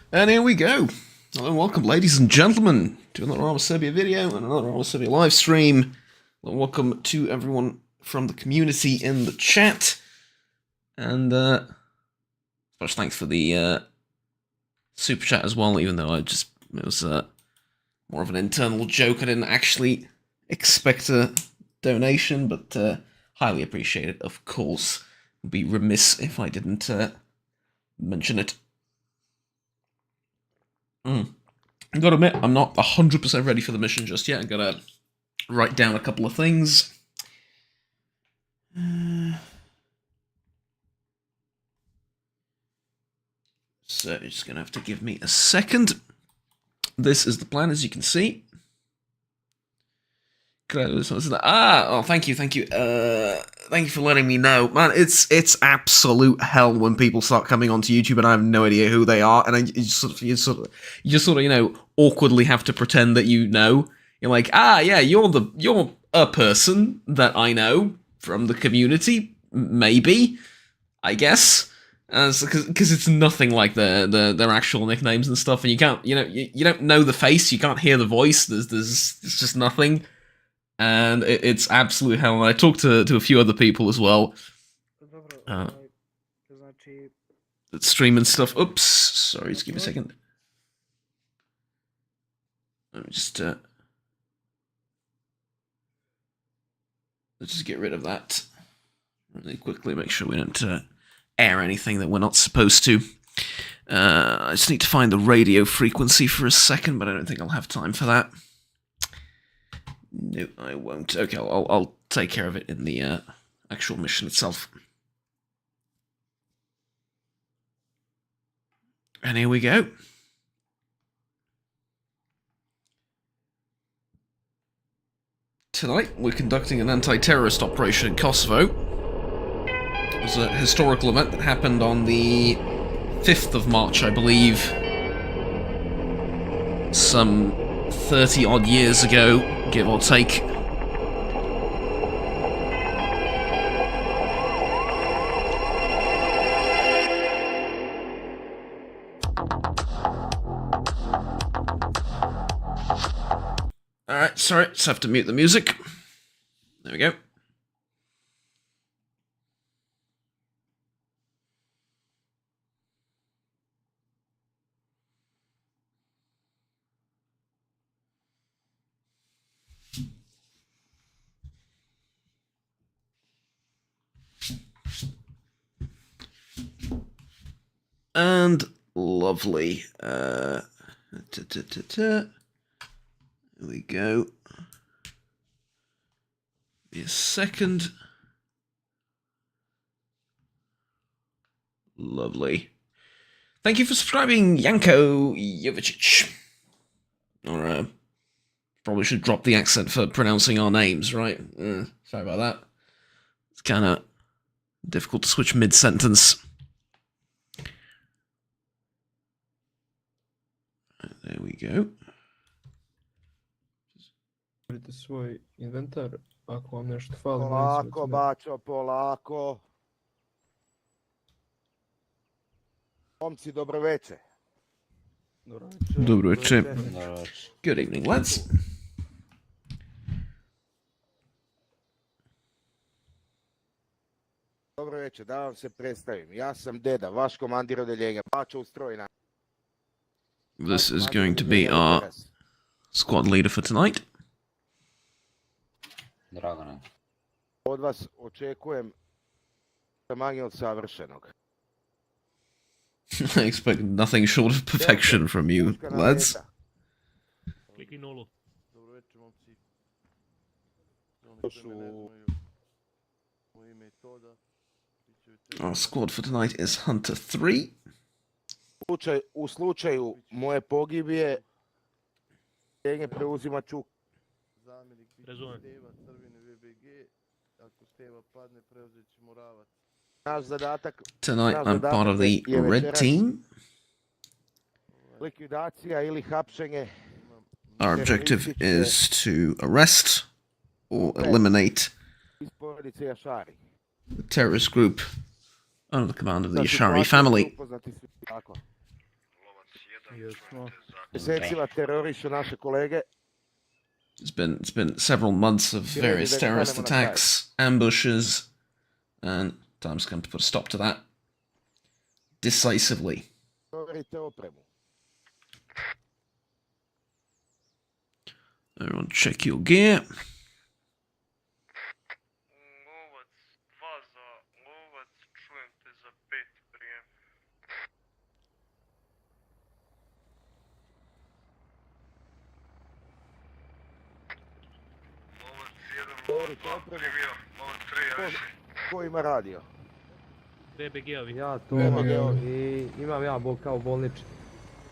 And here we go. Hello and welcome, ladies and gentlemen, to another Arma Serbia video and another Arma Serbia live stream. Hello and welcome to everyone from the community in the chat. And special thanks for the super chat as well, even though it was more of an internal joke. I didn't actually expect a donation, but highly appreciate it, of course. Would be remiss if I didn't mention it. I gotta admit, I'm not 100% ready for the mission just yet. I gotta write down a couple of things. So you're just gonna have to give me a second. This is the plan, as you can see. Oh, thank you. Thank you for letting me know. Man, it's absolute hell when people start coming onto YouTube and I have no idea who they are, and you just sort of, awkwardly have to pretend that you know. You're like, yeah, you're a person that I know from the community, maybe, I guess. Because it's nothing like their actual nicknames and stuff, and you can't, you don't know the face, you can't hear the voice. There's just nothing. And it's absolute hell. And I talked to a few other people as well. That stream and stuff. Oops, sorry, just give me a second. Let me just let's just get rid of that really quickly. Make sure we don't air anything that we're not supposed to. I just need to find the radio frequency for a second, but I don't think I'll have time for that. No, I won't. Okay, I'll take care of it in the actual mission itself. And here we go. Tonight, we're conducting an anti-terrorist operation in Kosovo. It was a historical event that happened on the 5th of March, I believe. Some 30-odd years ago, give or take. Alright, sorry, just have to mute the music. There we go. And lovely. There we go. Be a second. Lovely. Thank you for subscribing, Janko Jovicic. Or probably should drop the accent for pronouncing our names, right? Sorry about that. It's kind of difficult to switch mid-sentence. There we go. Otvorite svoj inventar, ako vam nešto fali. Polako, bačo, polako. Momci, dobro veče. Dobro veče. Good evening, lads. Dobro veče, da vam se predstavim. Ja sam Deda, vaš komandir odeljenja. Bačo u stroj. This is going to be our squad leader for tonight. Dragane. Od vas očekujem manje od savršenog. I expect nothing short of perfection from you, lads. Our squad for tonight is Hunter 3. U slučaju moje pogibije, preuzima Čuk. Tonight I'm part of the red team. Likvidacija ili hapšenje. Our objective is to arrest or eliminate the terrorist group under the command of the Jashari family. Jesmo. Mjesecima terorišu naše kolege. It's been several months of various terrorist attacks, ambushes, and time's come to put a stop to that decisively. Provjerite opremu. Everyone check your gear. Lovac 2 za lovac, čujem te za 5 prijem. Lovac 1, lovac 2 primio, lovac 3 javi se. Ko ima radio? BBG-ovi. Ja to BBG-ovi. i imam ja kao bolnički.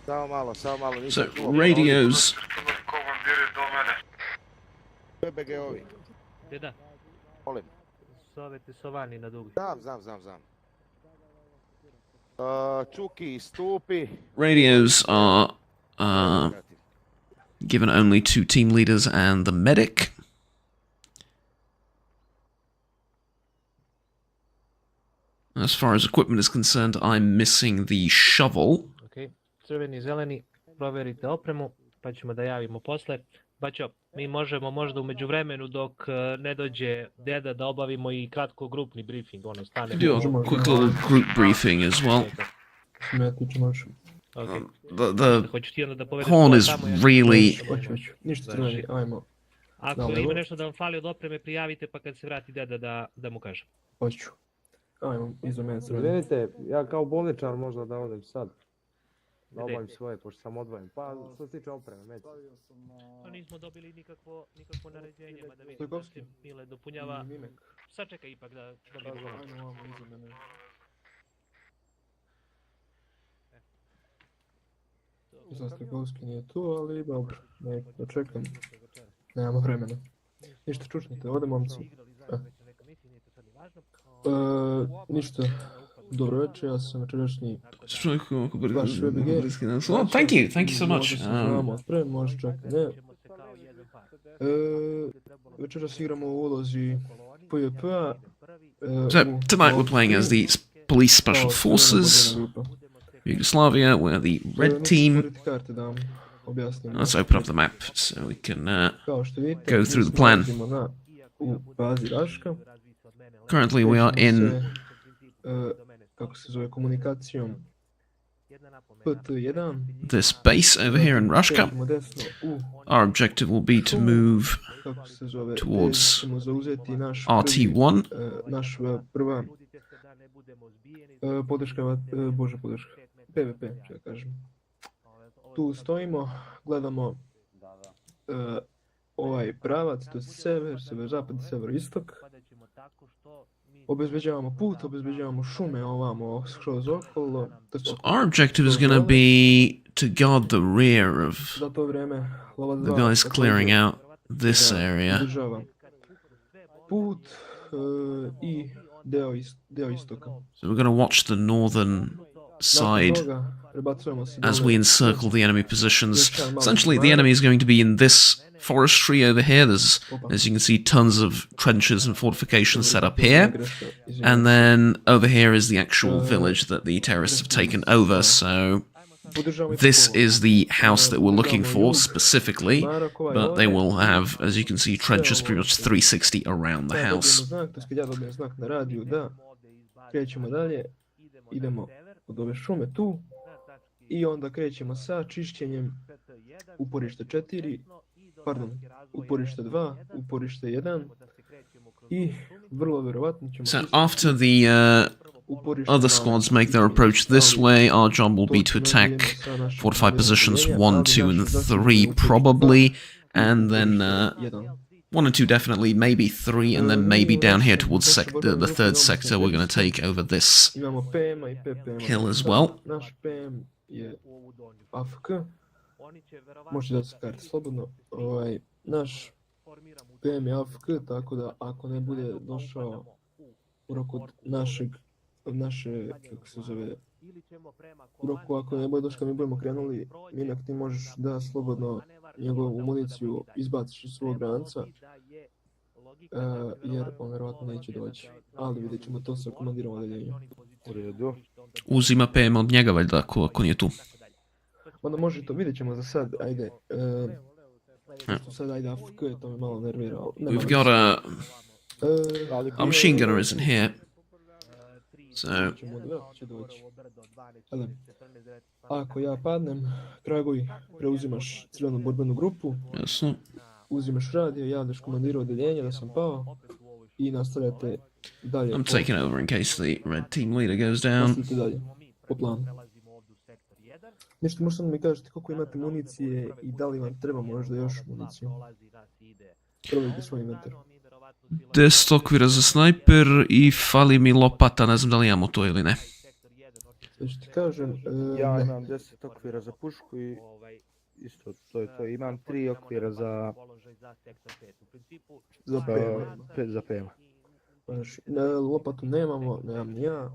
Samo malo, So, nisam čuo. radios. Komandir je do mene. BBG-ovi, Deda, molim. zovete Sovani na dugi. Znam. Čuki, stupi. Radios are given only to team leaders and the medic. As far as equipment is concerned, I'm missing the shovel. Ok, crveni, zeleni, provjerite opremu, pa ćemo da javimo posle. Baćo, mi možemo možda u međuvremenu dok ne dođe deda da obavimo i kratko grupni briefing, ono stane. Do a quick little group briefing as well. Smetić može. Okay. The Hoću ti onda da povedeš horn ko is tamo, ja really... Hoću. Ništa crveni, ajmo. Ako ima nešto da vam fali od opreme, prijavite pa kad se vrati deda da mu kažem. Hoću. Ajmo, iza mene crveni. Izvinite, ja kao bolničar možda da odem sad. Da obavim svoje, pošto sam odvojen. Pa, što se tiče opreme, među. Pa nismo dobili nikakvo naređenje, mada vidim da Stojkovski. se Mile dopunjava. Mimek. Sačekaj ipak da dobijemo. Ajmo, ovamo, iza mene. Sad Stojkovski nije tu, ali dobro. Ne, da čekam. Nemamo vremena. Ništa, čučnite, ode momci. Ništa. Dobro večer, ja sam večerašnji vaš BBG. Well, thank you so much. Može čak ne. Večeras igramo u ulozi PvP-a. So, tonight we're playing as the police special forces, Yugoslavia, we're the red team. Let's open up the map so we can go through the plan. U bazi Rashka. Currently we are in kako se zove, komunikacijom PT1. this base over here in Rashka. Our objective will be to move towards RT1. Naš prva podrška, PvP, ću da kažem. Tu stojimo, gledamo ovaj pravac, to je sever, sever-zapad, sever-istok. Obezbeđavamo put, obezbeđavamo šume ovamo skroz okolo. So our objective is going to be to guard the rear of Za to vrijeme the guys clearing out this area. održava put i deo istoka. So we're going to watch the northern side Nakon toga prebacujemo se as dole. we encircle the enemy positions. Essentially, the enemy is going to be in this forestry over here. There's, as you can see, tons of trenches and fortifications set up here. And then over here is the actual village that the terrorists have taken over. So this is the house that we're looking for specifically, but they will have, as you can see, trenches pretty much 360 around the house. Ja dobijem znak na radiju da krećemo dalje, idemo od ove šume tu i onda krećemo sa čišćenjem uporište 4, pardon, uporište 2, uporište 1 i vrlo vjerovatno ćemo... So after the other squads make their approach this way, our job will be to attack fortified positions 1, 2 and 3 probably, and then 1 and 2 definitely, maybe 3, and then maybe down here towards the third sector we're going to take over this Imamo PM-a i PP-a. hill as well. Naš PM je AFK. Možete da se karti slobodno. Naš PM je AFK, tako da ako ne bude došao u roku od naše, kako se zove, u roku ako ne bude došao kad mi budemo krenuli, Minak ti možeš da slobodno njegovu municiju izbaciš iz svog ranca, jer on vjerovatno neće doći. Ali vidjet ćemo to sa komandirom odeljenja. U redu. Uzima PM od njega valjda ako nije tu. Onda može to, vidjet ćemo za sad, ajde. Sad ajde AFK, to me malo nervira. We've got a... Ali Our machine gunner isn't here. So, će doći. Ako ja padnem, Kragovi, preuzimaš crvenu borbenu grupu, yes, uzimaš radio, javljaš komandiru odjeljenja da sam pao i nastavljate dalje. I'm taking over in case the red team leader goes down. Nastavite dalje, po planu. Nešto možete mi kažete koliko imate municije i da li vam treba možda još municiju? Provjerite svoj inventar. 10 okvira za snajper i fali mi lopata, ne znam da li imamo to ili ne. Znači ti kažem, Ja ne. imam 10 okvira za pušku i isto to je to. Imam 3 okvira za PM. za PM. Znači, lopatu nemamo, nemam ni ja.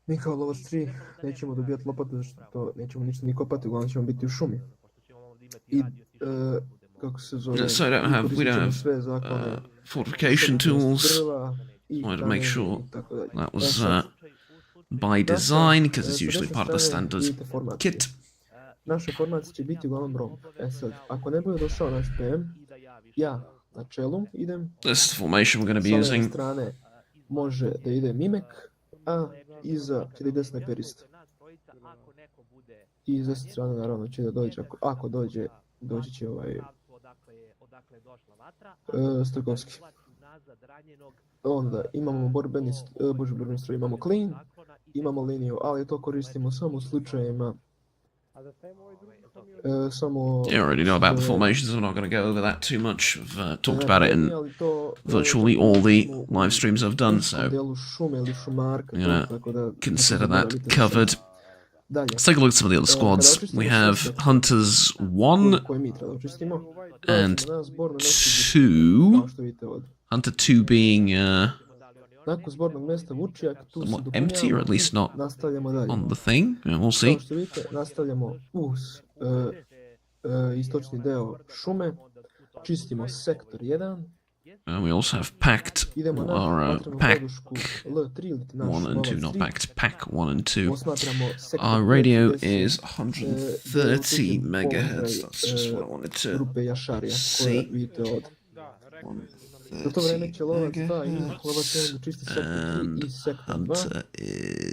Mi kao lovac 3 nećemo dobijati lopatu, zato to nećemo ništa ni kopati, uglavnom ćemo biti u šumi. I, kako se zove, So I don't have, we don't have sve zakone, fortification tools. drva i Wanted to make kamenje sure i tako dalje. that was by design, because it's usually part of the standard kit. Naša formacija će biti uglavnom romb. Sad, ako ne bude došao naš PM, ja na čelu idem, This is the formation we're going to be sa leve using. strane može da ide mimek, a iza će da ide snajperista. I iz desne strane naravno će da dođe, ako dođe, doći će Stokovski. Onda imamo borbeni stroj, imamo clean, imamo liniju, ali to koristimo samo u slučajevima samo... You already know about the formations, I'm not going to go over that too much. I've talked about it in virtually all the live streams I've done, so consider that covered. Let's take a look at some of the other squads. We have Hunters 1 and 2. Hunter 2 being somewhat empty, or at least not on the thing. We'll see. Kao što vidite, nastavljamo uz istočni deo šume, čistimo sektor 1. We also have packed, Idemo na or vatrenu pack podršku L3 ili naš 1 and 2, not 3. packed, pack 1 and 2. Osmatramo sektor Our 5 radio gdje su, is 130 megahertz. That's just what I wanted to grupe Jašarija see. koje vidite ovdje. Za to vreme će lovac 2 i lovac 1 da čisti sektor 3 i sektor 2. Hunter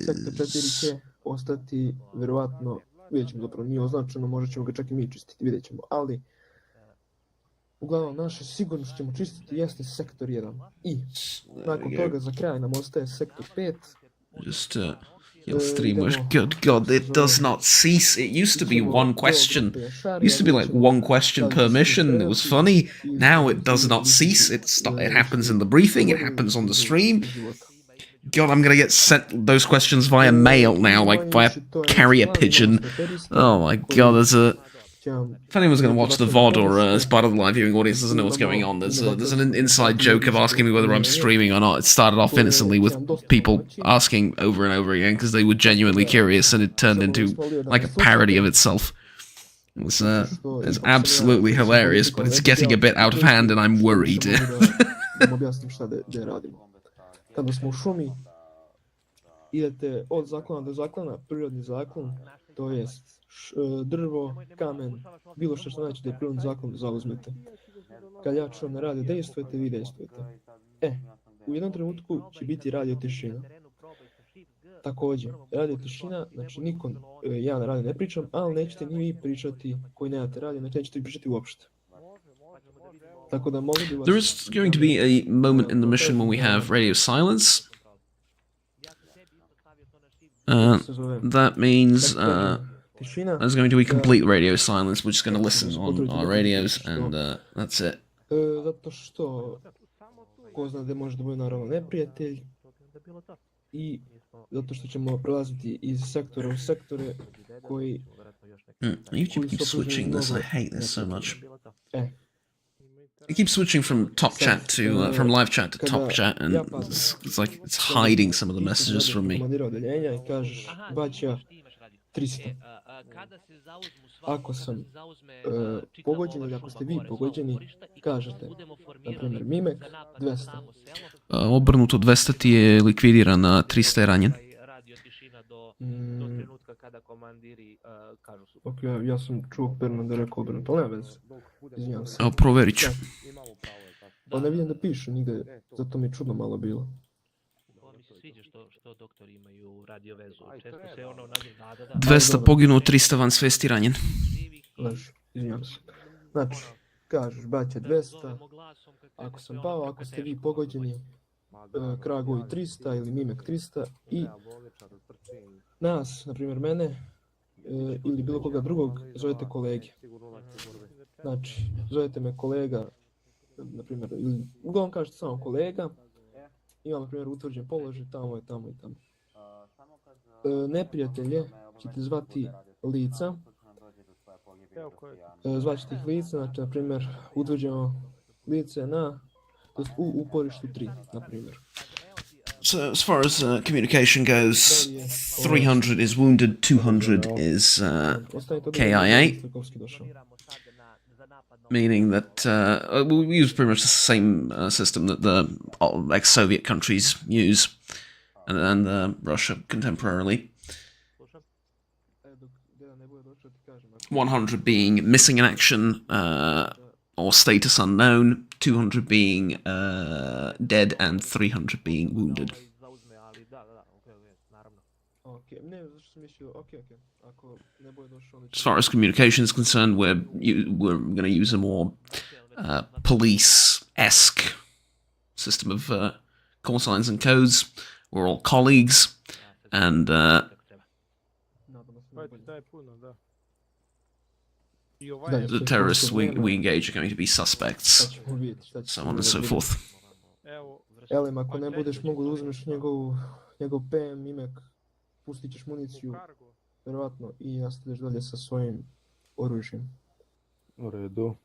Sektor 4 is... će ostati, vjerovatno, vidjet ćemo, zapravo nije označeno, možda ćemo ga čak i mi čistiti, vidjet ćemo, ali uglavnom naše sigurno što ćemo čistiti jeste sektor 1. I nakon toga za kraj nam ostaje sektor 5. Just your stream was good. God, it does not cease. It used to be one question. It used to be like one question per mission. It was funny. Now it does not cease. It happens in the briefing. It happens on the stream. God, I'm gonna get sent those questions via mail now, like via carrier pigeon. Oh my god, if anyone's going to watch the VOD or as part of the live viewing audience doesn't know what's going on, there's an inside joke of asking me whether I'm streaming or not. It started off innocently with people asking over and over again because they were genuinely curious, and it turned into like a parody of itself. It's absolutely hilarious, but it's getting a bit out of hand and I'm worried. Kada smo u šumi, idete od zaklona do zaklona, prirodni zaklon, to jest drvo, kamen, bilo što znači da je prirodni zaklon, zauzmete. Kad ja čujem na radio dejstvujete, vi dejstvujete. U jednom trenutku će biti radio tišina. Također, radio tišina, znači niko, ja na radio ne pričam, ali nećete ni vi pričati koji nemate radio, znači nećete pričati uopšte. Tako da molim bi vas... There is going to be a moment in the mission when we have radio silence. That means there's going to be complete radio silence. We're just going to listen on our radios, and that's it. Zato što ko zna da može da bude naravno neprijatelj i zato što ćemo prelaziti iz sektora u sektore koji... YouTube keeps switching this. I hate this so much. It keeps switching from top chat to from live chat to top chat, and it's like it's hiding some of the messages from me. I kažeš, baća 300. Ako sam pogođen ili ako ste vi pogođeni, kažete, na primjer, Mimek 200. Obrnuto 200 ti je likvidiran, a 300 je ranjen. do Mm, trenutka kada komandiri kažu su. ok, ja sam čuo Perman da je rekao obrnuto, ali nema veze. Izvinjam se. Evo, provjerit ću. Imamo pravo, je tako? Pa ne vidim da piše nigde, zato mi je čudno malo bilo. Ovo mi se sviđa što doktori imaju radio vezu. Često se ono naziva, da. 200 poginuo, 300 van svesti ranjen. Laž, izvinjam se. Znači, kažeš, baće 200, ako sam pao, ako ste vi pogođeni, Kragoj 300 ili Mimek 300 i nas, na primjer mene, ili bilo koga drugog, zovete kolege. Znači, zovete me kolega, na primjer, ili uglavnom kažete samo kolega, imam, na primjer, utvrđen položaj, tamo je, tamo i tamo. Neprijatelje ćete zvati lica, zvaćete ih lica, znači, na primjer, utvrđeno lice na, to jest u uporištu 3, na primjer. So, as far as communication goes, 300 is wounded, 200 is KIA, meaning that we use pretty much the same system that the ex-Soviet countries use, and Russia contemporarily. 100 being missing in action or status unknown, 200 being dead, and 300 being wounded. As far as communication is concerned, we're going to use a more police-esque system of call signs and codes. We're all colleagues, and the terrorists we engage are going to be suspects, so on and so forth. Elem, ako ne budeš mogu da uzmeš njegov PM imek, pustit ćeš municiju, verovatno, i nastaviš dalje sa svojim oružjem. U redu.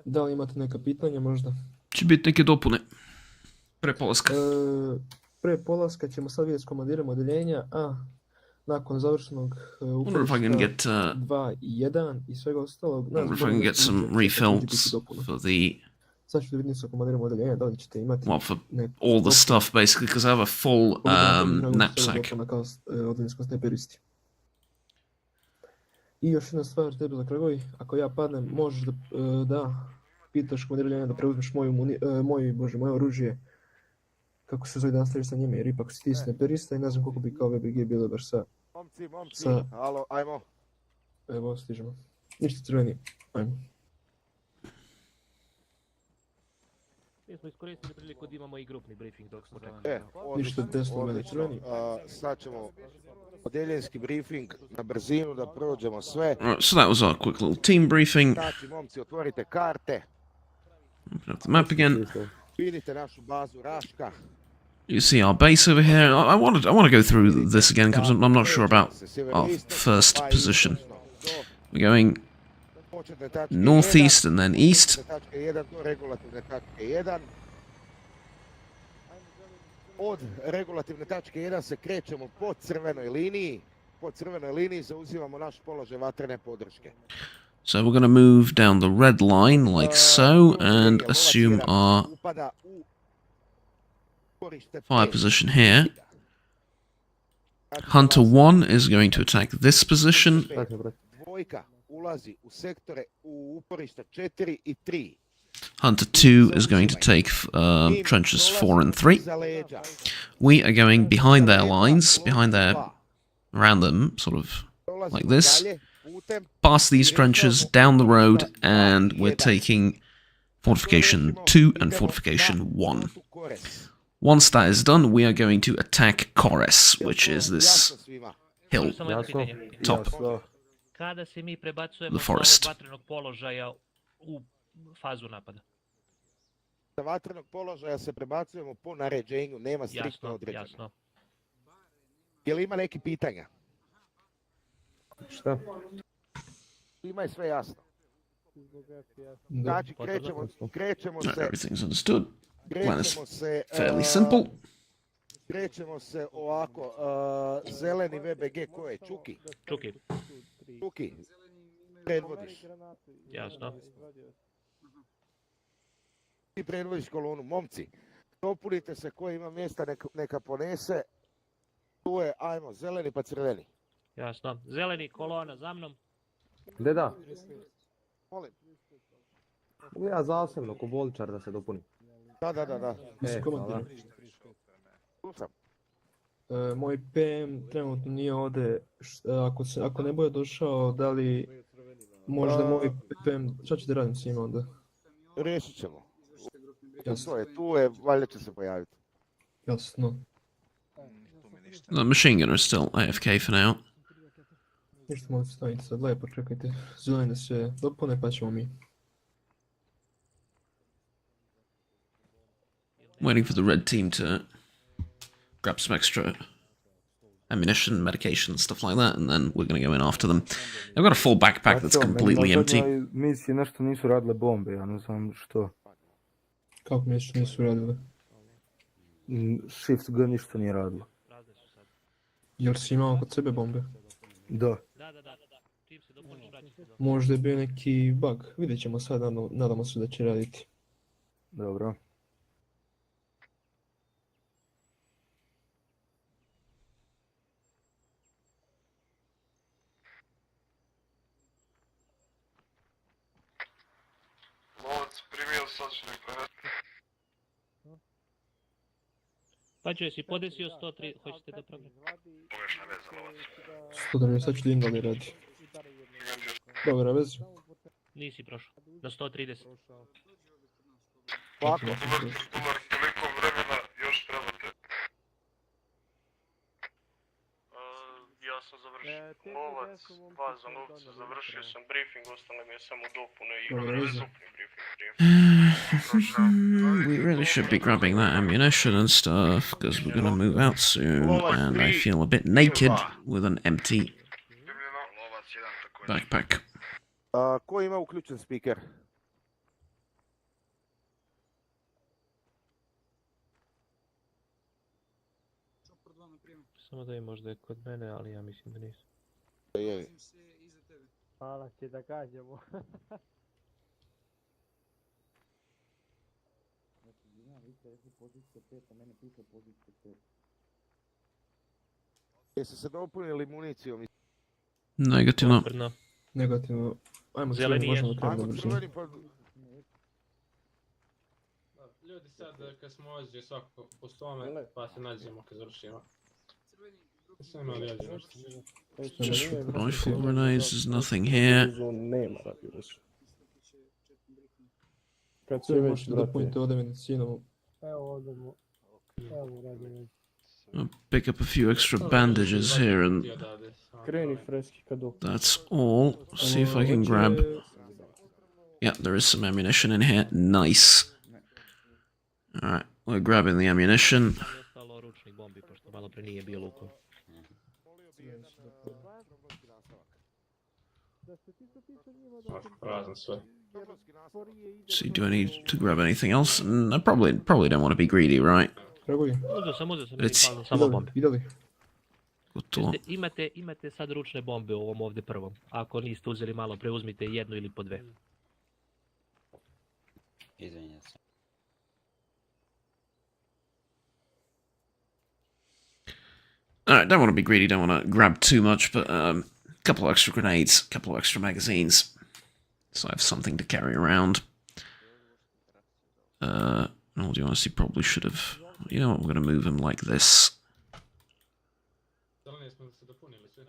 Da li imate neka pitanja možda? Će biti neke dopune pre polaska. Pre polaska ćemo sad vidjeti s komandirom odeljenja, a nakon završenog Wonder if I can get 2 i 1 i svega ostalog... wonder if I can get some refills for the Sad ću da vidim sa komandirom odeljenja, da li ćete imati... well, for all the stuff basically, because I have a full knapsack. Odeljsko snajperisti. I još jedna stvar tebe za Kragoj, ako ja padnem, možeš da pitaš komandira odeljenja da preuzmeš moje oružje, kako se zove, da nastaviš sa njime, jer ipak si ti snajperista i ne znam koliko bi kao VBG bilo baš sa... Momci, alo, ajmo. Evo, stižemo. Ništa crveni, ajmo. Mi smo iskoristili priliku da imamo i grupni briefing dok smo Ništa desno mene crveni. Sad ćemo odeljenski briefing na brzinu da prođemo sve. Alright, so that was our quick little team briefing. Znači, momci, otvorite karte. Open up the map again. Vidite našu bazu Rashka. You see our base over here. I want to go through this again because I'm not sure about our first position. We're going northeast and then east. Od regulativne tačke 1 se krećemo po crvenoj liniji. Po crvenoj liniji zauzimamo naš položaj vatrene podrške. So we're going to move down the red line like so and assume our fire position here. Hunter 1 is going to attack this position. Dvojka ulazi u sektore u uporišta 4 i 3. Hunter 2 is going to take trenches 4 and 3. We are going behind their lines, around them, sort of like this. Past these trenches, down the road, and we're taking Fortification 2 and Fortification 1. Once that is done, we are going to attack Kores, which is this hill, top, Kada se mi prebacujemo the forest. sa ovog vatrenog položaja u fazu napada? Sa vatrenog položaja se prebacujemo po naređenju, nema striktno određeno. Jasno. Je li ima neki pitanja? Šta? Ima je sve jasno. Znači, krećemo se... Everything's understood. Plan is fairly simple. Krećemo se ovako, zeleni VBG ko je? Čuki? Čuki, predvodiš. Jasno. Ti predvodiš kolonu, momci. Dopunite se ko ima mjesta neka ponese. Tu je, ajmo, zeleni pa crveni. Jasno. Zeleni, kolona za mnom. Gde da? Molim. Mogu ja zasebno ko boličar da se dopunim. Da. Mislim, komandire. Slušam. Moj PM trenutno nije ovdje. Ako ne bude došao, da li možda moj PM... Šta ćete radim s njima onda? Riješit ćemo. Jasno. To je, tu je, valjda će se pojaviti. Jasno. The machine gunner is still AFK for now. Ništa mogu staviti sad, lepo čekajte. Zelene se dopune pa ćemo mi. Waiting for the red team to grab some extra ammunition, medication, stuff like that, and then we're going to go in after them. I've got a full backpack that's completely empty. Misije nešto nisu radile bombe, ja ne znam što. Kako mi što nisu radili? Shift ga ništa nije radilo. Jel si imao kod sebe bombe? Da. Da. Čim se dopuniš, vraćaš se. Možda je bio neki bug. Vidjet ćemo sad, nadamo se da će raditi. Dobro. Lovac primio sačnik, Pađo, jesi podesio 103, hoćete da probam? pogrešna veza, lovac. 100 sad ću da ingali radi. Dobra vez. Nisi prošao. Na 130. Ovako. Ular, toliko vremena još trebate. Ja sam završio. Lovac, 2 za novca, završio sam briefing, ostale mi je samo dopune i dopuni briefing. We really should be grabbing that ammunition and stuff, because we're going to move out soon, and I feel a bit naked with an empty backpack. Ko ima uključen speaker? Samo da je možda kod mene, ali ja mislim da nisu. Je. Hvala ti da kažemo. Jeste se dopunili municijom? Negativno. Crno. Negativno. Ajmo Zeleni crveni, možemo jesu. krenuti Ajmo da crveni pa... Ljudi sad kad smo ovdje svako po svome, pa se nađemo kad završimo. Sve ima lijeđe nešto. Just rifle grenades, there's nothing here. Kad Sve možete da punite ovdje medicinom. Evo odemo. Evo radimo. I'll pick up a few extra bandages here, and Kreni freski kad dok. that's all. See if I can grab... Yeah, there is some ammunition in here. Nice. Alright, we're grabbing the ammunition. Ostalo ručnih bombi, pošto malo pre nije bilo uko. Prazno sve. See, do I need to grab anything else? I probably don't want to be greedy, right? Dragovi, Uzeo sam, It's- samo bombe. idali. Gotovo. Imate sad ručne bombe u ovom ovdje prvom. Ako niste uzeli malo, preuzmite jednu ili po dve. Izvinjam se. Alright, don't want to be greedy, don't want to grab too much, but a couple of extra grenades, a couple of extra magazines. So I have something to carry around. In all due honesty, probably should have... You know what, we're going to move him like this. Zeleni smo se dopunili sve.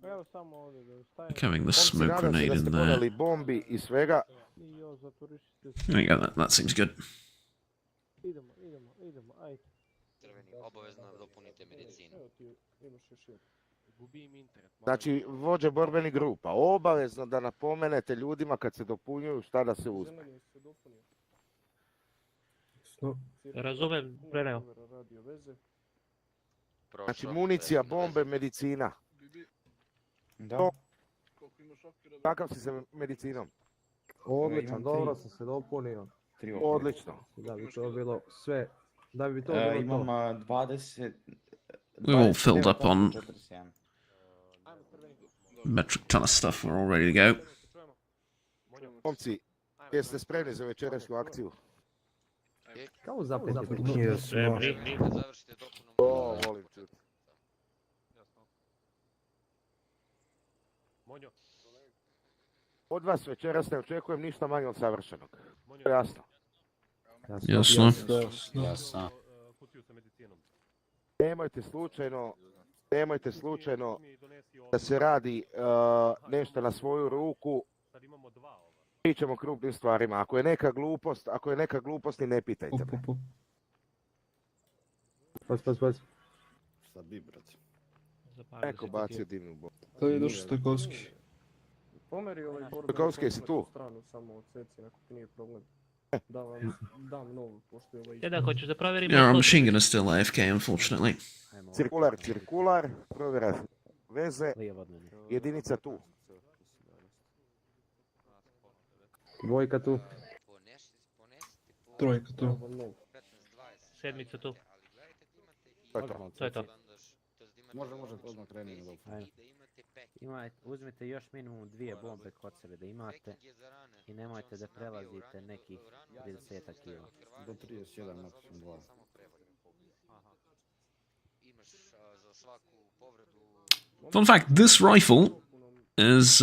Evo samo ovdje da stavim. Having the Momci, smoke nadam se grenade da in ste there. poneli bombi i svega. I jo, zaturišite se. There you go, that seems good. Idemo, ajde. Crveni, obavezno dopunite medicinu. Evo ti, imaš još jedan. Gubim internet. Znači, vođe borbenih grupa, obavezno da napomenete ljudima kad se dopunjuju šta da se uzme. Zeleni se dopunio. Razumem, preneo. Radio veze. Znači, municija, bombe, medicina. Da. Kakav si se medicinom? Odlično, dobro sam se dopunio. Odlično. Da bi to bilo sve, da bi to bilo Imam to. 20... We're all filled up on 41. metric ton of stuff, we're all ready to go. Momci, jeste spremni za večerašnju akciju? Kao zapeti. Spremni. Kad završite dopunu... O, volim čuti. Monjo. Od vas večeras ne očekujem ništa manje od savršenog. Jasno. Jasno. Jasno. Kutiju sa medicinom. Nemojte slučajno da se radi nešto na svoju ruku. Sad imamo 2 ova. Pričamo o krupnim stvarima. Ako je neka glupost, ni ne pitajte me. Pas. Šta bi, brate? Neko bacio dimnu bombu. To je došao Stojkovski. Pomeri ovaj borbe. Stojkovski, si tu? Stranu samo od seci, ako ti nije problem. Da vam dam novu, pošto je ovaj... Deda, hoćeš da provjerimo... Yeah, our machine gun is still AFK, unfortunately. Cirkular, provjera veze, jedinica tu. Dvojka tu. Trojka tu. Sedmica tu. To je to. To je to. Može, odmah krenimo. Uzmite još minimum 2 bombe kod sebe da imate i nemojte da prelazite nekih 30 kila. Do 31, maksimum 2. Fun fact, this rifle is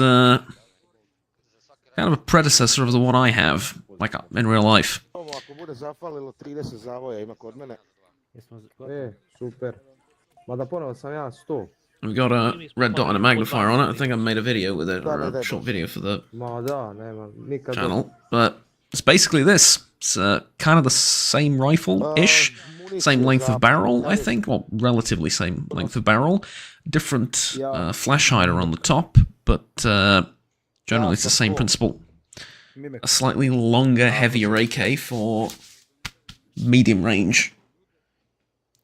kind of a predecessor of the one I have, like in real life. Ako bude zafalilo 30 zavoja ima kod mene. Super. Mada ponovo sam ja 100. We've got a red dot and a magnifier on it. I think I made a video with it, or a short video for the channel. But it's basically this. It's kind of the same rifle-ish, same length of barrel, I think. Well, relatively same length of barrel. Different flash hider on the top, but generally it's the same principle. A slightly longer, heavier AK for medium range.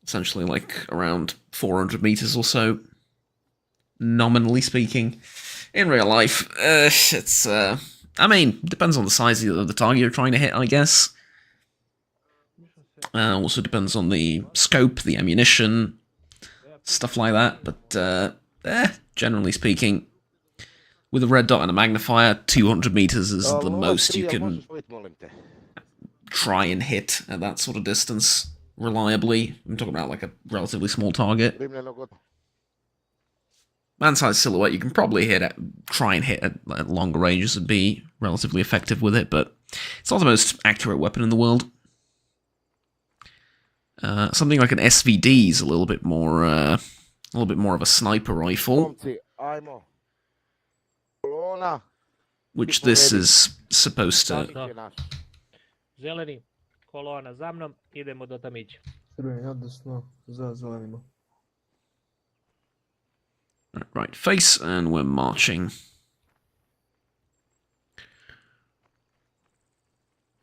Essentially like around 400 meters or so. Nominally speaking. In real life, it's, I mean, depends on the size of the target you're trying to hit, I guess. Also depends on the scope, the ammunition, stuff like that, but, generally speaking, with a red dot and a magnifier, 200 meters is the most you can try and hit at that sort of distance reliably. I'm talking about like a relatively small target. Man-sized silhouette, you can probably try and hit at longer ranges and be relatively effective with it, but it's not the most accurate weapon in the world. Something like an SVD is a little bit more of a sniper rifle, which this is supposed to. Zeleni, kolona za mnom, idemo do tamića. Crveni, ja desno, za zelenima. Right, face, and we're marching.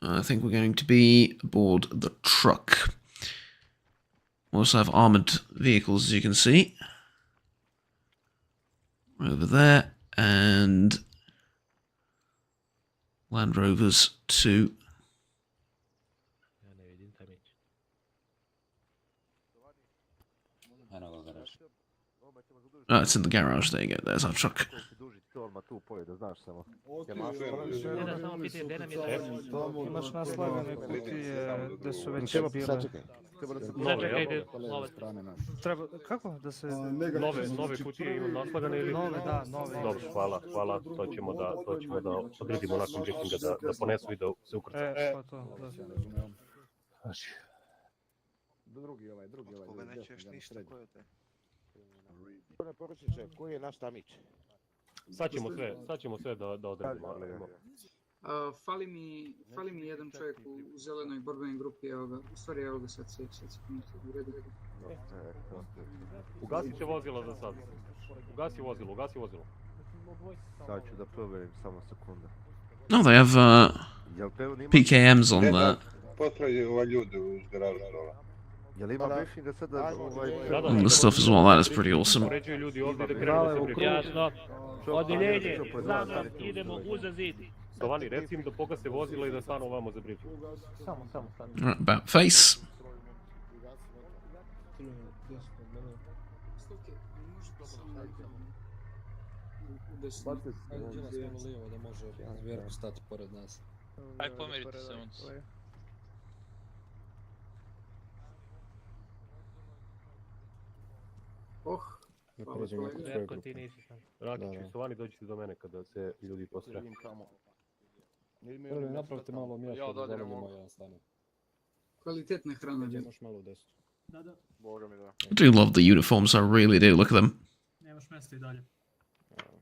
I think we're going to be aboard the truck. We also have armoured vehicles, as you can see. Over there, and Land Rovers too. Oh, it's in the garage, there you go, there's our truck. Imaš naslagane kutije gde su već bile... Sačekajte, lovac. Treba, kako? Da se... Nove kutije imam naslagane ili... Nove, da, nove. Dobro, hvala, to ćemo da odredimo nakon briefinga da ponesu i da se ukrcaju. To, da. Znači... Drugi ovaj. Koga nećeš ništa, ko je te? Gospodine poručniče, koji je naš tamić? Sad ćemo sve da odredimo. Fali mi jedan čovjek u zelenoj borbenoj grupi, evo ga, u stvari evo ga sad u redu. Ugasi će vozilo za sad. Ugasi vozilo. Sad ću da provjerim, samo sekunda. No, they have PKMs on Potraži ova ljude uz garažu dola. and the stuff as well. That is pretty awesome. Jasno. Odjeljenje, za mnom, idemo uza zid. Dovani, reci im da pogase vozilo i da stanu ovamo za briefing. Samo. Right, about face. Da može vjerno stati pored nas. Aj pomerite se on. Da hvala pređem neku kolega. svoju Verko, grupu. ti nisi sam. Rakić, su vani, dođite do mene kada se ljudi postre. Prvi napravite malo mjesta da zamenimo, ja stanem. Kvalitetna hrana. Još malo desno. Da. Boga mi da. I do love the uniforms, I really do. Look at them. Nemaš mjesta i dalje.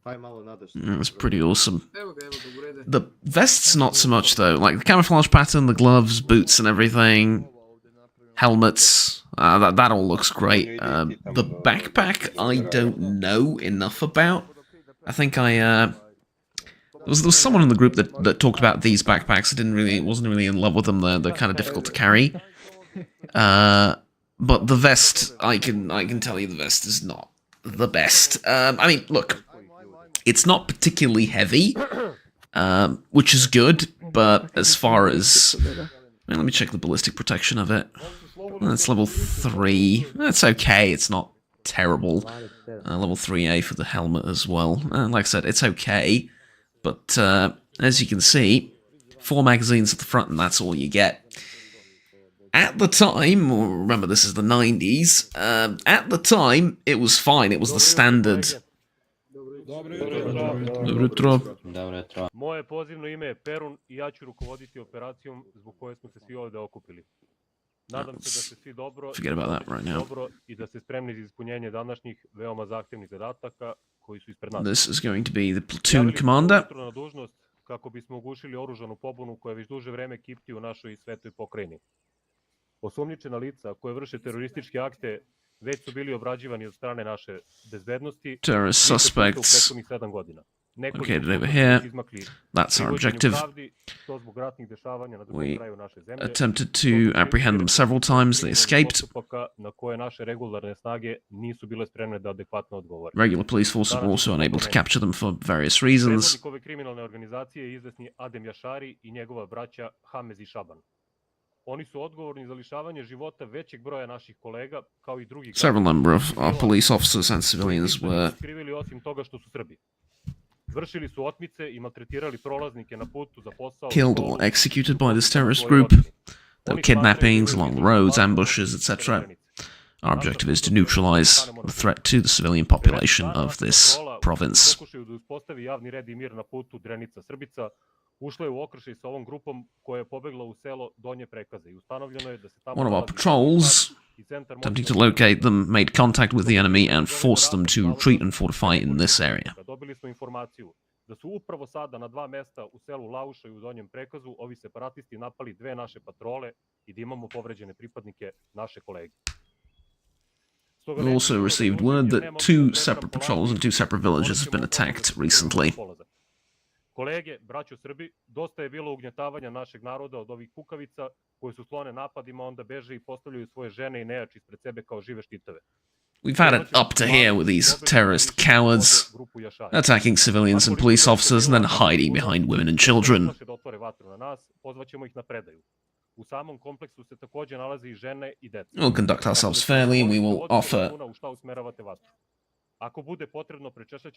It's pretty awesome. Evo ga, urede. The vest's not so much though. Like the camouflage pattern, the gloves, boots, and everything, helmets. That all looks great. The backpack, I don't know enough about. I think there was someone in the group that talked about these backpacks. I wasn't really in love with them. They're kind of difficult to carry. But the vest, I can tell you, the vest is not the best. I mean, look. It's not particularly heavy, which is good, but as far as... let me check the ballistic protection of it. It's level 3. That's okay, it's not terrible. Level 3A for the helmet as well. Like I said, it's okay, but as you can see, 4 magazines at the front and that's all you get. At the time, remember this is the 90s, at the time, it was fine, it was the standard... Dobro jutro. Moje pozivno ime je Perun i ja ću rukovoditi operacijom zbog koje smo se svi ovdje okupili. Nadam se da ste svi dobro i da ste spremni za ispunjenje današnjih veoma zahtjevnih zadataka koji su ispred nas. This is going to be the platoon commander. Na dužnost kako bismo ugušili oružanu pobunu koja već duže vreme kipti u našoj svetoj pokrajini. Osumnjičena lica koje vrše terorističke akte već su bili obrađivani od strane naše bezbednosti. Terrorist suspects located over here. That's our objective. We attempted to apprehend them several times. They escaped. Regular police forces were also unable to capture them for various reasons. Adem Jashari i njegova braća Hamez i Šaban. Oni su odgovorni za lišavanje života većeg broja naših kolega, kao i drugih. Several number of our police officers and civilians were skrivili osim toga što su Srbi. Vršili su otmice i maltretirali prolaznike na putu za posao. Killed or executed by this terrorist group. There were kidnappings along the roads, ambushes, etc. Our objective is to neutralize the threat to the civilian population of this province. Pokušaju da uspostavi javni red i mir na putu Drenica-Srbica. Ušla je u okršaj sa ovom grupom koja je pobegla u selo Donje Prekaze i ustanovljeno je da se tamo... One of our patrols, attempting to locate them, made contact with the enemy and forced them to retreat and fortify in this area. Dobili smo informaciju da su upravo sada na 2 mesta u selu Lauša i u Donjem Prekazu ovi separatisti napali 2 naše patrole i da imamo povređene pripadnike naše kolege. We also received word that 2 separate patrols and 2 separate villages have been attacked recently. Kolege, braćo Srbi, dosta je bilo ugnjetavanja našeg naroda od ovih kukavica koje su sklone napadima, onda beže i postavljaju svoje žene i nejači ispred sebe kao žive štitove. We've had it up to here with these terrorist cowards attacking civilians and police officers and then hiding behind women and children. Pozvaćemo ih na predaju. U samom kompleksu se također nalazi i žene i deca. We'll conduct ourselves fairly and we will offer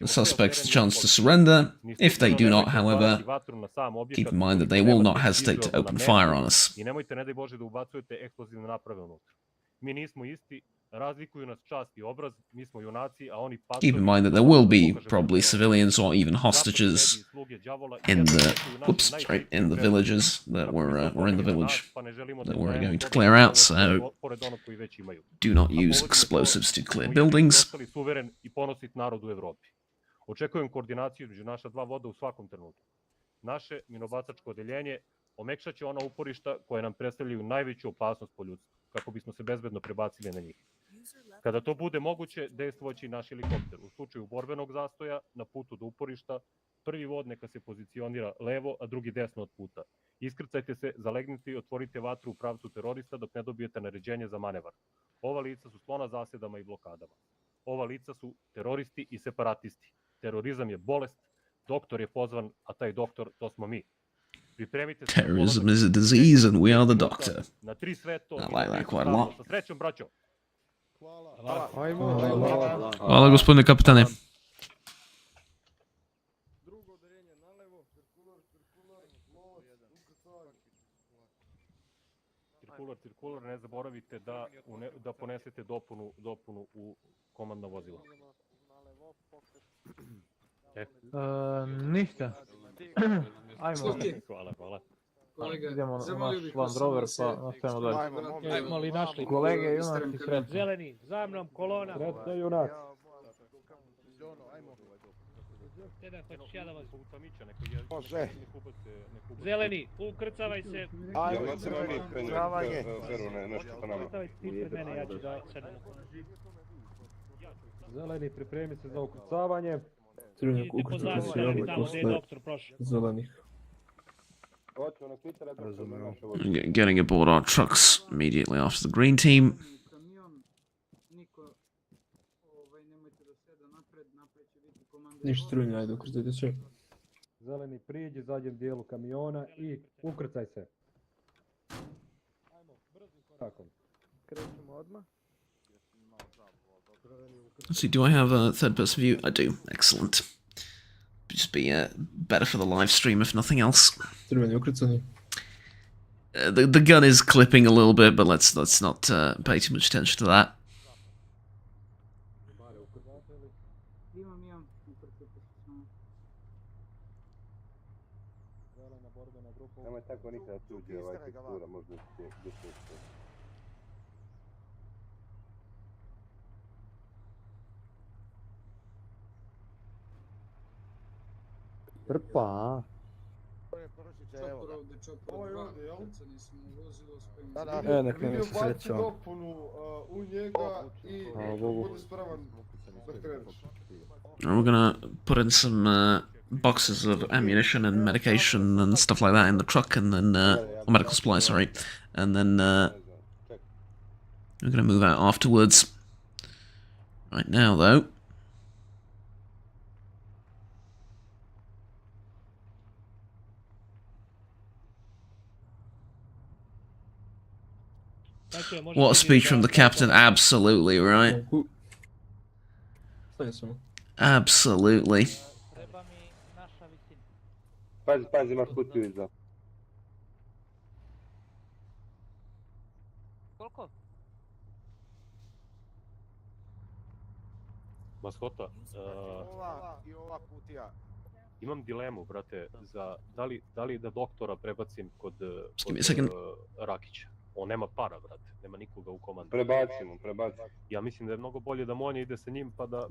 the suspects a chance to surrender. If they do not, however, keep in mind that they will not hesitate to open fire on us. I nemojte, ne daj Bože, da ubacujete eksplozivne naprave unutra. Mi nismo isti, razlikuju nas čast i obraz, mi smo junaci, a oni pasovi... Keep in mind that there will be probably civilians or even hostages in the in the villages that were in the village that we're going to clear out, so do not use explosives to clear buildings. Suveren i ponosit narod u Evropi. Očekujem koordinaciju između naša 2 voda u svakom trenutku. Naše minobacačko odeljenje omekšat će ona uporišta koje nam predstavljaju najveću opasnost po ljudstvu, kako bismo se bezbedno prebacili na njih. Kada to bude moguće, dejstvovaće i naš helikopter. U slučaju borbenog zastoja, na putu do uporišta, prvi vod neka se pozicionira levo, a drugi desno od puta. Iskrcajte se, zalegnite i otvorite vatru u pravcu terorista dok ne dobijete naređenje za manevar. Ova lica su sklona zasedama i blokadama. Ova lica su teroristi i separatisti. Terorizam je bolest, doktor je pozvan, a taj doktor to smo mi. Terrorism is a disease and we are the doctor. I like that quite a lot. Hvala, gospodine kapitane. Cirkular, ne zaboravite da ponesete dopunu u komandna vozila. Ništa. Ajmo. Hvala. Idemo u naš Land Rover pa nastavimo dalje. Ajmo li našli Kolege, junaci, sretno. Zeleni, za mnom, kolona. Sretno, junaci. Jedan, hoćeš ja da vas... Može. Zeleni, ukrcavaj se. Ajmo, crveni, ukrcavanje. Ukrcavaj ti pred mene, ja ću da sedem. Zeleni, pripremi se za ukrcavanje. Crvenik ukrcavanje se javlja posle zelenih. Getting aboard our trucks immediately after the green team. Ništa crveni, ajde ukrcajte se. Zeleni, priđi zadnjem dijelu kamiona i ukrcaj se. Ajmo, brzo korakom. Krećemo odmah. Let's see, do I have a third-person view? I do. Excellent. Just be better for the live stream, if nothing else. Crveni ukrcani. The gun is clipping a little bit, but let's not pay too much attention to that. Nemoj tako nikada tuđe tekstura, možda će biti. Trpa, Nek mi se sreća. We're gonna put in some boxes of ammunition and medication and stuff like that in the truck, and then medical supplies, sorry, and then we're gonna move out afterwards. Right now, though. What a speech from the captain, absolutely, right? Absolutely. Pazi, imaš kutiju iza. Koliko? Maskota, ova kutija. imam dilemu, brate, za da li da doktora prebacim kod Rakića. On nema para, brate, nema nikoga u komandu. Prebacimo. Ja mislim da je mnogo bolje da Monja ide sa njim, pa da...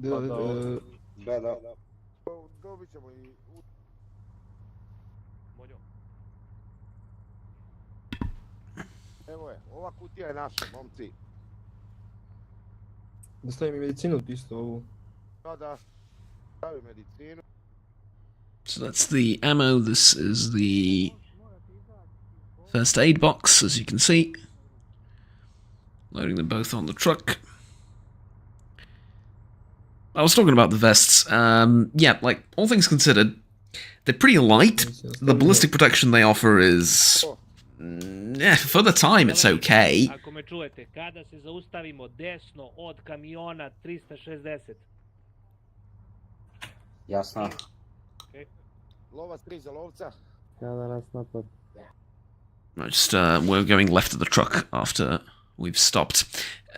Da. Dobit ćemo i... Monjo. Evo je, ova kutija je naša, momci. Da stavim i medicinu isto ovu. Da. Stavim medicinu. So that's the ammo, this is the first aid box, as you can see. Loading them both on the truck. I was talking about the vests. Yeah, like, all things considered, they're pretty light. The ballistic protection they offer is... for the time, it's okay. Ako me čujete, kada se zaustavimo desno od kamiona 360. Jasno. Lovac 3 za lovca. Kada nas napad. Just, we're going left of the truck after we've stopped.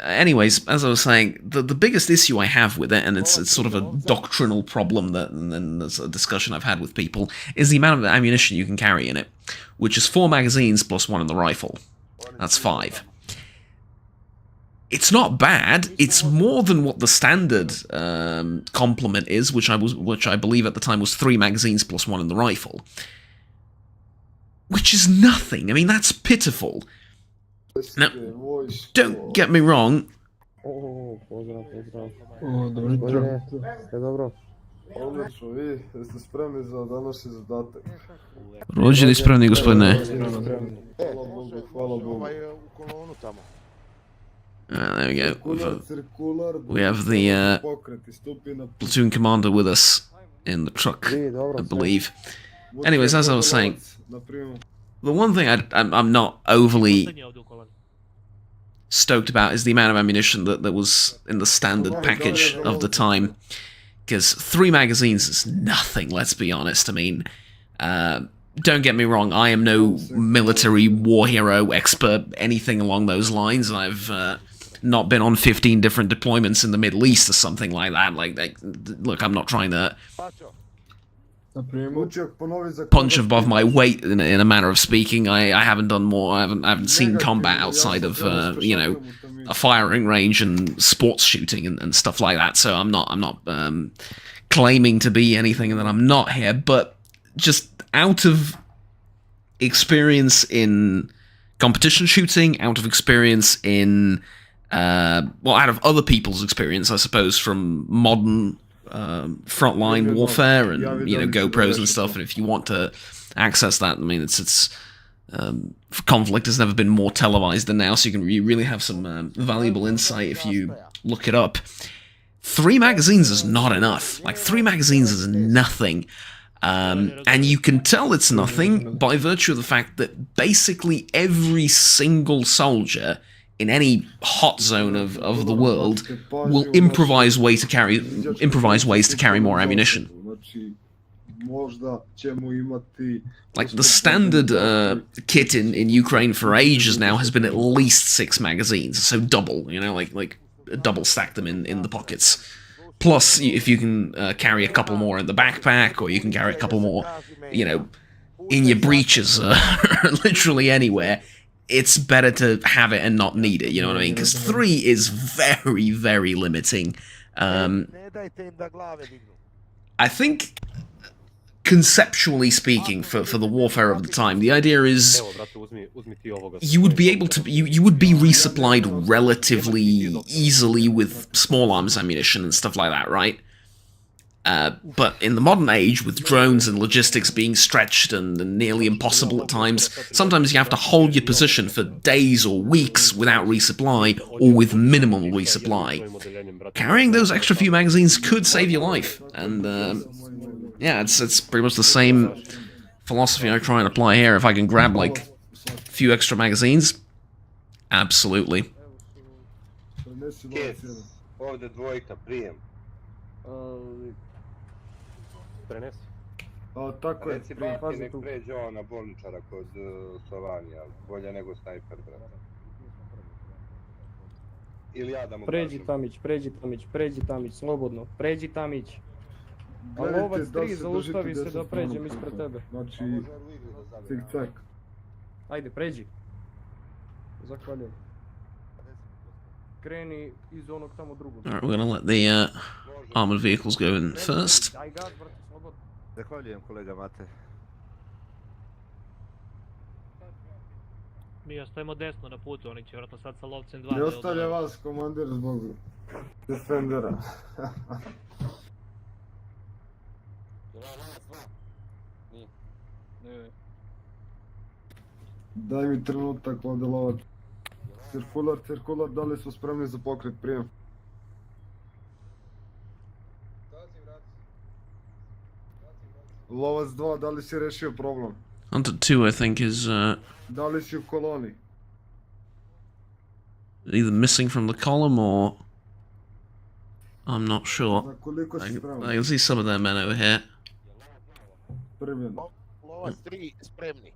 Anyways, as I was saying, the biggest issue I have with it, and it's sort of a doctrinal problem that, and then there's a discussion I've had with people, is the amount of ammunition you can carry in it, which is 4 magazines plus 1 in the rifle. That's 5. It's not bad. It's more than what the standard complement is, which I believe at the time was 3 magazines plus 1 in the rifle. Which is nothing. I mean, that's pitiful. Now, don't get me wrong. Rođeni spremni, gospodine. There we go. We have the platoon commander with us in the truck, I believe. Anyways, as I was saying, the one thing I'm not overly stoked about is the amount of ammunition that was in the standard package of the time. Because 3 magazines is nothing, let's be honest. I mean, don't get me wrong, I am no military war hero expert, anything along those lines. I've not been on 15 different deployments in the Middle East or something like that. Like look, I'm not trying to punch above my weight in a manner of speaking. I haven't done more. I haven't seen combat outside of you know, a firing range and sports shooting and stuff like that. So I'm not claiming to be anything that I'm not here. But just out of experience in competition shooting, out of experience in well, out of other people's experience, I suppose, from modern frontline warfare and, you know, GoPros and stuff, and if you want to access that, I mean, it's conflict has never been more televised than now, so you really have some valuable insight if you look it up. 3 magazines is not enough. Like, 3 magazines is nothing. And you can tell it's nothing by virtue of the fact that basically every single soldier in any hot zone of the world will improvise ways to carry more ammunition. Like, the standard kit in Ukraine for ages now has been at least 6 magazines, so double, you know, like double stack them in the pockets. Plus, if you can carry a couple more in the backpack, or you can carry a couple more, you know, in your breeches, literally anywhere, it's better to have it and not need it, you know what I mean? Because 3 is very, very limiting. I think, conceptually speaking, for the warfare of the time, the idea is you would be able to, you would be resupplied relatively easily with small arms ammunition and stuff like that, right? But in the modern age, with drones and logistics being stretched and nearly impossible at times, sometimes you have to hold your position for days or weeks without resupply, or with minimal resupply. Carrying those extra few magazines could save your life, and yeah, it's pretty much the same philosophy I try and apply here. If I can grab, like, a few extra magazines, absolutely. Ovdje dvojka, prijem. Prenesi. Tako je, Reci Baki nek pređe on na bolničara kod Sovanija, bolje nego snajper, brate. Ili ja da mu Pređi Tamić, slobodno, pređi Tamić. A lovac 3, zaustavi se da pređem ispred tebe. Znači, cik-cak. Ajde, pređi. Zahvaljujem. Kreni iz onog tamo drugog. Alright, we're gonna let the armored vehicles go in first. Zahvaljujem, kolega Mate. Mi ostajemo desno na putu, oni će vjerojatno sad sa lovcem 2. Ne ostavlja vas, komandir, zbog defendera. Daj mi trenutak, ovdje lovac. Cirkular, da li su spremni za pokret prijem? Lovac 2, da li si rešio problem? Hunter 2, I think, is Da li si u koloni? either missing from the column or I'm not sure. I can see some of their men over here. Primljeno. Lovac 3, spremni.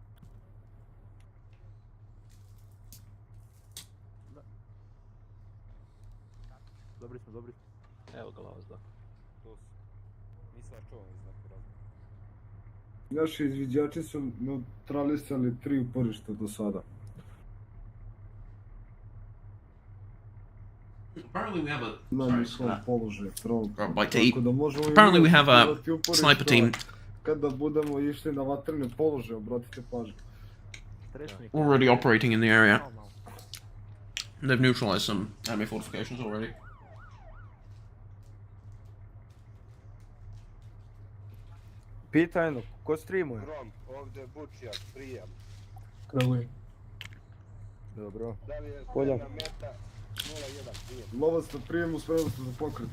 Dobri smo. Evo ga Lovac 2. Nisam čuo znači razlog. Naši izviđači su neutralisali 3 uporišta do sada. Apparently we have a Apparently we have a sniper team kada budemo išli na vatrene položaje, obratite pažnju. already operating in the area. They've neutralized some enemy fortifications already. Pitajno, ko streamuje? Ovdje Bučijak, prijem. Kraluj. Dobro. Poljak. Lovac na prijemu, spremnosti za pokret.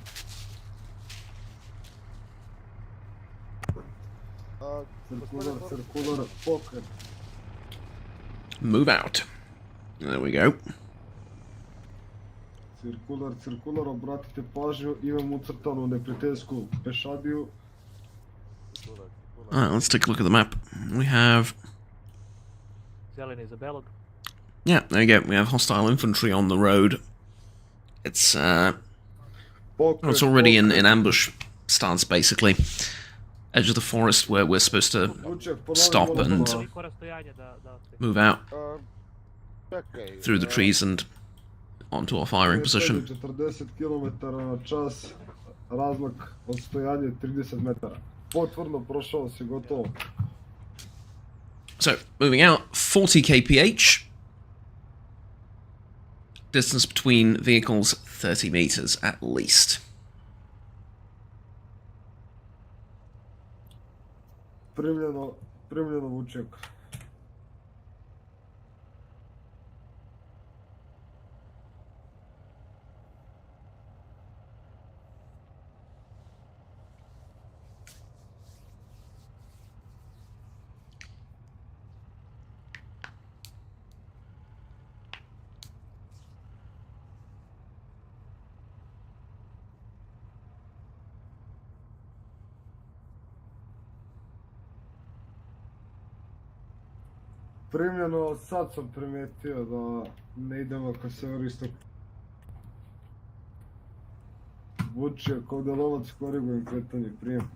Cirkular, pokret. Move out. There we go. Cirkular, obratite pažnju, imam ucrtanu neprijateljsku pešadiju. Alright, let's take a look at the map. We have... Zeleni za belog. Yeah, there you go. We have hostile infantry on the road. It's already in ambush stance, basically. Edge of the forest where we're supposed to stop and move out through the trees and onto our firing position. 40 km/h, razmak odstojanje 30 metara. Potvrdno, prošao si, gotovo. So, moving out, 40 kph. Distance between vehicles, 30 meters at least. Primljeno Vuček. Primljeno, sad sam primijetio da ne idemo ka severoistoku. Vuček, ovdje lovac, korigujem kretanje, prijem.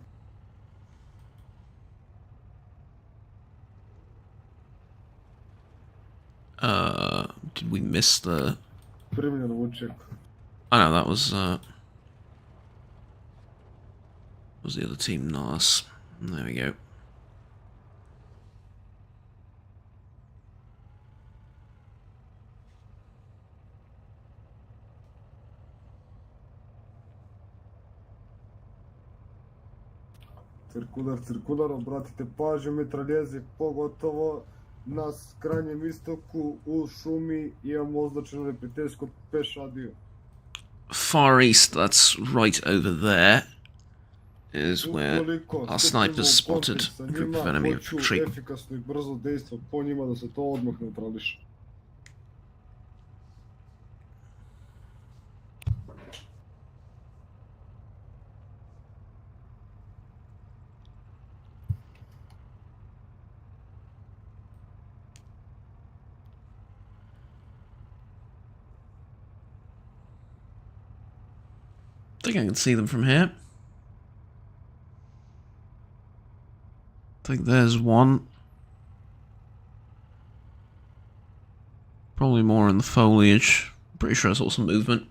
Did we miss the... Primljeno Vuček. I know, that was the other team, Nas. There we go. Cirkular, obratite pažnju, mitraljezi, pogotovo na krajnjem istoku u šumi imamo označeno neprijateljsko pešadiju. Far east, that's right over there, is where our snipers spotted a group of enemy infantry. Efikasno I brzo dejstvo po njima da se to odmah neutrališe. I think I can see them from here. I think there's one. Probably more in the foliage. Pretty sure I saw some movement.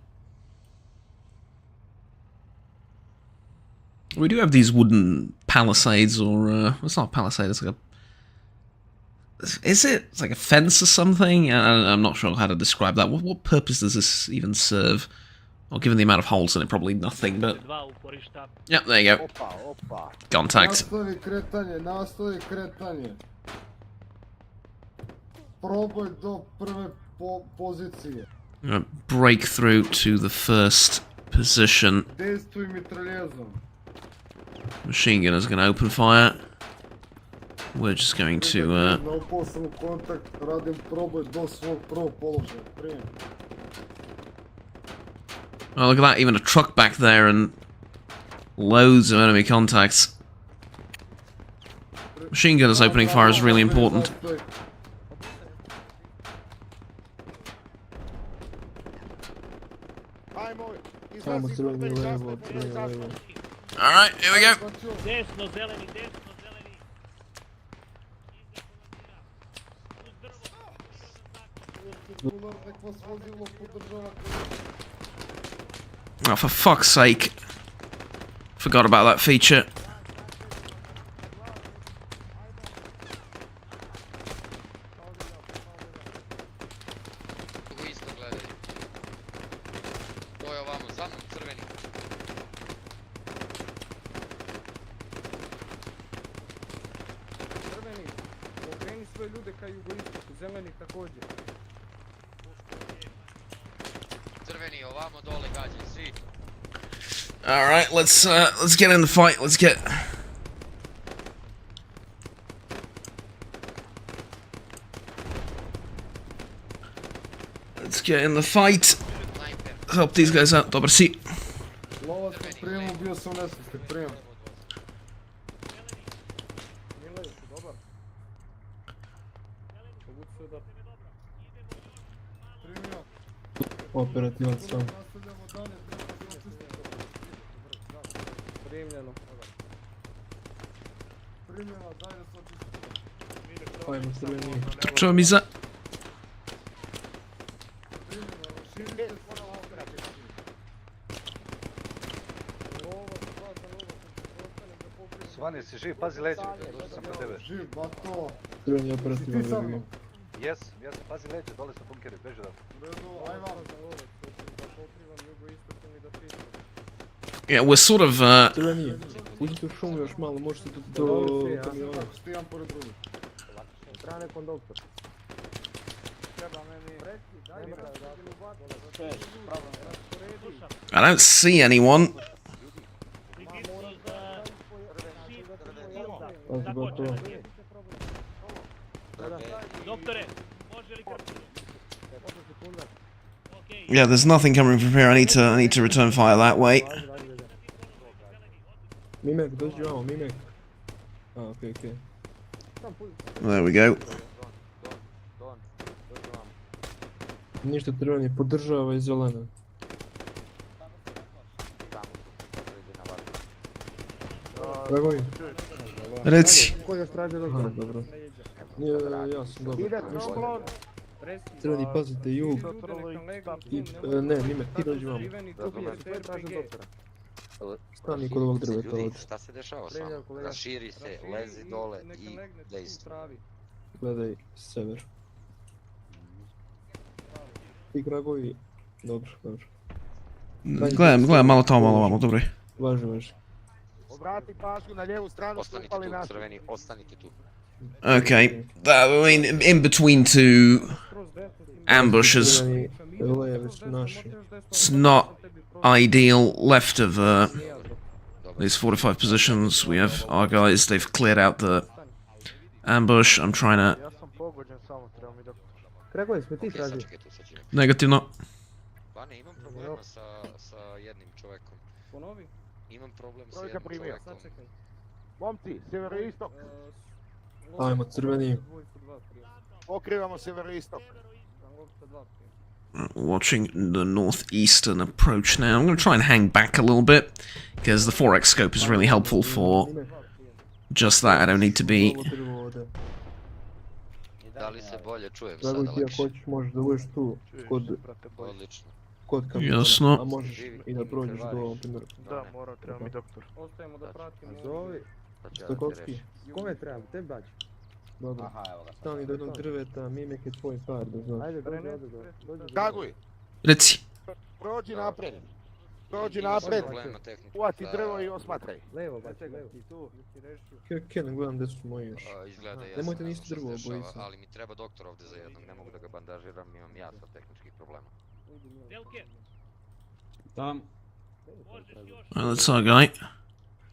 We do have these wooden palisades, or it's not a palisade, it's like a... Is it? It's like a fence or something? I'm not sure how to describe that. What purpose does this even serve? Well, given the amount of holes in it, probably nothing, but... Yep, there you go. Contact. Nastavi kretanje. Probaj do prve pozicije. Break through to the first position. Dejstvuj mitraljezom. Machine gunner's going to open fire. We're just going to... Naupao sam u kontakt, radim probaj do svog prvog položaja. Prijem. Oh, look at that, even a truck back there and loads of enemy contacts. Machine gunners opening fire is really important. Alright, here we go. Oh, for fuck's sake. Forgot about that feature. Alright, let's get in the fight. Let's get... Let's get in the fight. Help these guys out. Dobar si. Lovac na prijemu, bio sam nesvijesti, prijem. Operativac sam. Primljeno. Primljeno, daj da se očistimo. Ajmo crveni. Čujem iza. Svani, si živ, pazi leđe, došao sam pred tebe. Živ, bato. Crveni operativno verigi. Jes, pazi leđe, dole su bunkeri, beži da. Yeah, we're sort of, Crveni, uđite u šumu još malo, možete do kamiona. Stijan pored drugi. Treba nekom doktor. I don't see anyone. Pazi, bato. Yeah, there's nothing coming from here. I need to return fire that way. Mimek, dođi ovamo, Mimek. A, okej. There we go. Ništa crveni, podržava i zelena. Dragoj. Reci. Ko je stražio Aha, doktora? dobro. Ja sam dobro. Crveni, pazite, jug. Ne, Mimek, ti dođi ovamo. Stani kod ovog drveta ovdje. Šta se dešava samo? Raširi se, lezi dole i dejstvo. Gledaj, sever. Ti Gragovi. Dobro. Gledam malo tamo, malo vamo, dobro. Važi. Obrati pažnju na lijevu stranu, su upali naši. Crveni, ostanite tu. Okay, I mean, in between two ambushes. It's not ideal. Left of these fortified positions, we have our guys. They've cleared out the ambush. I'm trying to. Gragoj, sme ti stražio? Negativno. Bane, imam problema sa jednim čovekom. Ponovi. Imam problem sa Trojka jednim primio. čovekom. Momci, sjeveroistok. Ajmo, crveni. Pokrivamo sjeveroistok. Watching the northeastern approach now. I'm going to try and hang back a little bit because the 4x scope is really helpful for just that. I don't need to be. Da li se bolje čujem Dragoj, sada ti ako lakše? hoćeš možeš da budeš tu Odlično. kod kamiona, Jasno. a možeš i da prođeš do primjera. Da, mora, treba mi doktor. Ostajemo da pratimo. Zovi. Stokovski. Kome trebam? Tebi baći. Dobro. Stani do jednog drveta, Mimek je tvoj par, da znaš. Ajde, dođi. Gaguj, Reci. prođi napred. Prođi napred, uvati drvo i osmatraj. Levo, baći, levo. Ken, gledam gdje su moji još. Izgleda ja Nemojte znam ništa šta se drvo, dešava, boji se. ali mi treba doktor ovde za jednog, ne mogu da ga bandažiram, imam ja sad tehničkih problema. Tam. That's our guy.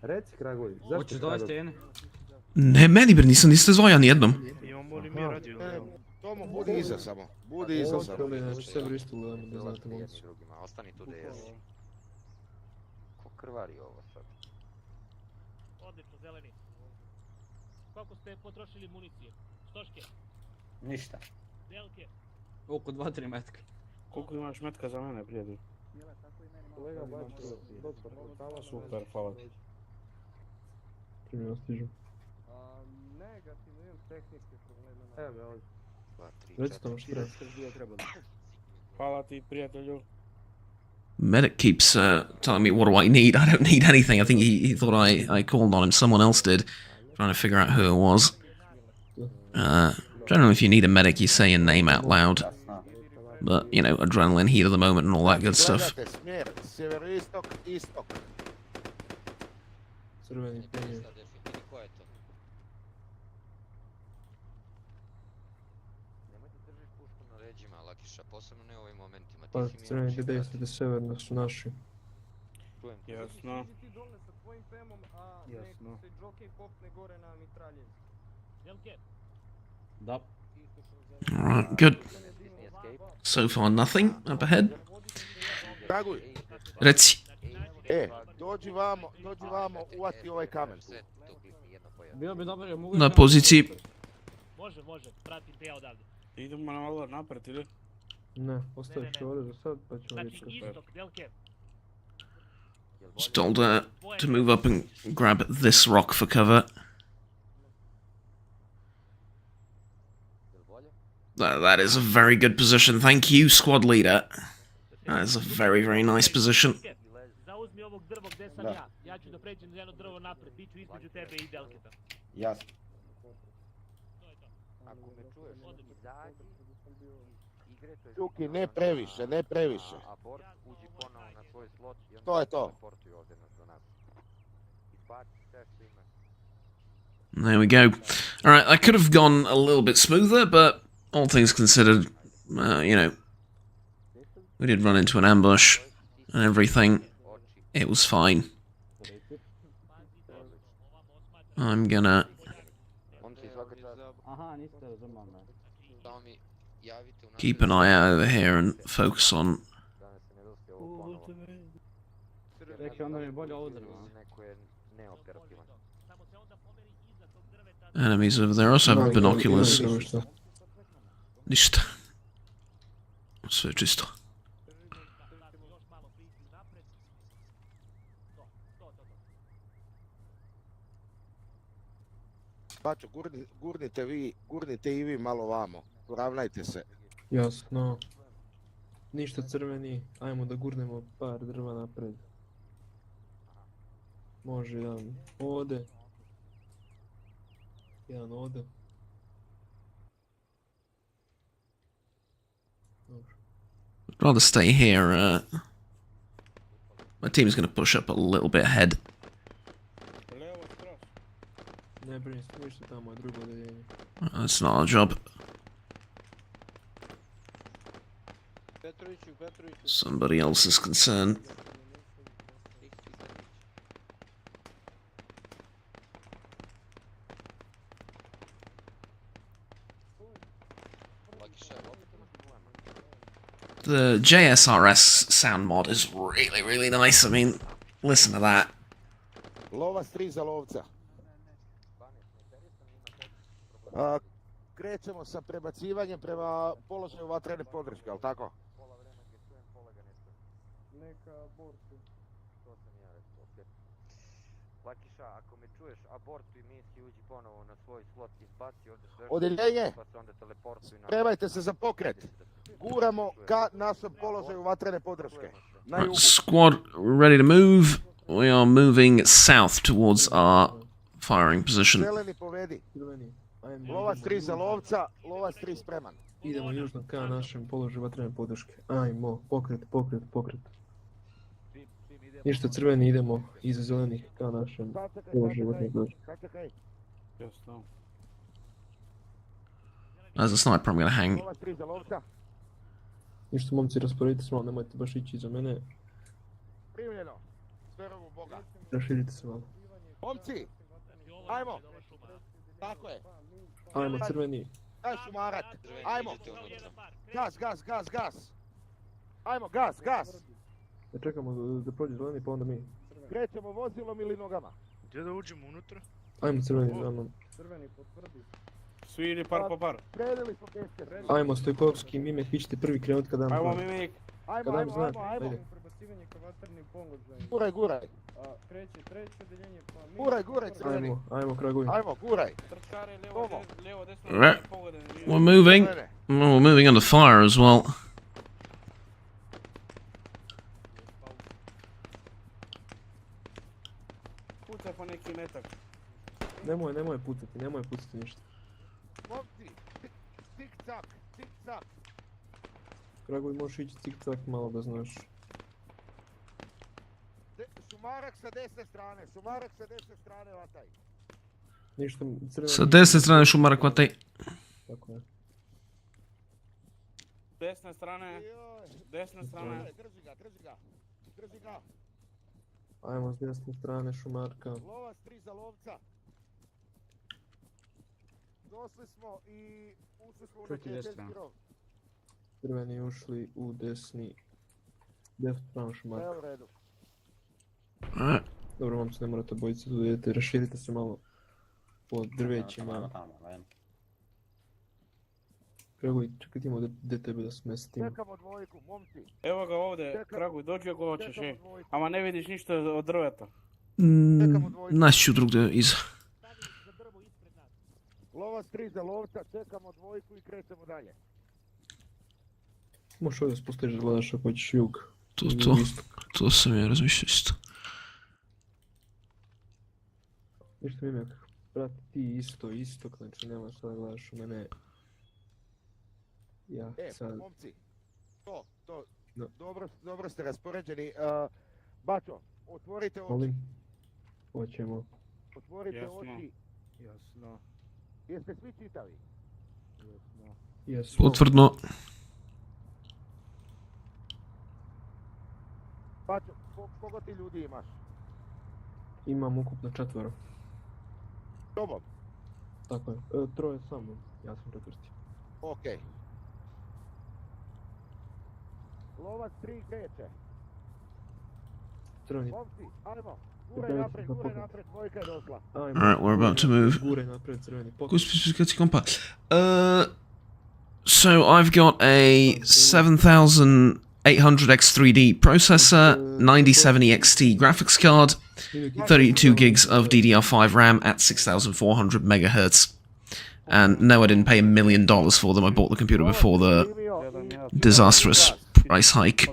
Reci, Gragoj, zašto Hoćeš da ove stene? Ne, meni bre, niste zvao ja nijednom. Imamo li mi radio? Tomo, budi iza samo. Budi iza samo. Znači, sever isto gledamo, da znate Jedni momci. drugima, ostani tu da jesi. Ko krvari ovo sad? Odlično, zeleni. Koliko ste potrošili municije? Stoške? Ništa. Delke? Oko 2-3 metka. Koliko imaš metka za mene, prijatelj? Kolega baći, doktor, tamo Super, hvala. Primjeno stižu. Negativno, imam tehničke probleme. Evo me ovdje. 2, 3, Recite vam što treba. Hvala ti, prijatelju. Medic keeps telling me what do I need. I don't need anything. I think he thought I called on him. Someone else did. Trying to figure out who it was. Generally, if you need a medic, you say your name out loud. But, you know, adrenaline, heat of the moment and all that good stuff. Gledate smjer, sjeveroistok, istok. Crveni penje. Ko je to? Nemoj da držiš pušku na leđima, Lakiša, posebno ne u ovim momentima. Pa, crveni gdje dejstvite severno su naši. Čujem te. Jasno. Ti dole sa tvojim femom, a nek se džokej popne gore na mitralje. Delke? Da. Alright, good. So far, nothing up ahead. Gaguj, Reci. dođi vamo, uvati ovaj kamen. Bilo bi dobro, ja mogu... Na poziciji. Može, pratim te ja odavde. Idemo na malo napred, ili? Ne, ostaviš ovdje za sad, pa ćemo Znači, vidjeti. istok, Delke. Just told to move up and grab this rock for cover. That is a very good position. Thank you, squad leader. That is a very, very nice position. Jasno. Čuki, ne previše, ne previše. To je to. There we go. Alright, that could have gone a little bit smoother, but all things considered, you know, we did run into an ambush and everything. It was fine. I'm gonna keep an eye out over here and focus on enemies over there. I also have binoculars. Ništa. Sve čisto. Bačo, gurnite i vi malo vamo. Poravnajte se. Jasno. Ništa crveni, ajmo da gurnemo par drva napred. Može jedan ovdje. Jedan ovdje. I'd rather stay here. My team's going to push up a little bit ahead. Ne brini, ništa tamo je drugo odeljenje. That's not our job. Somebody else's concern. The JSRS sound mod is really, really nice. I mean, listen to that. Lovac 3 za lovca. Krećemo sa prebacivanjem prema položaju vatrene podrške, ali tako? Neka abortu. To sam ja rekao, okej. Lakiša, ako me čuješ, abortuj misiju, uđi ponovo na svoj slot, izbaci ovdje sve. Odeljenje! Pa se onda teleportuj na... Spremajte se za pokret. Guramo ka našem položaju vatrene podrške. Na jugu. Squad, ready to move. We are moving south towards our firing position. Zeleni povedi. Lovac 3 za lovca, lovac 3 spreman. Idemo južno ka našem položaju vatrene podrške. Ajmo, pokret. Ništa crveni, idemo iza zelenih ka našem položaju vatrene podrške. As a sniper, I'm gonna hang. Lovac 3 za lovca. Ništa momci, rasporedite se malo, nemojte baš ići iza mene. Primljeno. Sverovu Boga. Raširite se malo. Momci, ajmo. Tako je. Ajmo crveni. Daj šumarak. Ajmo. Gas. Ajmo, gas. Da čekamo da prođe zeleni pa onda mi. Krećemo vozilom ili nogama. Gdje da uđemo unutra? Ajmo crveni za mnom. Crveni, potvrdi. Svi ili par po par. Krenuli smo peske. Ajmo Stojkovski, Mimik, vi ćete prvi krenut kad dam znak. Ajmo Mimik. Ajmo. Prebacivanje ka vatrnim položajima. Guraj. Kreće treće odeljenje pa mi... Guraj, crveni. Ajmo, kraguj. Ajmo, guraj. Trčkare, lijevo, desno, We're moving under fire as well. Puca po neki metak. Nemoj pucati ništa. Momci, cik-cak. Kraguj, možeš ići cik-cak malo da znaš. Šumarak sa desne strane, vataj. Ništa, crveni... Sa desne strane šumarak vataj. Tako je. Desna strane. Drži ga. Ajmo s desne strane šumarka. Lovac 3 za lovca. Došli smo i ušli smo u neprijateljski rov. Crveni ušli u desnu stranu šumarka. Evo u redu. Dobro, momci, ne morate bojiti se tu idete, raširite se malo po drvećima. Kraguj, čekaj, imamo gdje tebe da smestimo. Čekamo dvojku, momci. Evo ga ovdje, Kraguj, dođi ako hoćeš, ama ne vidiš ništa od drveta. Naći ću drugdje iza. Lovac 3 za lovca, čekamo dvojku i krećemo dalje. Možeš ovdje spustiš da gledaš ako hoćeš jug. To sam ja razmišljao isto. Ništa mi ime, brate, ti isto, znači nema šta da gledaš u mene. Ja, sad... momci, dobro ste raspoređeni. Bačo, otvorite oči. Molim? Hoćemo. Otvorite oči. Jasno. Jeste svi čitavi? Jasno. Potvrdno. Bačo, koliko ti ljudi imaš? Imam ukupno 4. Tobom? Tako je, 3 samo, ja sam 4. Okej. Lovac 3 kreće. Crveni. Momci, ajmo. Gure napred, dvojka je došla. Alright, we're about to move. Gure napred, crveni. So I've got a 7800X3D processor, 9070 XT graphics card, 32 gigs of DDR5 RAM at 6400 megahertz. And no, I didn't pay $1 million for them. I bought the computer before the disastrous price hike.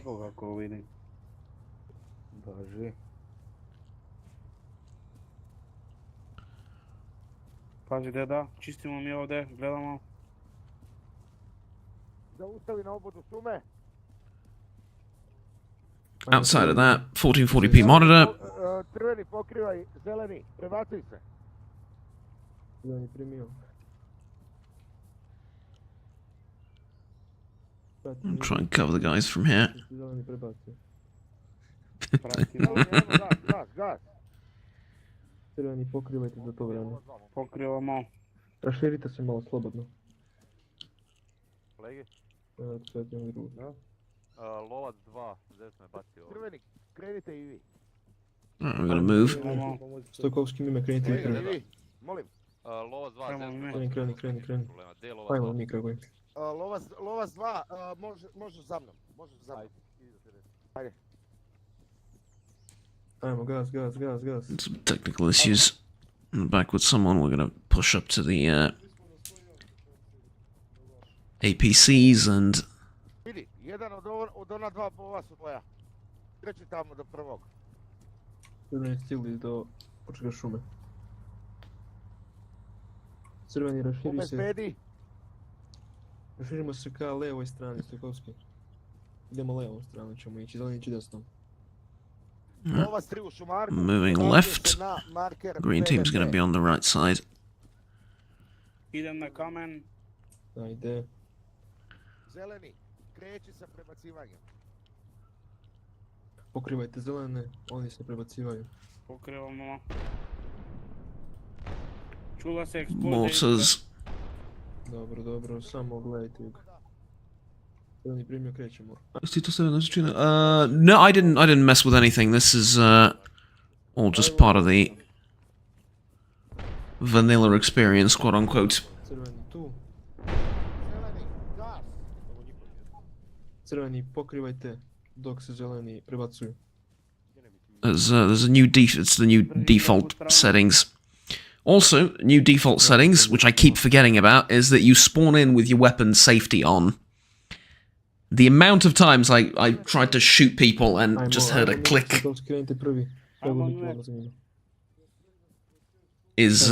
Pazi deda, čistimo mi ovdje, gledamo. Zaustavi na obodu šume. Outside of that, 1440p monitor. Crveni pokrivaj, zeleni, prebacuj se. Zeleni primio. I'll try and cover the guys from here. Zeleni prebacuj. Gas. Crveni pokrivajte za to vreme. Pokrivamo. Raširite se malo slobodno. Kolegi? Lovac 2, desno je bacio. Crveni, krenite i vi. Alright, we're gonna move. Stojkovski mime, krenite vi prvi. Molim. Lovac 2, desno. Kreni. Ajmo mi kako je. Lovac 2, možeš za mnom. Ajde. Ajmo, gas. Some technical issues in the back with someone. We're gonna push up to the APCs and... Vidi, jedan od ona dva bova su tvoja. Kreći tamo do prvog. Crveni stigli do počeka šume. Crveni, raširi se. Raširimo se ka levoj strani, Stojkovski. Idemo levom stranu, ćemo ići, zeleni ići desnom. Moving left. Green team's gonna be on the right side. Idem na kamen. Ajde. Zeleni, kreći sa prebacivanjem. Pokrivajte zelene, oni se prebacivaju. Pokrivamo. Čula se eksplozija. Mortars. Dobro, samo gledajte jug. Zeleni primio, krećemo. No, I didn't mess with anything. This is all just part of the vanilla experience, quote unquote. Crveni tu. Crveni pokrivajte dok se zeleni prebacuju. There's a new it's the new default settings. Also, new default settings, which I keep forgetting about, is that you spawn in with your weapon safety on. The amount of times I tried to shoot people and just heard a click is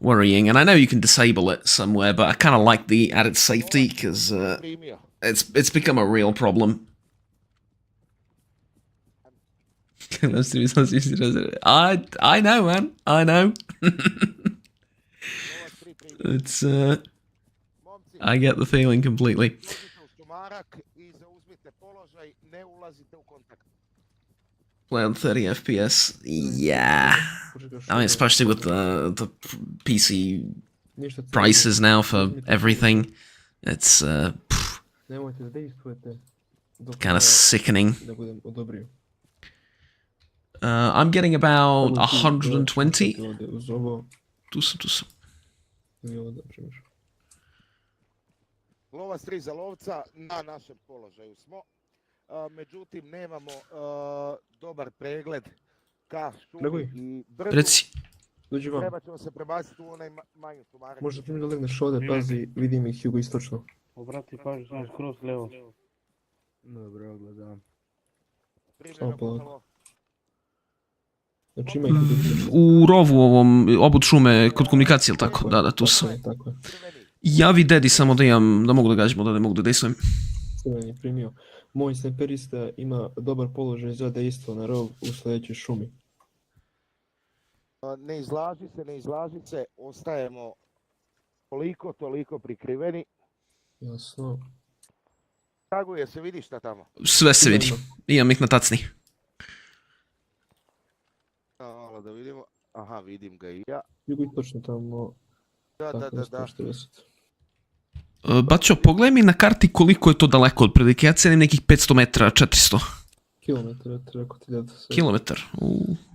worrying. And I know you can disable it somewhere, but I kind of like the added safety because it's become a real problem. I know, man. I know. It's I get the feeling completely. Play on 30 FPS. Yeah. I mean, especially with the PC prices now for everything. It's kind of sickening. I'm getting about 120. Lovac 3 za lovca, na našem položaju smo. Međutim, nemamo dobar pregled ka šumi i brdu. Reci. Dođi vam. Treba ćemo se prebaciti u onaj manju šumarak. Možete mi da legneš ovdje, pazi, vidim ih jugoistočno. Obrati pažnju, znaš, kroz levo. Dobro, gledam. Primljeno Buffalo. Znači ima ih U rovu ovom, obud šume kod komunikacije, ili tako? Da, tu su. Tako je. Javi dedi samo da mogu da gađamo, da ne mogu da dejstvujem. Crveni primio. Moj snajperista ima dobar položaj za dejstvo na rov u sljedećoj šumi. Ne izlaži se, ostajemo toliko prikriveni. Jasno. Traguje se, vidi šta tamo? Sve se vidi. Imam ih na tacni. Malo da vidimo. Aha, vidim ga i ja. Jugoistočno tamo. Da. Bačo, pogledaj mi na karti koliko je to daleko otprilike. Ja cenim nekih 500 metara, 400. Kilometar, rekao ti da se... Kilometar?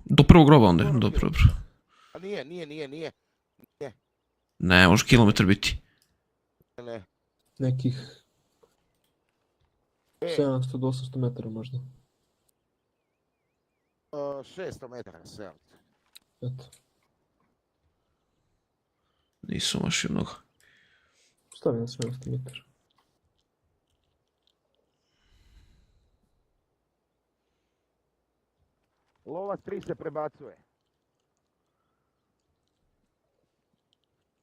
Do prvog groba onda? Dobro. A nije. Ne, može kilometar biti. Ne. Nekih 700 do 800 metara možda. 600 metara, 700. Eto. Nisu baš i mnogo. Stavi na 700 metara. Lovac 3 se prebacuje.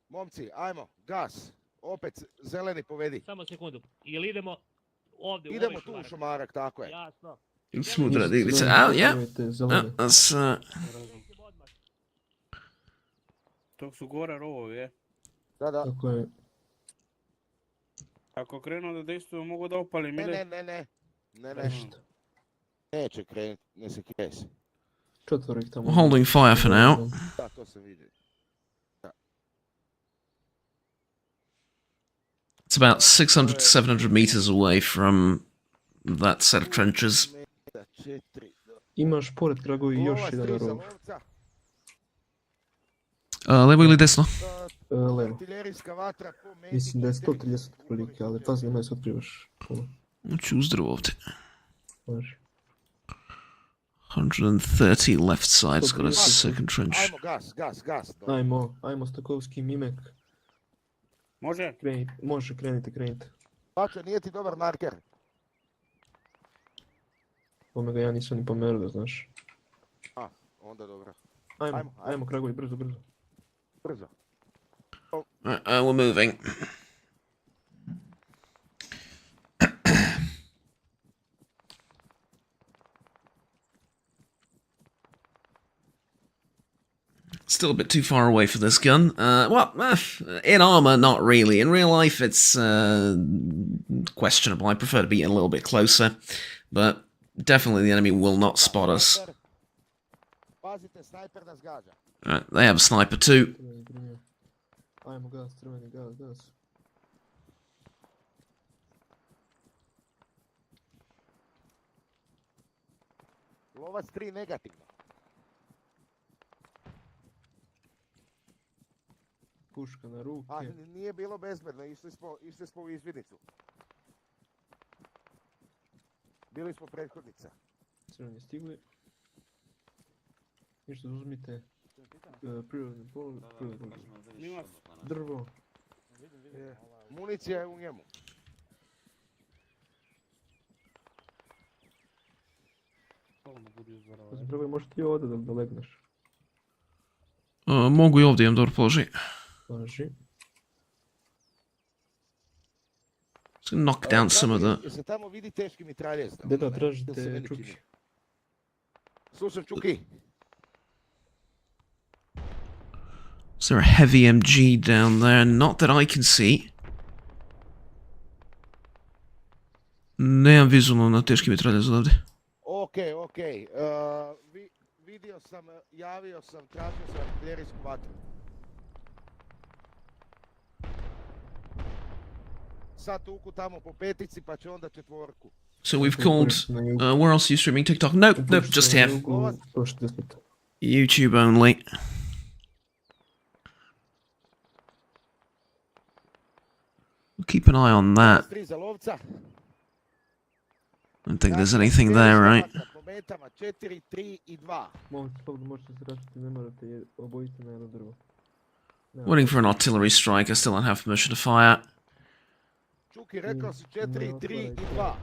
Momci, ajmo, gas. Opet zeleni povedi. Samo sekundu. Jel idemo ovdje u Idemo tu u šumarak, tako je. Jasno. Smudra digrica, ja. To su gore rovovi, je? Da. Tako je. Ako krenu da dejstvuju, mogu da opalim, ide? Ne. Neće krenuti, ne se kresi. Četvoro ih tamo. Holding fire for now. Da, to sam vidio. It's about 600 to 700 meters away from that set of trenches. Imaš pored Kragovi još jedan rov. Levo ili desno? Levo. Mislim da je 130 prilike, ali pazi, nemoj se otkrivaš puno. Uću uzdrav ovdje. Može. 130 left side's got a second trench. Ajmo, gas. Ajmo, Stakovski, Mimek. Može? Može, krenite. Pačo, nije ti dobar marker. Omega ja nisam ni pomerio da znaš. Onda dobro. Ajmo, Kragovi, brzo. We're moving. Still a bit too far away for this gun. In Arma, not really. In real life, it's questionable. I prefer to be a little bit closer, but definitely the enemy will not spot us. They have a sniper too. Ajmo, gas, crveni, gas. Lovac 3 negativno. Puška na ruke. Nije bilo bezbedno, išli smo u izvidnicu. Bili smo prethodnica. Crveni stigli. Ništa, uzmite prirodni pol, drvo. Municija je u njemu. Zapravo možeš ti ovdje da legneš. Mogu i ovdje, imam dobar položaj. Važi. Knock down some of the... Se tamo vidi teški mitraljez. Da, tražite čuki. Slušam čuki. Is there a heavy MG down there? Not that I can see. Nemam vizualno na teški mitraljez odavde. Okej. Vidio sam, javio sam, tražio sam artiljerijsku vatru. Sad tuku tamo po petici, pa će onda četvorku. So we've called... where else are you streaming? TikTok? Nope, just here. YouTube only. We'll keep an eye on that. Tri za lovca. I don't think there's anything there, right? Po metama 4, 3 i 2. Možete se rašiti, ne morate je obojiti na jedno drvo. Waiting for an artillery strike. I still don't have permission to fire. Čuki, rekao si 4, 3 i 2.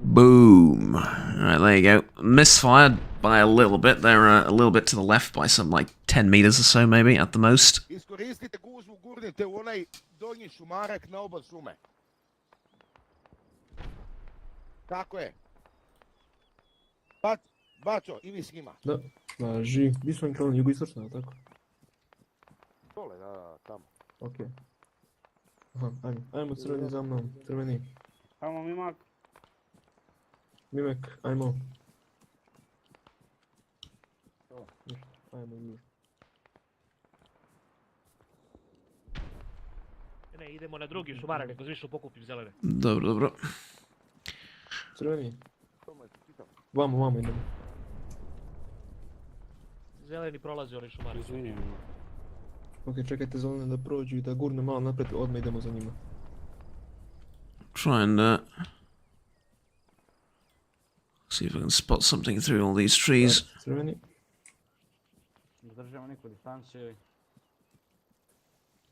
Boom. Alright, there you go. Misfired by a little bit. They're a little bit to the left by some, like, 10 meters or so, maybe, at the most. Iskoristite gužvu, gurnite u onaj donji šumarak na oba šume. Tako je. Bačo, i vi s njima. Da, važi. Gdje su oni krenuli, jugoistočno, tako? Dole, da, tamo. Okej. Aha, ajmo crveni za mnom, crveni. Ajmo Mimak. Mimek, ajmo. Ajmo i Ne, idemo na drugi šumarak, neko zvišu pokupim zelene. Dobro, dobro. Crveni. Vamo idemo. Zeleni prolazi onaj šumarak. Izvinim. Ok, čekajte zelene da prođu i da gurne malo napred, odmah idemo za njima. Try and see if I can spot something through all these trees. Crveni. Zadržamo neku distanciju.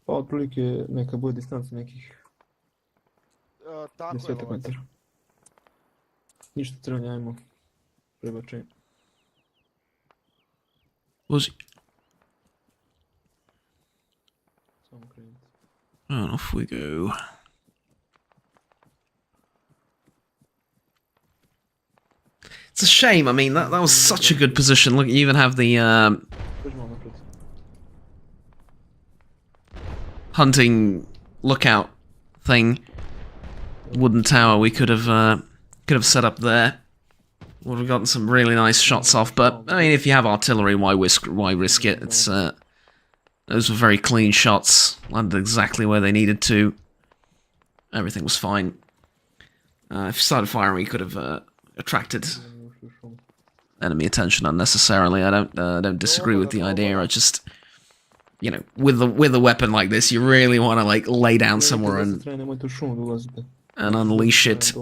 Pa otprilike neka bude distanca nekih Tako je, 10 lovac. metara. Ništa crveni, ajmo. Prebačaj. Was Samo krenite. and off we go. It's a shame. I mean, that was such a good position. Look, you even have the hunting lookout thing, wooden tower. We could have set up there. Would have gotten some really nice shots off. But I mean, if you have artillery, why risk it? It's those were very clean shots. Landed exactly where they needed to. Everything was fine. If you started firing, we could have attracted enemy attention unnecessarily. I don't disagree with the idea. I just, you know, with a weapon like this, you really want to like lay down somewhere and unleash it.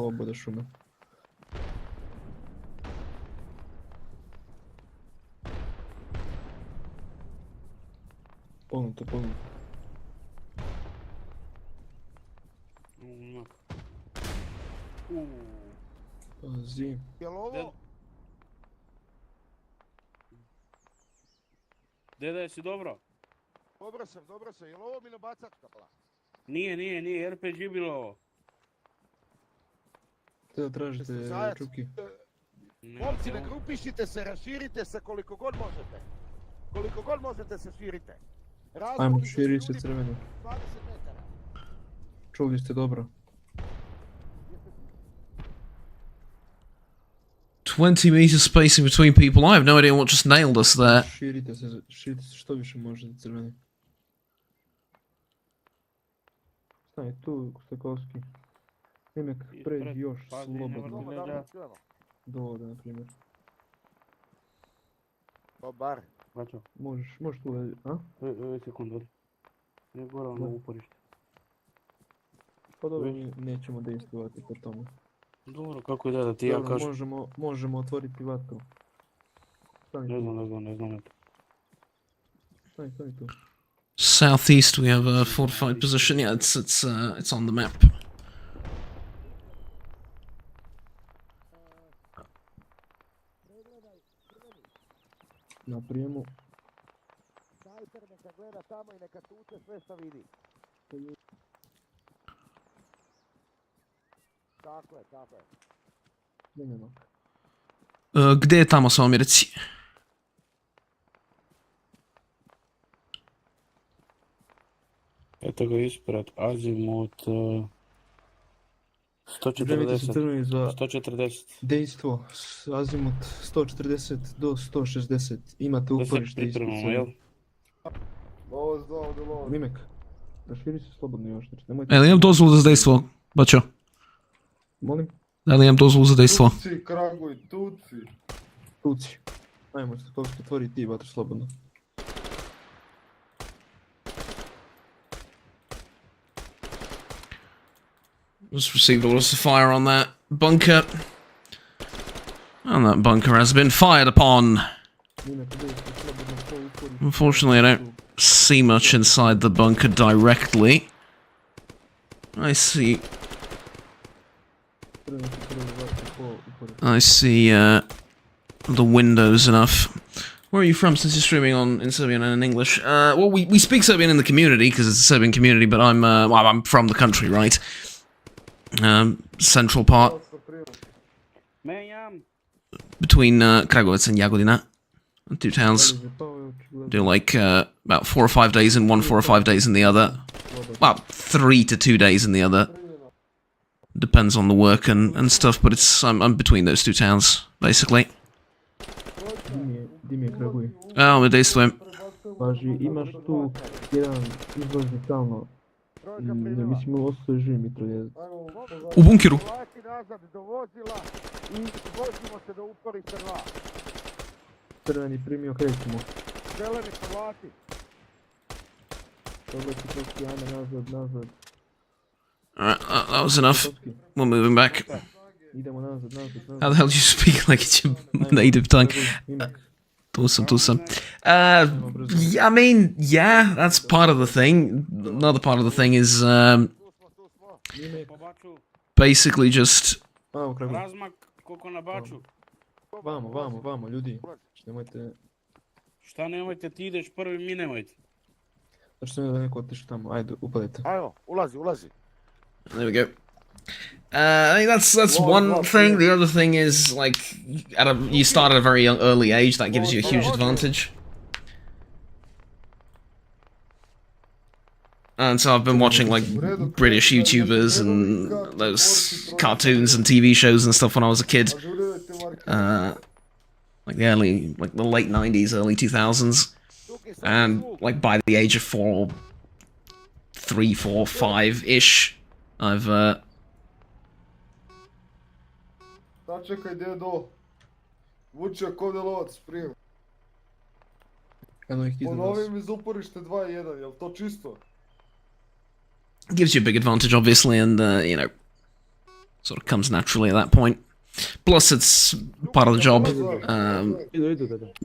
Pognuto. Pazi. Jel ovo? Deda, jesi dobro? Dobro sam. Jel ovo minobacačka pla? Nije, RPG bilo ovo. Te tražite čuki. Momci, ne grupišite se, raširite se koliko god možete. Koliko god možete se širite. Ajmo, širi se crveni. 20 metara. Čuli ste dobro. 20 meters spacing between people. I have no idea what just nailed us there. Širite se što više možete crveni. Stani tu, Stakovski. Imek, pređi još slobodno. Do ovdje, na primjer. Dobar. Možeš tu, a? Sekundu. Ne goram na uporište. Pa dobro, nećemo dejstvovati po tome. Dobro, kako je da ti ja kažem? Možemo otvoriti vatru. Ne znam. Stani tu. Southeast, we have a fortified position. Yeah, it's on the map. Na prijemu. Snajper neka gleda tamo i neka tuče sve što vidi. Tako je. Gdje je tamo, samo mi reci? Eto ga ispred, azimut 140. Dejstvo, azimut 140 do 160. Imate uporište ispred sve. Mimek, raširi se slobodno još. Jel imam dozvolu za dejstvo, bačo? Molim? Jel imam dozvolu za dejstvo? Tuci, Kraguj, Tuci. Ajmo, Stakovski, otvori ti vatru slobodno. Just received orders to fire on that bunker. And that bunker has been fired upon. Unfortunately, I don't see much inside the bunker directly. I see the windows enough. Where are you from, since you're streaming in Serbian and in English? Well, we speak Serbian in the community, because it's a Serbian community, but I'm from the country, right? Central part. Between Kragujevac and Jagodina. 2 towns. Do like about 4 or 5 days in one, 4 or 5 days in the other. About 3 to 2 days in the other. Depends on the work and stuff, but I'm between those 2 towns, basically. Me dejstvujem. Paži, imaš tu jedan izvozni stalno. Ne mislim, ostaje živ mitroljezac. U bunkeru. Crveni primio, krećemo. Zeleni povlati. Dobro ti toski, ajme nazad. Alright, that was enough. We're moving back. Idemo nazad. How the hell do you speak like it's your native tongue? Awesome. I mean, yeah, that's part of the thing. Another part of the thing is basically just... Vamo, ljudi. Nemojte... Šta nemojte, ti ideš prvi, mi nemojte. Zašto sam da neko otišao tamo, ajde, upadajte. Ajmo, ulazi. There we go. I think that's one thing. The other thing is, like, you start at a very early age. That gives you a huge advantage. And so I've been watching, like, British YouTubers and those cartoons and TV shows and stuff when I was a kid. Like the late 90s, early 2000s. And, like, by the age of 3, 4, 5-ish, I've, Čekaj, dedo. Vuče kod je lovac, prijem. Ponovim iz uporište 2-1, jel to čisto? gives you a big advantage, obviously, and, you know, sort of comes naturally at that point. Plus, it's part of the job.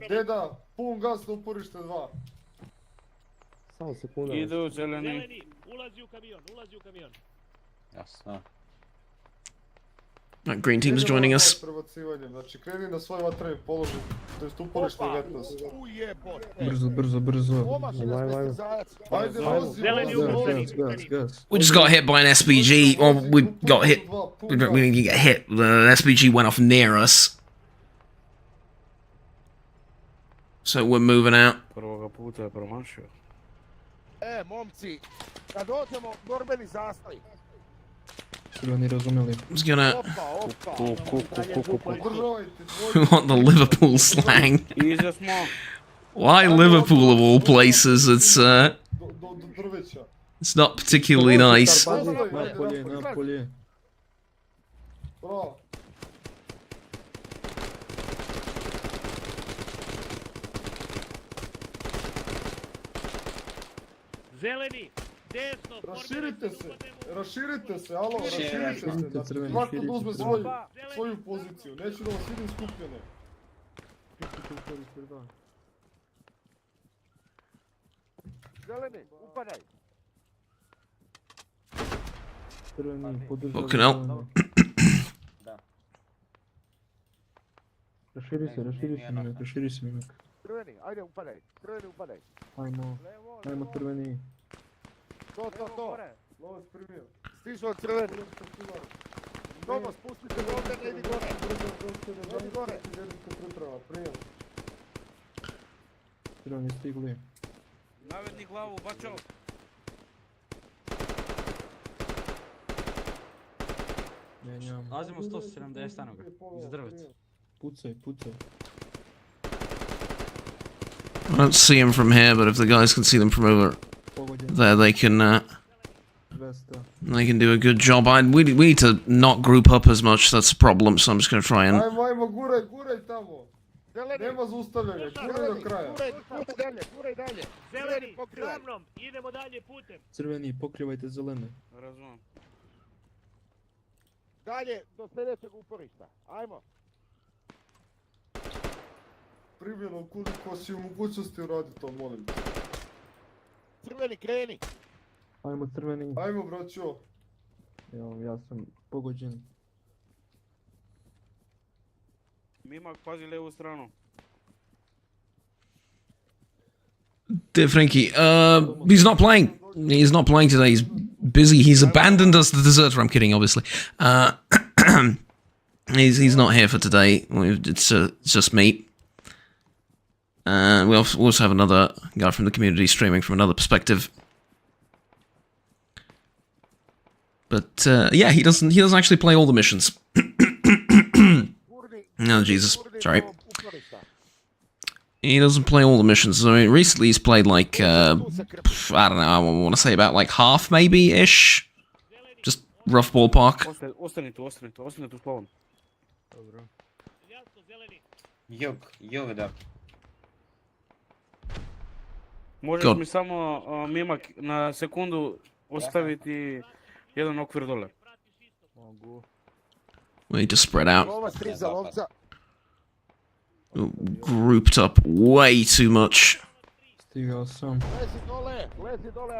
Deda, pun gas na uporište 2. Samo sekunda. Idu zeleni. Ulazi u kamion. Jasno. Right, green team is joining us. Znači, kreni na svoj vatreni položaj, to jest uporište 19. Brzo. We just got hit by an SPG, or we didn't get hit, the SPG went off near us. So we're moving out. Prvoga puta je promašio. Momci, kad dođemo, borbeni zastoj. Oni razumeli. Who's gonna... We want the Liverpool slang. Why Liverpool of all places? It's not particularly nice. Napolje. Zeleni, desno, Raširite se, alo, raširite se. Svako da uzme svoju poziciju, neću da vas vidim skupljene. Zeleni, upadaj. Fucking hell. Raširi se mimek. Crveni, ajde upadaj, Ajmo crveni. To. Stižu od crveni. Tomo, spusti se ovdje, ne idi gore. Crveni stigli. Navedni glavu, bačo. Nalazimo 170 stanoga, iz drveca. Pucaj. I don't see him from here, but if the guys can see them from over there, they can do a good job. We need to not group up as much. That's a problem. So I'm just going to try and. Ajmo, guraj tamo. Nema zaustavljanja, guraj do kraja. Guraj dalje. Zeleni, za mnom, idemo dalje putem. Crveni, pokrivajte zelene. Razumem. Dalje, do sljedećeg uporišta. Ajmo. Primjeno, koliko si u mogućnosti uraditi to, molim. Crveni, kreni. Ajmo crveni. Ajmo, braćo. Evo, ja sam pogođen. Mimak, pazi levu stranu. Dear Frankie, he's not playing. He's not playing today. He's busy. He's abandoned us, the deserter. I'm kidding, obviously. He's not here for today. It's just me. We also have another guy from the community streaming from another perspective. But yeah, he doesn't actually play all the missions. Oh Jesus, sorry. He doesn't play all the missions. I mean, recently he's played like I don't know. I want to say about like half, maybe ish. Just rough ballpark. Ostani tu slobodno. Dobro. Jog, da. Možeš mi samo, Mimak, na sekundu ostaviti jedan okvir dole. Mogu. We need to spread out. Grouped up way too much. Stigao sam.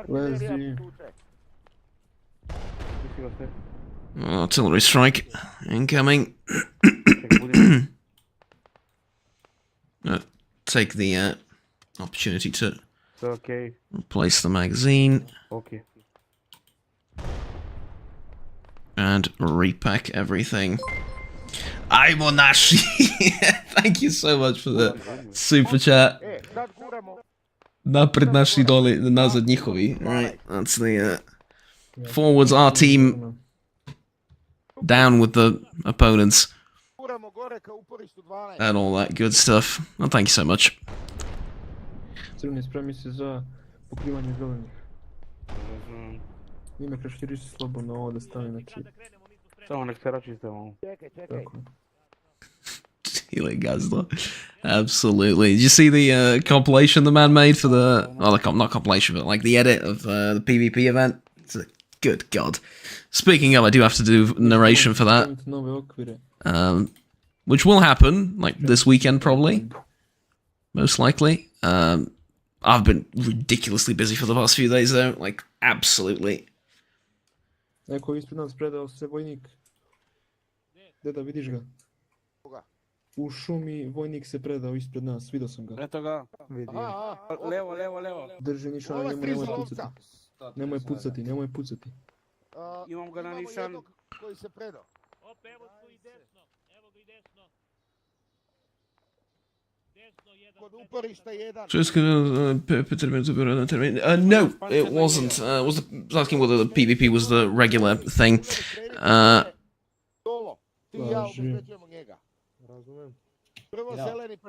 Lezi. Artillery strike incoming. Take the opportunity to replace the magazine. Okay. And repack everything. Ajmo naši! Thank you so much for the super chat. Napred naši, dole, nazad njihovi. Right, that's the forwards, our team. Down with the opponents. And all that good stuff. Well, thank you so much. Crveni, spremi se za pokrivanje zelenih. Ime kraštiri se slobodno ovo da stane na čip. Samo nek se račiste malo. Tako. Healing Gazda. Absolutely. Did you see the compilation the man made for the... Oh, not compilation, but like the edit of the PvP event? It's a, good God. Speaking of, I do have to do narration for that. Which will happen, like, this weekend, probably. Most likely. I've been ridiculously busy for the past few days, though. Like, absolutely. Neko ispred nas predao se vojnik. Deda, vidiš ga? U šumi vojnik se predao ispred nas, vidio sam ga. Eto ga. Vidim. Levo. Drži nišan na njemu, nemoj pucati. Nemoj pucati. Imam ga na nišan. Koji se predao. Evo tu i desno. Evo ga i desno. Kod uporišta jedan. No, it wasn't. I was asking whether the PvP was the regular thing.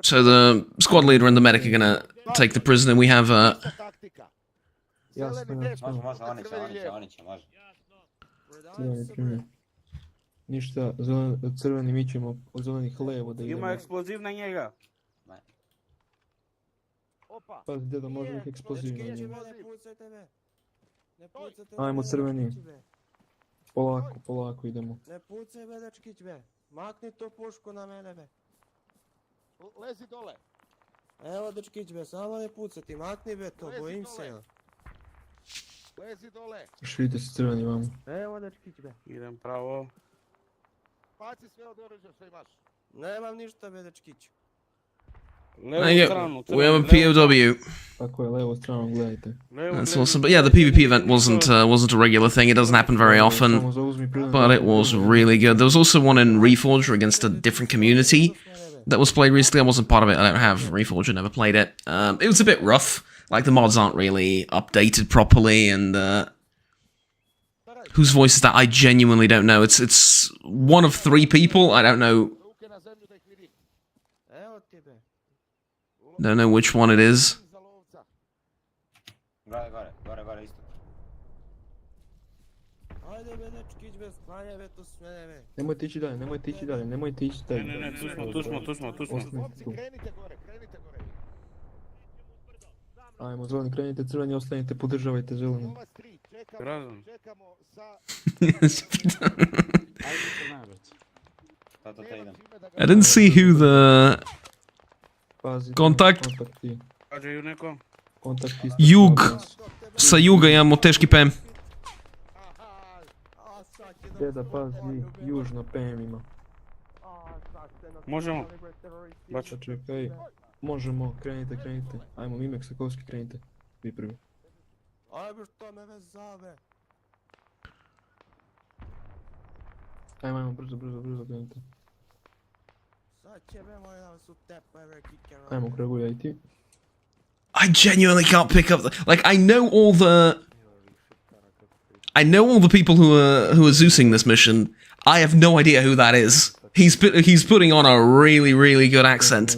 So the squad leader and the medic are gonna take the prisoner. We have Ništa, crveni mi ćemo od zelenih levo da idemo. Ima eksploziv na njega. Pa deda, može ih eksploziv na njega. Ajmo crveni. Polako idemo. Ne pucaj be, dečkić be. Makni to pušku na mene be. Lezi dole. Evo dečkić be, samo ne pucati, makni be to, bojim se. Lezi dole. Švite se crveni vamo. Evo dečkić be. Idem pravo. Baci sve od oružja što imaš. Nemam ništa be, dečkić. we have a POW. Tako je, levo stranu, gledajte. That's awesome. But yeah, the PvP event wasn't a regular thing. It doesn't happen very often, but it was really good. There was also one in Reforger against a different community that was played recently. I wasn't part of it. I don't have Reforger, never played it. It was a bit rough. Like, the mods aren't really updated properly, and whose voice is that? I genuinely don't know. It's one of 3 people. I don't know. Don't know which one it is. Gore, isto. Ajde be, dečkić be, sklanja be to sve be. Nemojte ići dalje. Ne, tu smo. Krenite gore. Ajmo, zeleni, krenite, crveni, ostanite, podržavajte zeleni. Čekamo sa... I didn't see who the kontakt. Kažeju neko? Jug. Sa juga imamo teški PM. Deda, pazi, južno PM ima. Možemo. Bača, čekaj. Možemo, krenite. Ajmo, Mimek, Sakovski, krenite. Vi prvi. Ajmo što me već zove. Ajmo, brzo, krenite. Sad će me moj da su tepeve kike. Ajmo, Kraguja i ti. I genuinely can't pick up like I know all the people who are Zeusing this mission. I have no idea who that is. He's putting on a really good accent.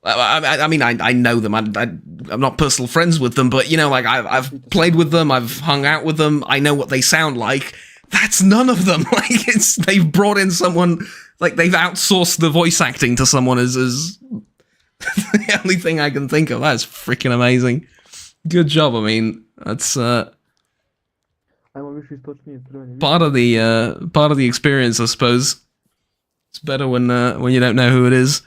I mean, I know them. I'm not personal friends with them, but you know, like I've played with them. I've hung out with them. I know what they sound like. That's none of them. Like they've brought in someone. Like they've outsourced the voice acting to someone as the only thing I can think of. That's freaking amazing. Good job. I mean, that's part of the experience, I suppose. It's better when you don't know who it is.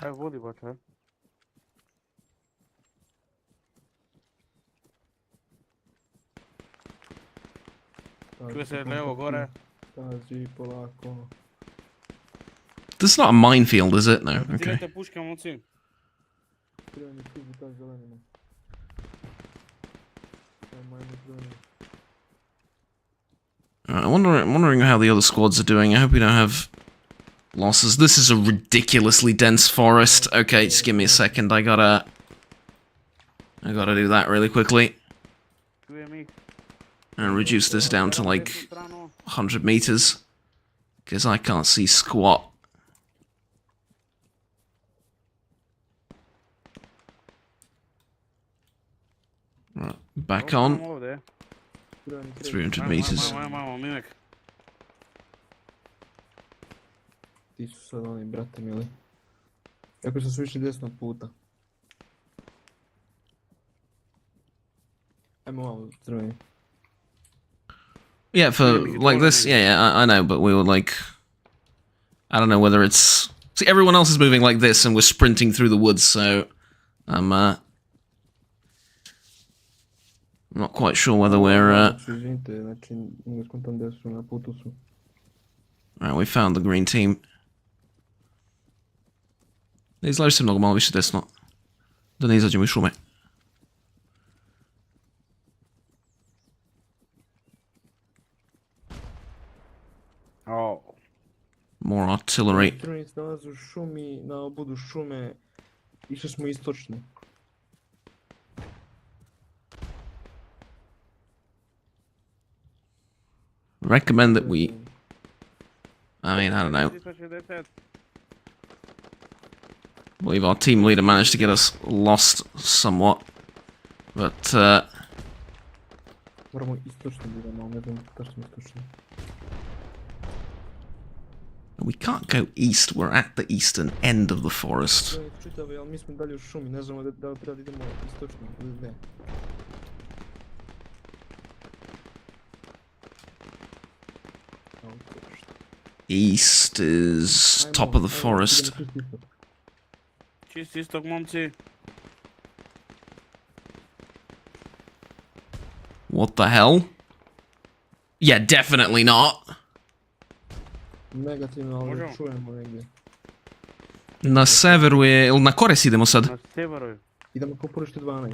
This is not a minefield, is it? No. Okay. I'm wondering how the other squads are doing. I hope we don't have losses. This is a ridiculously dense forest. Okay, just give me a second. I gotta do that really quickly. And reduce this down to like 100 meters. Because I can't see squat. Right, back on. 300 meters. Ti su sad oni, brate mili. Kako su išli desnog puta. Ajmo malo, crveni. Yeah, for like this, yeah, I know, but we were like, I don't know whether it's... See, everyone else is moving like this, and we're sprinting through the woods, so I'm not quite sure whether we're... Alright, we found the green team. Ne izlaži se mnogo, malo više desno. Da ne izađemo iz šume. More artillery. Crveni se nalazi u šumi, na obodu šume. Išli smo istočno. Recommend that we... I mean, I don't know. I believe our team leader managed to get us lost somewhat. But, Moramo istočno budemo, ne znam tačno istočno. We can't go east, we're at the eastern end of the forest. Čitave, ali mi smo dalje u šumi, ne znamo da li treba da idemo istočno ili ne. East is top of the forest. Čist istok, momci. What the hell? Yeah, definitely not. Negativno, ali čujemo negdje. Na severu je... Ili na Kores idemo sad? Na severu je. Idemo po uporište 12.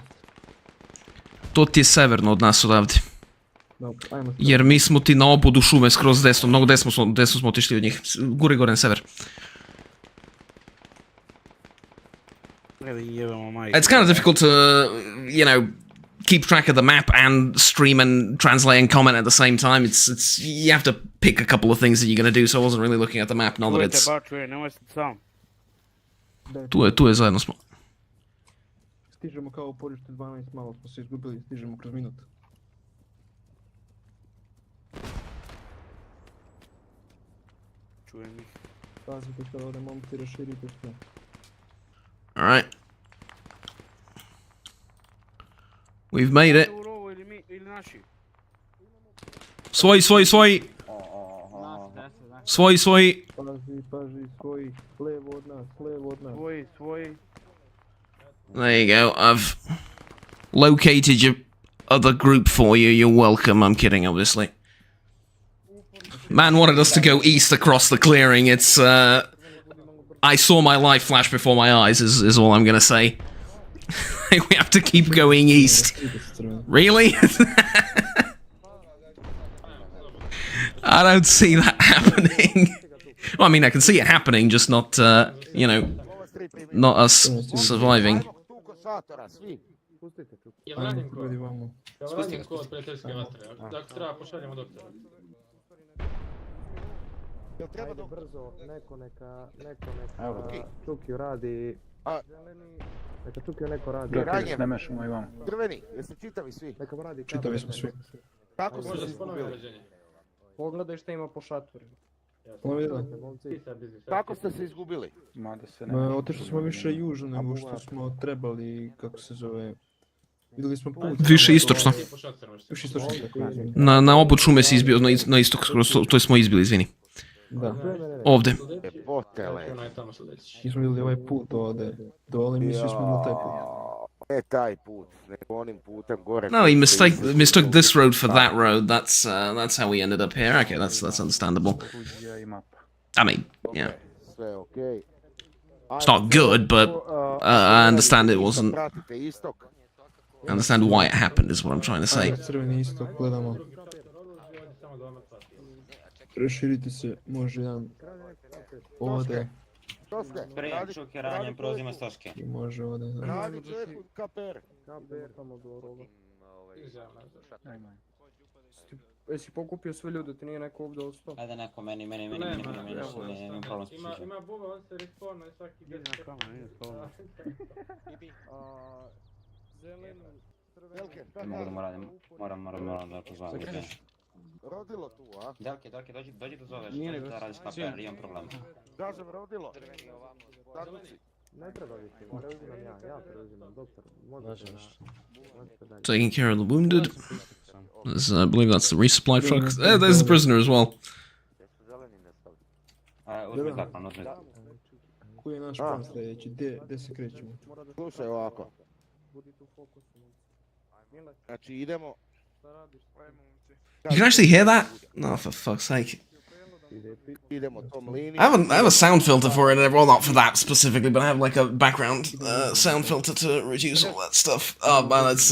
To ti je severno od nas odavde. Dobro, ajmo. Jer mi smo ti na obodu šume skroz desno, mnogo desno smo otišli od njih. Gore na sever. It's kind of difficult to, you know, keep track of the map and stream and translate and comment at the same time. It's you have to pick a couple of things that you're going to do, so I wasn't really looking at the map now that it's... Tu je, zajedno smo. Stižemo kao uporište 12, malo smo se izgubili, stižemo kroz minut. Čujem ih. Pazite što ovdje momci raširite sve. Alright. We've made it. Svoji. Svoji, svoji. Pazi, svoji, levo od nas. Svoji. There you go. I've located your other group for you. You're welcome. I'm kidding, obviously. Man wanted us to go east across the clearing. It's, I saw my life flash before my eyes, is all I'm gonna say. We have to keep going east. Really? I don't see that happening. Well, I mean, I can see it happening, just not, you know, not us surviving. Jel radim kod prijateljske vatre? Dakle, treba pošaljemo doktora. Ajde brzo, neko neka Čukiju radi... Neka Čukiju neko radi... Drveni, jeste čitavi svi? Neka mu radi... Čitavi smo svi. Kako ste se izgubili? Pogledaj šta ima po šatorima. Kako ste se izgubili? Otišli smo više južno nego što smo trebali, kako se zove... Vidjeli smo put. Više istočno. Više istočno. Na obod šume si izbio, na istok, to smo izbili, izvini. Da. Ovdje. Mi smo vidjeli ovaj put ovdje. Dole mi svi smo na taj put. Ne taj put, nego onim putem gore. No, he mistook this road for that road. That's how we ended up here. Okay, that's understandable. I mean, yeah. It's not good, but I understand it wasn't. I understand why it happened, is what I'm trying to say. Crveni istok, gledamo. Preširite se, može jedan ovdje. Prijem, Čuki, ranjen, prozima Stoške. I može ovdje. Radi čovjeku KPR. Tamo do roga. Jesi pokupio sve ljude, ti nije neko ovdje ostao? Ajde neko, meni, imam problem s psihičom. Ima buba, on se respawna i svaki 10. Zelenu, Moram da pozovem. Rodilo tu, a? Delke, dođi da zoveš, da radiš KPR, imam problem. Kažem rodilo. Ne treba biti, preuzimam ja preuzimam, doktor. Taking care of the wounded. I believe that's the resupply truck. There's the prisoner as well. Uzmi zakon, uzmi. Koji je naš plan sljedeći? Gdje se krećemo? Slušaj ovako. Znači idemo... You can actually hear that? No, for fuck's sake. I have a sound filter for it, well, not for that specifically, but I have like a background sound filter to reduce all that stuff. Oh man, it's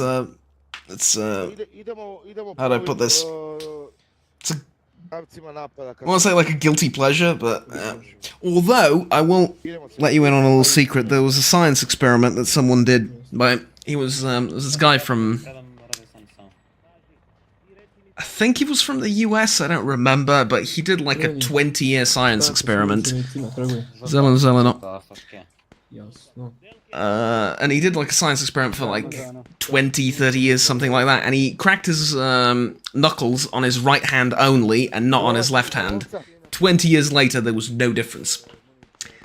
how do I put this? It's I want to say like a guilty pleasure, but although I will let you in on a little secret, there was a science experiment that someone did. He was this guy from. I think he was from the US, I don't remember, but he did like a 20-year science experiment. Zeleno. And he did like a science experiment for like 20, 30 years, something like that, and he cracked his knuckles on his right hand only, and not on his left hand. 20 years later, there was no difference.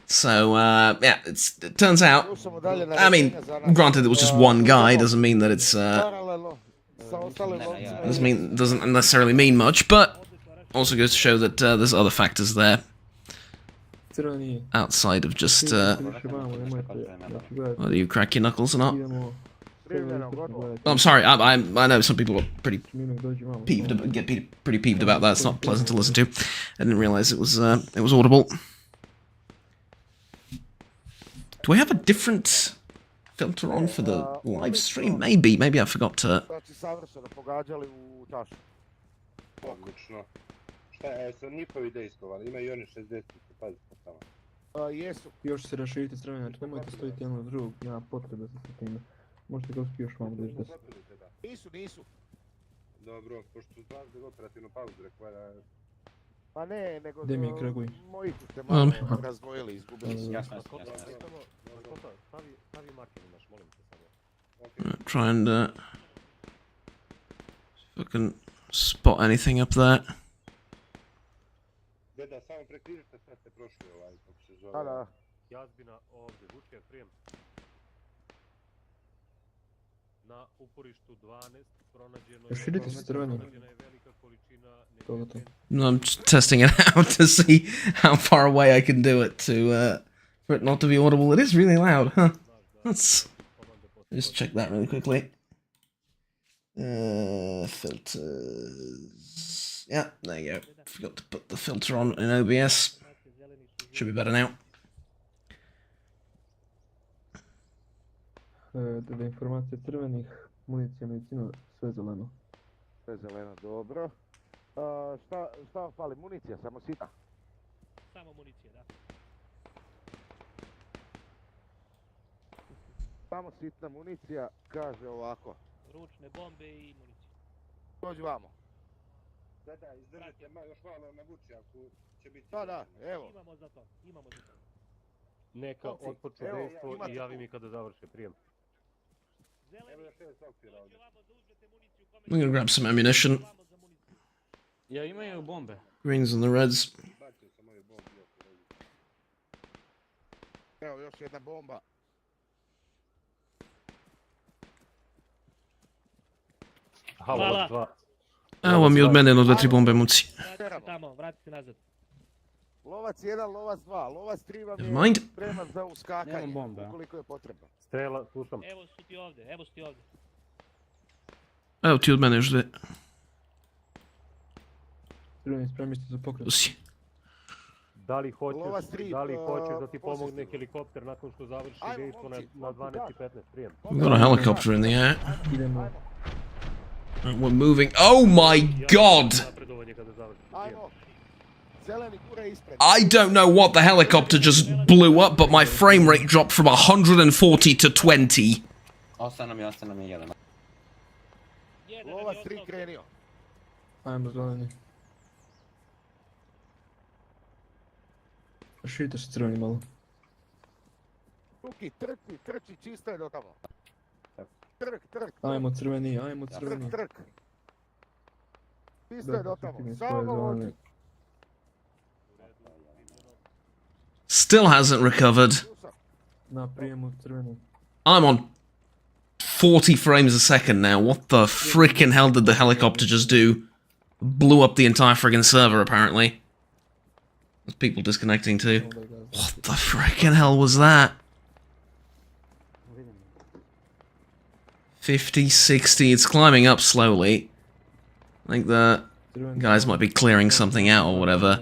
So, yeah, it turns out, I mean, granted it was just one guy, doesn't mean that it's, doesn't necessarily mean much, but also goes to show that there's other factors there outside of just whether you crack your knuckles or not. Oh, I'm sorry, I know some people are pretty peeved, get pretty peeved about that. It's not pleasant to listen to. I didn't realize it was audible. Do I have a different filter on for the live stream? Maybe I forgot to. Odlično. Šta je, su njihovi dejstovali? Imaju oni 60, pazi po tamo. Jesu. Još se raširite s vremena, znači nemojte stojiti jedno od drugog, nema potrebe za time. Možete ga uspjeti još malo da Nisu. Dobro, pošto su zvazde operativnu pauzu, rekao da... Pa ne, nego... Gdje mi je Kraguj? Moji su te malo razdvojili, izgubili su. Jasno. Try and see if I can spot anything up there. Deda, samo prekrižite, sad ste prošli ovaj, kako se zove. Da. Jazbina ovdje, Vučker, prijem. Na uporištu 12 pronađeno Još idete s crvenim. je velika količina Toga. No, I'm just testing it out to see how far away I can do it for it not to be audible. It is really loud, huh? Let's just check that really quickly. Filters. Yeah, there you go. Forgot to put the filter on in OBS. Should be better now. Da informacije crvenih, municija, medicina, sve zeleno. Sve zeleno, dobro. Šta vam fali? Municija, samo sitna? Samo municija, da. Samo sitna municija, kaže ovako. Ručne bombe i municija. Dođi vamo. Da, izdržite još malo na vuči, ako će biti... Da, evo. Imamo za to. Neka otpočne dejstvo i javi mi kada završe prijem. I'm gonna grab some ammunition. Ja imaju bombe. Greens and the reds. Evo još jedna bomba. Hvala. Evo mi od mene jedno 2-3 bombe, momci. Vrati se nazad. Lovac 1, lovac 2, lovac 3 vam Never mind. je spreman za uskakanje, Nemam bombe. ukoliko je potrebno. Strela, slušam. Evo su ti ovdje. Evo ti od mene još 2. Crveni, spremi se za pokret. Da li hoćeš da ti pomogne helikopter nakon što završi dejstvo na 12:15 prijem? We've got a helicopter in the air. We're moving. Oh my god! I don't know what the helicopter just blew up, but my frame rate dropped from 140 to 20. Ostane mi jedan. Lovac 3 krenio. Ajmo zeleni. Širite se crveni malo. Tuki, trči, čisto je do tamo. Trk. Ajmo crveni. Trk. Čisto je do tamo. Samo vođi. Still hasn't recovered. Na prijemu crveni. I'm on 40 frames a second now. What the frickin' hell did the helicopter just do? Blew up the entire friggin' server, apparently. There's people disconnecting too. What the frickin' hell was that? 50, 60, it's climbing up slowly. I think the guys might be clearing something out or whatever.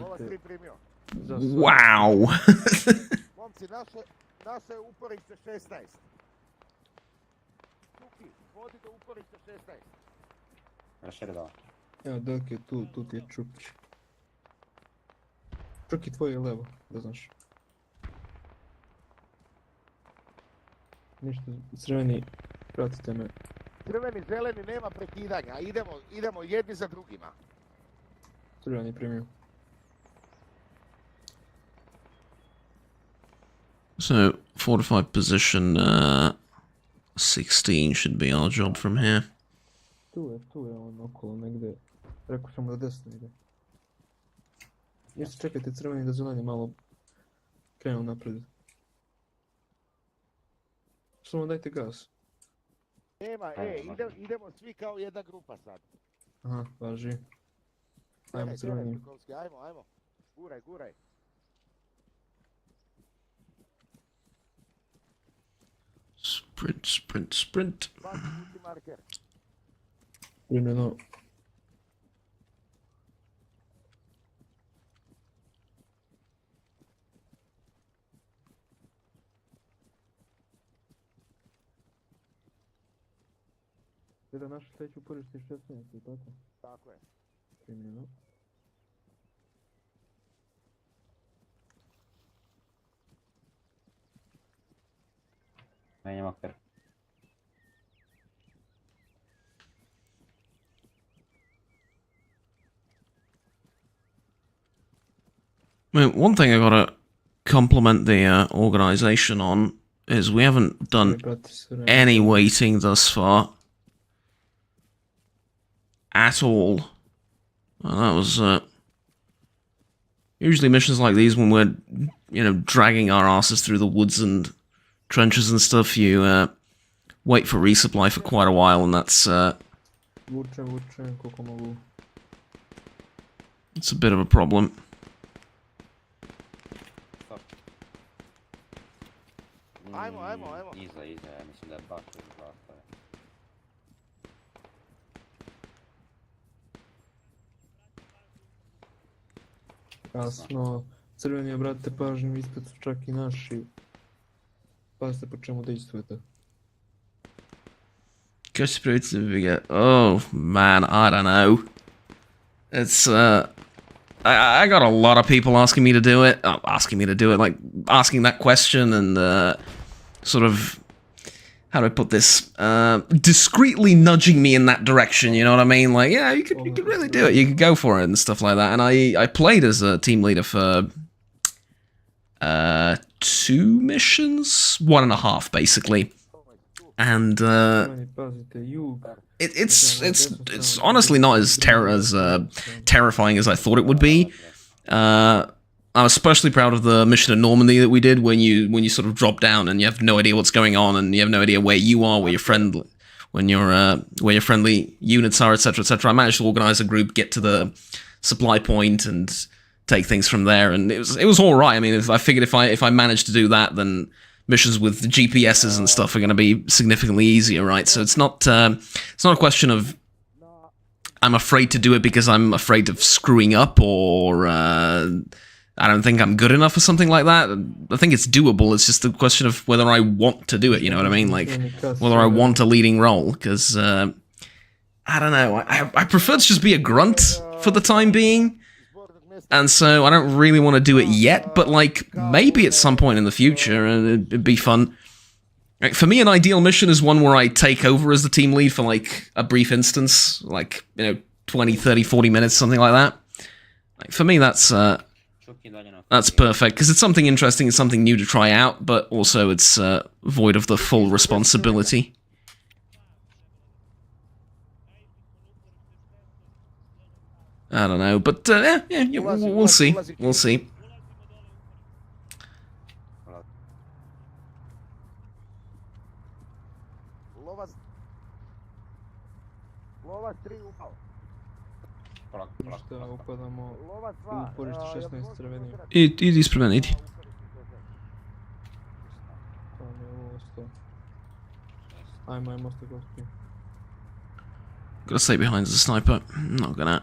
Wow! Momci, naše uporište 16. Tuki, vodi do uporište 16. Raširi dole. Evo, Delke, tu ti je Čukić. Čuki, tvoje je levo, da znaš. Ništa, crveni, pratite me. Crveni, zeleni, nema prekidanja, idemo jedni za drugima. Crveni primio. So, fortified position 16 should be our job from here. Tu je on okolo negdje. Rekao sam da desno ide. Jeste, čekajte crveni da zeleni malo krenu napred. Samo dajte gas. Nema, idemo svi kao jedna grupa sad. Aha, važi. Ajmo crveni. Ajmo. Guraj. Sprint. Primljeno. Sada naše sljedeće uporište 16, tako? Tako je. Primljeno. Menjam okvir. I mean, one thing I gotta compliment the organization on is we haven't done any waiting thus far. At all. Well, that was, usually missions like these when we're, dragging our asses through the woods and trenches and stuff, you wait for resupply for quite a while, and that's Vučem koliko mogu. it's a bit of a problem. Ajmo. Iza, ja mislim da je baš uz zastave. Jasno, crveni, obratite pažnju, ispred su čak i naši. Pazite po čemu dejstvujete. Oh man, I don't know. It's I got a lot of people asking me to do it. Like asking that question and sort of, how do I put this? Discreetly nudging me in that direction. You know what I mean? Like, yeah, you could really do it. You could go for it and stuff like that. And I played as a team leader for 2 missions, 1.5 basically. And it's honestly not as terrifying as I thought it would be. I'm especially proud of the mission in Normandy that we did when you sort of drop down and you have no idea what's going on and you have no idea where you are, where your friendly units are, etc., etc. I managed to organize a group, get to the supply point, and take things from there. And it was all right. I mean, I figured if I managed to do that, then missions with GPSs and stuff are going to be significantly easier, right? So it's not a question of I'm afraid to do it because I'm afraid of screwing up or I don't think I'm good enough or something like that. I think it's doable. It's just a question of whether I want to do it, you know what I mean? Like, whether I want a leading role, because I don't know. I prefer to just be a grunt for the time being. And so I don't really want to do it yet, but like maybe at some point in the future, it'd be fun. Like, for me, an ideal mission is one where I take over as the team lead for like a brief instance, like 20, 30, 40 minutes, something like that. Like for me, that's perfect because it's something interesting, it's something new to try out, but also it's void of the full responsibility. I don't know, but yeah, we'll see. We'll see. Idi ispred mene, idi. Gotta stay behind as a sniper. I'm not gonna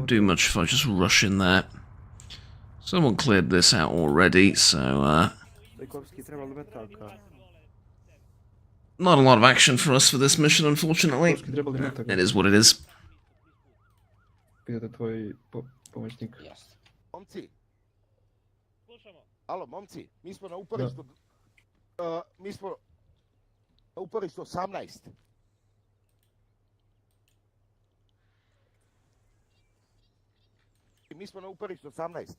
do much if I just rush in there. Someone cleared this out already, so not a lot of action for us for this mission, unfortunately. It is what it is. Momci, mi smo na uporištu, mi smo na uporištu 18. Mi smo na uporištu 18.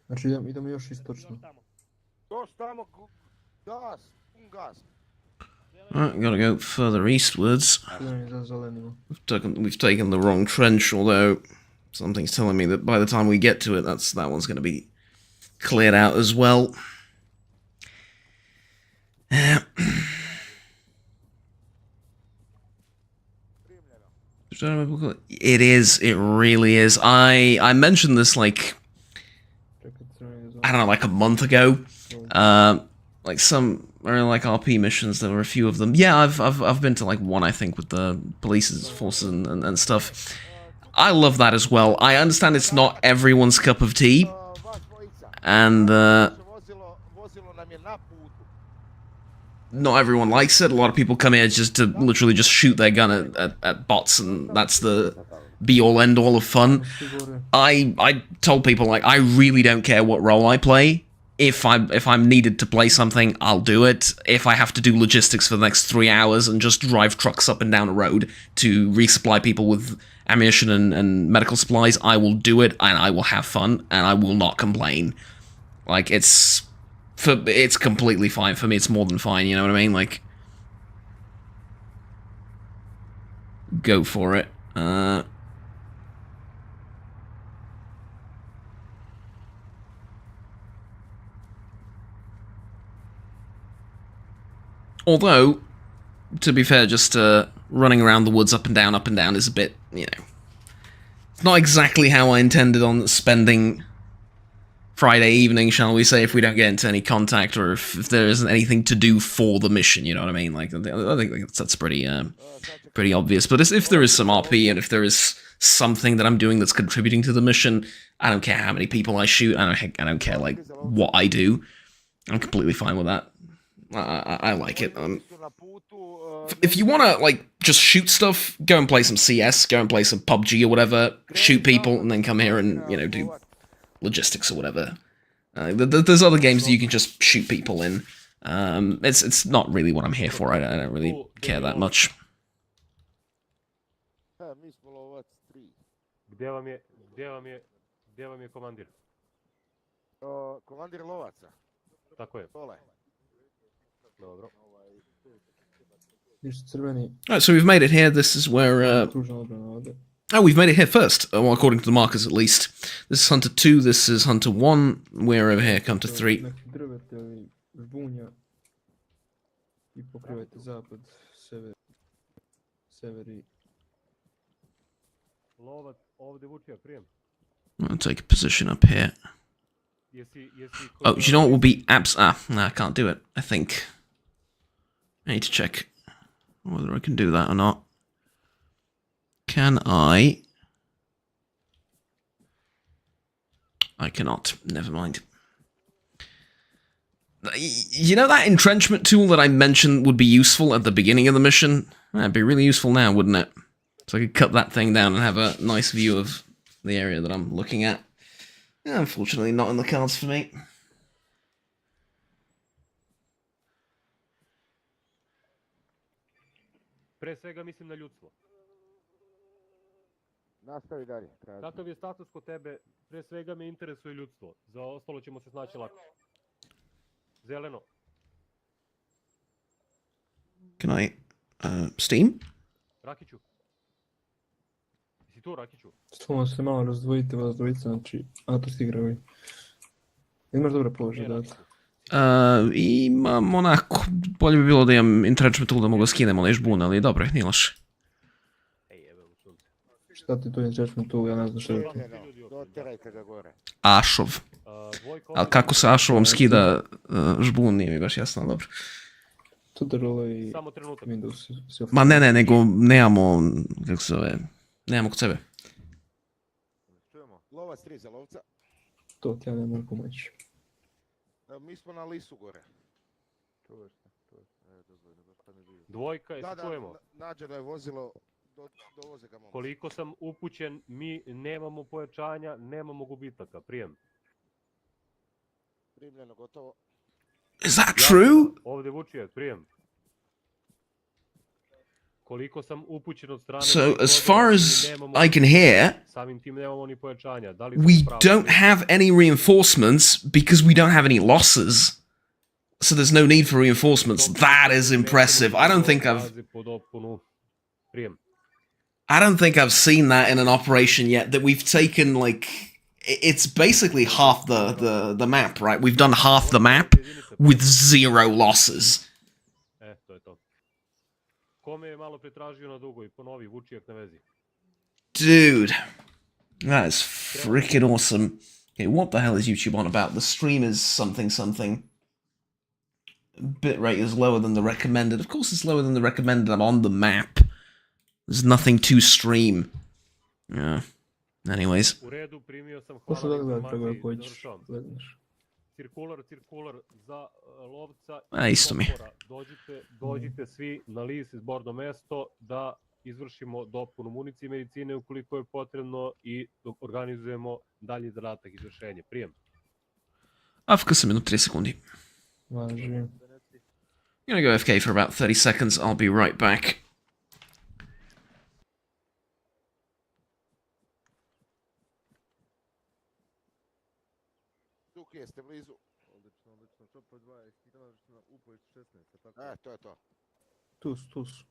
Znači idemo još istočno. Još tamo, gas. Alright, gotta go further eastwards. We've taken the wrong trench, although something's telling me that by the time we get to it, that one's gonna be cleared out as well. It is. It really is. I mentioned this like I don't know, like a month ago. Like some like RP missions. There were a few of them. Yeah, I've been to like one, I think, with the police forces and stuff. I love that as well. I understand it's not everyone's cup of tea, and not everyone likes it. A lot of people come here just to literally just shoot their gun at bots, and that's the be-all end-all of fun. I told people, like, I really don't care what role I play. If I'm needed to play something, I'll do it. If I have to do logistics for the next 3 hours and just drive trucks up and down a road to resupply people with ammunition and medical supplies, I will do it, and I will have fun, and I will not complain. Like, it's completely fine for me. It's more than fine, you know what I mean? Like, go for it. Although, to be fair, just running around the woods up and down is a bit, you know... It's not exactly how I intended on spending Friday evening, shall we say, if we don't get into any contact or if there isn't anything to do for the mission, you know what I mean? Like, I think that's pretty obvious. But if there is some RP and if there is something that I'm doing that's contributing to the mission, I don't care how many people I shoot, I don't care, like, what I do. I'm completely fine with that. I like it. If you want to, like, just shoot stuff, go and play some CS, go and play some PUBG or whatever, shoot people, and then come here and, you know, do logistics or whatever. There's other games that you can just shoot people in. It's not really what I'm here for. I don't really care that much. Gdje vam je komandir? Komandir lovaca. Tako je. Dobro. Alright, so we've made it here. This is where... Oh, we've made it here first. Well, according to the markers, at least. This is Hunter 2, this is Hunter 1. We're over here, Hunter 3. I'll take a position up here. Oh, you know what will be no, I can't do it, I think. I need to check whether I can do that or not. Can I? I cannot. Never mind. You know that entrenchment tool that I mentioned would be useful at the beginning of the mission? That'd be really useful now, wouldn't it? So I could cut that thing down and have a nice view of the area that I'm looking at. Yeah, unfortunately, not in the cards for me. Pre svega mislim na ljudstvo. Nastavi dalje. Kakav je status kod tebe? Pre svega me interesuje ljudstvo. Za ostalo ćemo se snaći lako. Zeleno. Can I Steam? Rakiću. Jesi tu, Rakiću? Samo se malo razdvojite vas dvojica, znači, a to ste igrali. Imaš dobre položaje, da. Imam onako, bolje bi bilo da imam entrenchment tool da mogu skinem onaj žbun, ali dobro, nije loše. Šta ti to entrenchment tool, ja ne znam što je to. Doterajte ga gore. Ašov. Ali kako se Ašovom skida žbun, nije mi baš jasno, dobro. Tutorial i Windows. Ma ne, nego nemamo, kako se zove, nemamo kod sebe. Lovac 3 za lovca. To ti ja ne mogu pomoći. Mi smo na lisu gore. Dvojka, jesi čujemo? Nađeno je vozilo, dovoze ga momci. Koliko sam upućen, mi nemamo pojačanja, nemamo gubitaka, prijem. Primljeno, gotovo. Is that true? Ovdje Vučijev, prijem. Koliko sam upućen od strane... So, as far as I can hear, samim tim nemamo ni pojačanja. we don't have any reinforcements because we don't have any losses. So there's no need for reinforcements. That is impressive. I don't think I've seen that in an operation yet, that we've taken, like... It's basically half the map, right? We've done half the map with 0 losses. Kome je malo pretražio na dugo i ponovi, Vučijak na vezi. Dude, that is freaking awesome. Okay, what the hell is YouTube on about? The stream is something. Bitrate is lower than the recommended. Of course it's lower than the recommended. I'm on the map. There's nothing to stream. Yeah. Anyways. U redu, primio sam, hvala informaciji, završavam. Cirkular za lovca. Isto mi. Dođite svi na lis izborno mesto da izvršimo dopunu municije i medicine ukoliko je potrebno i organizujemo dalji zadatak izvršenje. Prijem. AFK sam jedno 3 sekundi. Važi. I'm gonna go AFK for about 30 seconds. I'll be right back. Jeste blizu. Odlično. Čopa 2, ekipirana na upoj 16, tako? To je to. Tus.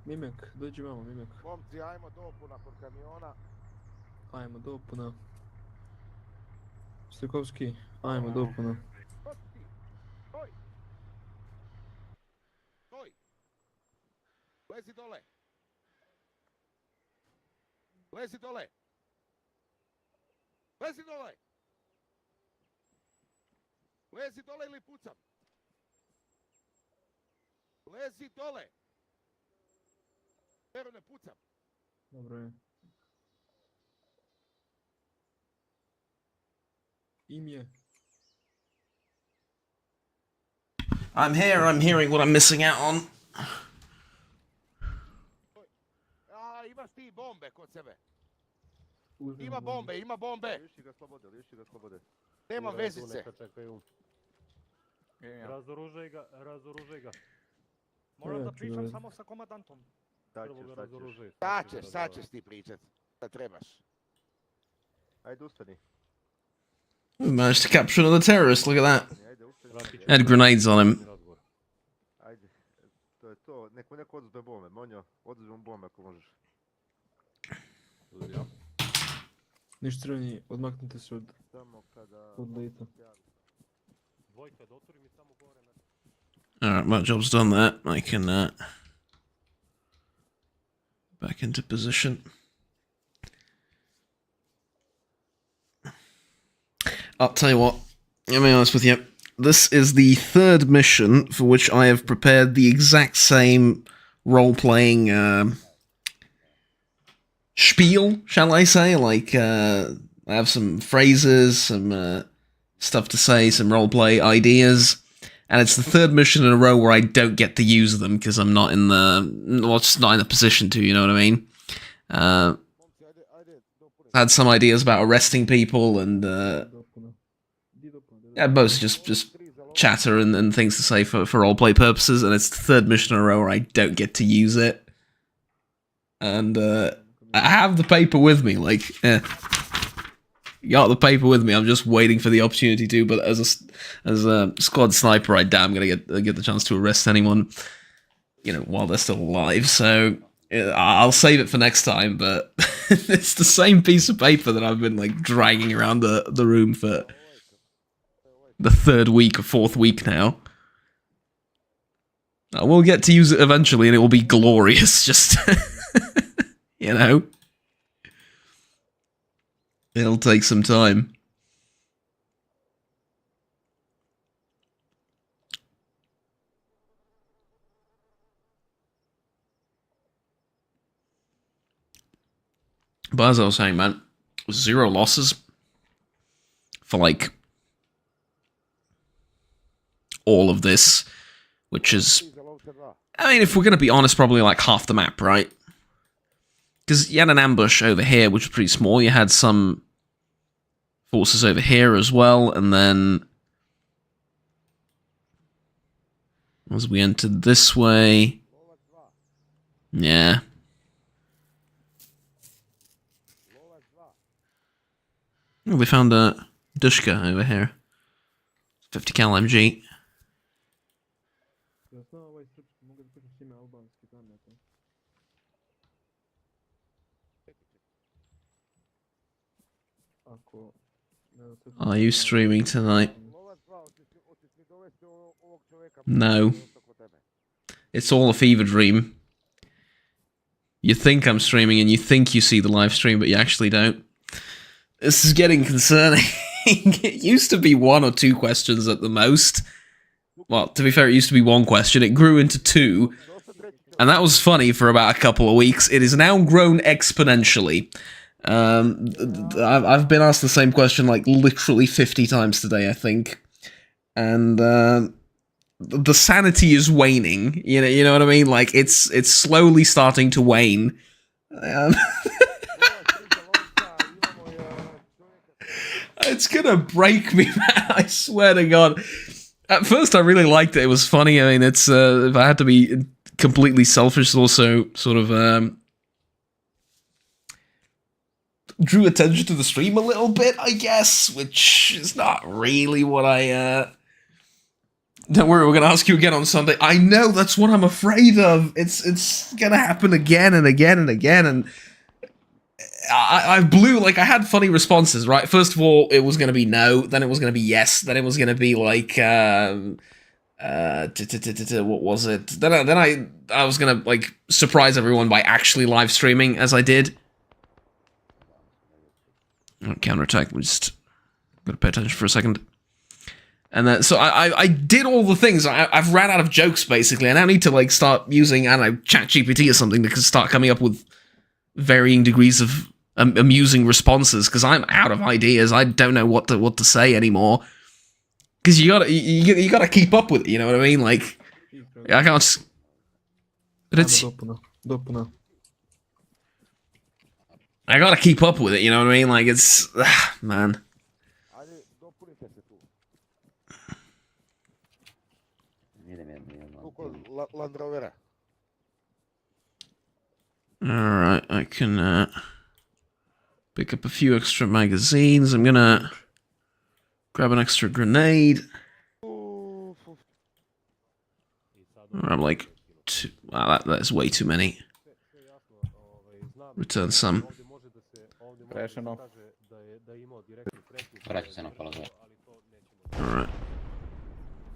Mimek, dođi vamo, Mimek. Momci, ajmo dopuna kod kamiona. Ajmo dopuna. Stikovski, ajmo dopuna. Stoj! Stoj! Lezi dole! Lezi dole! Lezi dole! Lezi dole ili pucam! Lezi dole! Pero ne pucam! Dobro je. Imje. I'm here, I'm hearing what I'm missing out on. A, imaš ti bombe kod sebe. Ima bombe, ima bombe. Liši ga slobode. Nema vezice. Razoružaj ga. Moram da pričam samo sa komandantom. Sad ćeš ti pričat. Da trebaš. Ajde, ustani. We managed to capture another terrorist, look at that. Had grenades on him. Ajde, to je to. Neko oduzme bombe. Monjo, oduzme bombe ako možeš. Niš crveni, odmaknite se od leta. Alright, my job's done that. I can back into position. I'll tell you what, let me be honest with you. This is the third mission for which I have prepared the exact same role-playing spiel, shall I say? Like, I have some phrases, some stuff to say, some roleplay ideas, and it's the third mission in a row where I don't get to use them because I'm not in just not in the position to, you know what I mean? I had some ideas about arresting people and most just chatter and things to say for roleplay purposes, and it's the third mission in a row where I don't get to use it. And I have the paper with me, like, got the paper with me. I'm just waiting for the opportunity to. But as a squad sniper, I doubt I'm gonna get the chance to arrest anyone, you know, while they're still alive. So I'll save it for next time. But it's the same piece of paper that I've been like dragging around the room for the third week or fourth week now. I will get to use it eventually, and it will be glorious. Just you know. It'll take some time. But as I was saying, man, 0 losses for like all of this, which is, I mean, if we're going to be honest, probably like half the map, right? Because you had an ambush over here, which was pretty small. You had some forces over here as well, and then as we entered this way, yeah. Oh, we found a Dushka over here. 50 cal MG. Are you streaming tonight? No. It's all a fever dream. You think I'm streaming and you think you see the live stream, but you actually don't. This is getting concerning. It used to be 1 or 2 questions at the most. Well, to be fair, it used to be 1 question. It grew into 2. And that was funny for about a couple of weeks. It has now grown exponentially. I've been asked the same question like literally 50 times today, I think. And the sanity is waning. You know what I mean? Like it's slowly starting to wane. It's gonna break me, man. I swear to God. At first, I really liked it. It was funny. I mean, it's if I had to be completely selfish, it's also sort of drew attention to the stream a little bit, I guess, which is not really what I Don't worry, we're gonna ask you again on Sunday. I know, that's what I'm afraid of. It's gonna happen again and again and again, and I blew, like, I had funny responses, right? First of all, it was gonna be no, then it was gonna be yes, then it was gonna be like, what was it? Then I was gonna, like, surprise everyone by actually live streaming, as I did. Counterattack, we just gotta pay attention for a second. And then, so I did all the things. I've ran out of jokes, basically. I now need to, like, start using, I don't know, ChatGPT or something to start coming up with varying degrees of amusing responses, because I'm out of ideas. I don't know what to say anymore. Because you gotta keep up with it, you know what I mean? Like, I can't. But it's. I gotta keep up with it, you know what I mean? Like, it's. Man. Alright, I can pick up a few extra magazines. I'm gonna grab an extra grenade. I'm like, wow, that's way too many. Return some. Alright.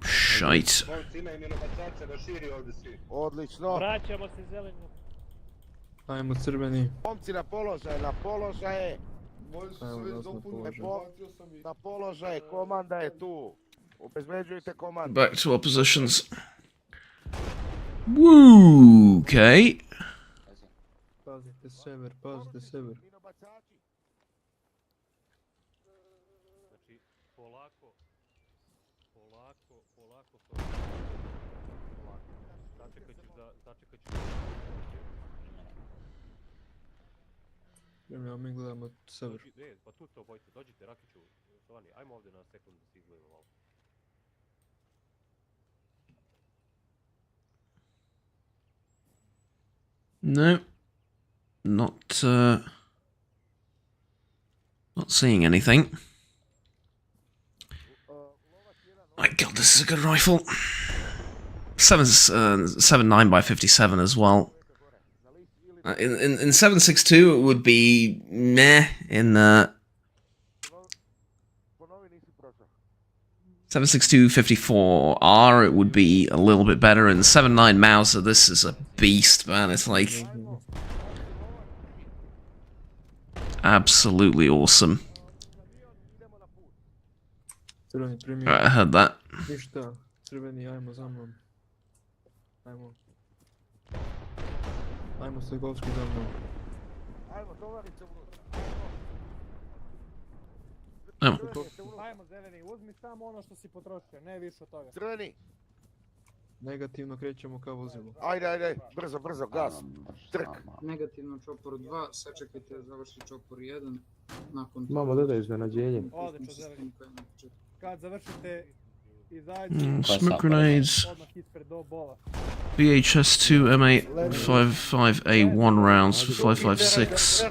Shite. Odlično. Vraćamo se zelenu. Ajmo crveni. Momci na položaje, na položaje. Na položaje, komanda je tu. Obezbeđujte komandu. Back to our positions. Woo, okay. Pazite sever, pazite sever. Ja mi gledamo sever. Pa tu se obojite, dođite, Rakiću, Sovani, ajmo ovdje na sekundu da se izgledamo malo. No. Not seeing anything. My god, this is a good rifle. 7.9 by 57 as well. In 7.62 it would be meh. In 7.62 54R it would be a little bit better. In 7.9 Mauser, this is a beast, man. It's like absolutely awesome. Right, I heard that. Ajmo Segovski za mnom. Ajmo zeleni, uzmi samo ono što si potrošio, ne više od toga. Crveni. Negativno krećemo ka vozilu. Ajde, brzo, gas. Trk. Negativno čopor 2, sačekajte završi čopor 1. Nakon Mamo, dodaj iznenađenje. Odlično zeleni. Kad završite, izađi. Smoke grenades. Odmah ispred do bola. VHS 2 M8 55A1 rounds for 5.56.